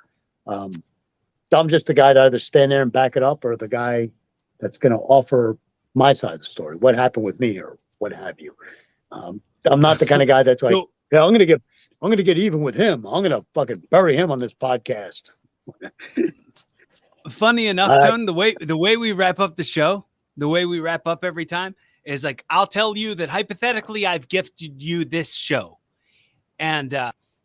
I'm just the guy to either stand there and back it up, or the guy that's going to offer my side of the story, what happened with me, or what have you. I'm not the kind of guy that's like, yeah, I'm going to get even with him. I'm going to fucking bury him on this podcast. Funny enough, Tone, the way we wrap up the show, the way we wrap up every time is like, I'll tell you that hypothetically I've gifted you this show. And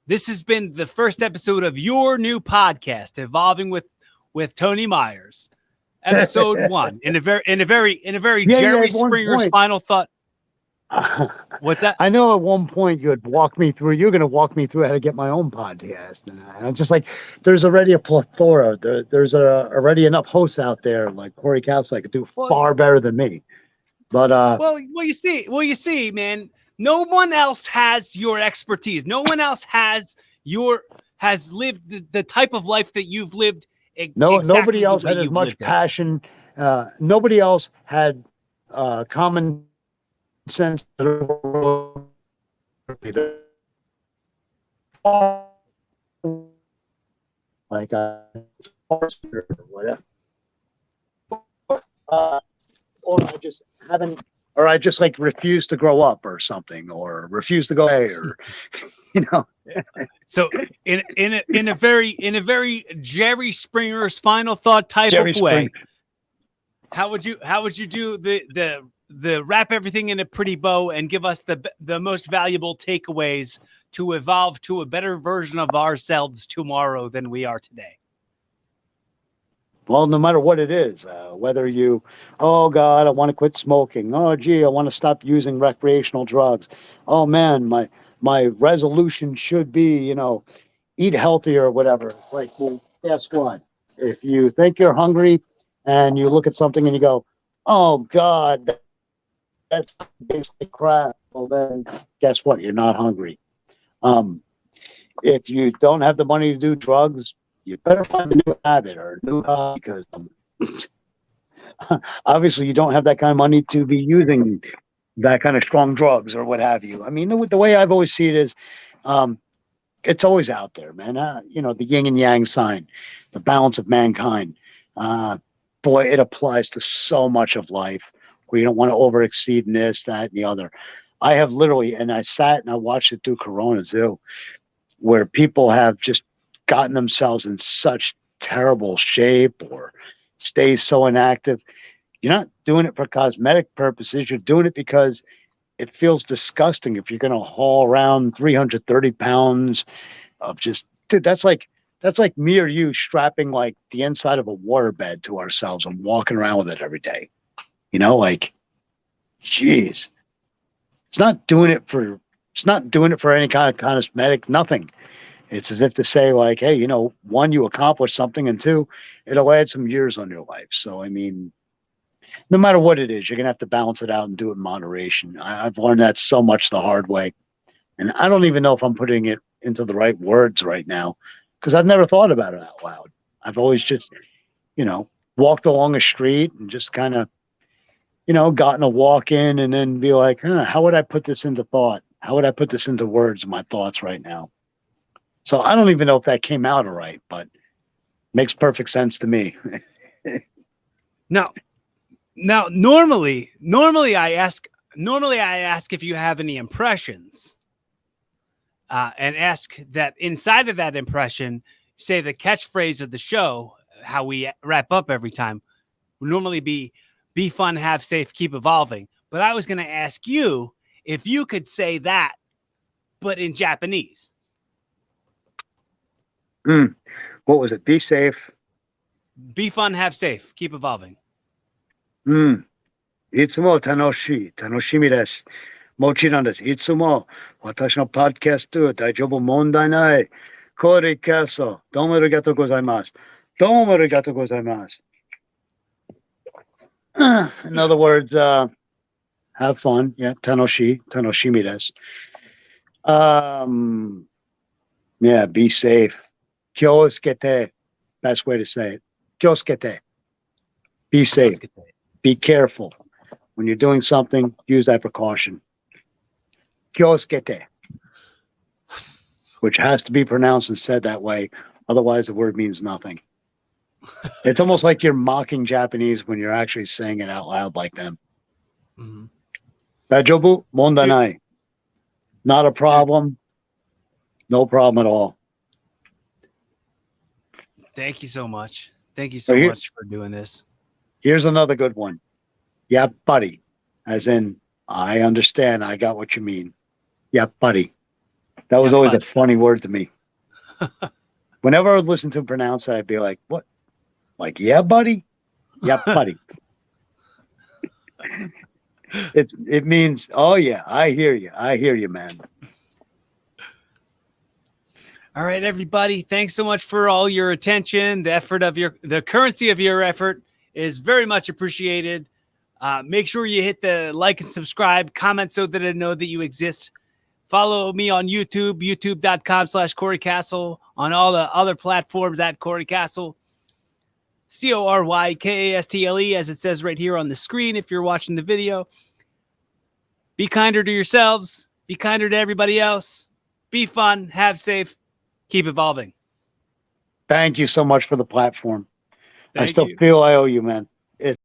this has been the first episode of your new podcast, Evolving with Tony Myers, episode 1. In a very Jerry Springer's final thought. What's that? I know at one point you're going to walk me through how to get my own podcast, and I'm just like, there's already a plethora. There's already enough hosts out there like Corey Couch could do far better than me. But well, you see, man. No one else has your expertise. No one else has lived the type of life that you've lived. Nobody else had as much passion. Nobody else had common sense. Like whatever. Or I just like refuse to grow up or something, or refuse to go away, or So in a very Jerry Springer's final thought type of way, How would you do the wrap everything in a pretty bow and give us the most valuable takeaways to evolve to a better version of ourselves tomorrow than we are today? Well, no matter what it is, whether you, oh God, I want to quit smoking. Oh gee, I want to stop using recreational drugs. Oh man, my resolution should be, eat healthier or whatever. It's like, well, guess what? If you think you're hungry and you look at something and you go, oh God, that's basically crap. Well, then guess what? You're not hungry. Um, if you don't have the money to do drugs, you better find a new habit or a new hobby because obviously you don't have that kind of money to be using that kind of strong drugs or what have you. I mean, the way I've always seen it is, it's always out there, man. The yin and yang sign, the balance of mankind. Boy, it applies to so much of life where you don't want to overexceed in this, that, and the other. I have literally, and I sat and I watched it through Corona too, where people have just gotten themselves in such terrible shape or stay so inactive. You're not doing it for cosmetic purposes. You're doing it because it feels disgusting if you're going to haul around 330 pounds of just, dude, that's like me or you strapping like the inside of a waterbed to ourselves and walking around with it every day. Like, geez, it's not doing it for any kind of cosmetic, nothing. It's as if to say like, hey, one, you accomplished something, and two, it'll add some years on your life. So, I mean, no matter what it is, you're going to have to balance it out and do it in moderation. I've learned that so much the hard way. And I don't even know if I'm putting it into the right words right now because I've never thought about it out loud. I've always just, walked along a street and just kind of, gotten a walk in and then be like, how would I put this into thought? How would I put this into words, my thoughts right now? So I don't even know if that came out all right, but makes perfect sense to me. Now, normally I ask if you have any impressions, and ask that inside of that impression, say the catchphrase of the show, how we wrap up every time, would normally be fun, have safe, keep evolving. But I was going to ask you if you could say that, but in Japanese. What was it? Be safe. Be fun, have safe, keep evolving. いつも楽しみです。もちろんです。いつも私のポッドキャスト大丈夫問題ない。コーディキャスト、どうもありがとうございます。どうもありがとうございます。In other words, have fun. Yeah, 楽しみです。Yeah, be safe. 気をつけて. Best way to say it. 気をつけて. Be safe. Be careful. When you're doing something, use that precaution. 気をつけて. Which has to be pronounced and said that way. Otherwise, the word means nothing. It's almost like you're mocking Japanese when you're actually saying it out loud like them. Daijoubu? Mondai nai. Not a problem. No problem at all. Thank you so much. Thank you so much for doing this. Here's another good one. Yeah, buddy. As in, I understand. I got what you mean. Yeah, buddy. That was always a funny word to me. Whenever I would listen to him pronounce it, I'd be like, what? Like, yeah, buddy? Yeah, buddy. It means, oh yeah, I hear you. I hear you, man. All right, everybody. Thanks so much for all your attention. The currency of your effort is very much appreciated. Make sure you hit the like and subscribe, comment so that I know that you exist. Follow me on YouTube, youtube.com/Corey Castle, on all the other platforms at Corey Castle, CORYKASTLE, as it says right here on the screen if you're watching the video. Be kinder to yourselves. Be kinder to everybody else. Be fun. Have safe. Keep evolving. Thank you so much for the platform. I still you. feel I owe you, man.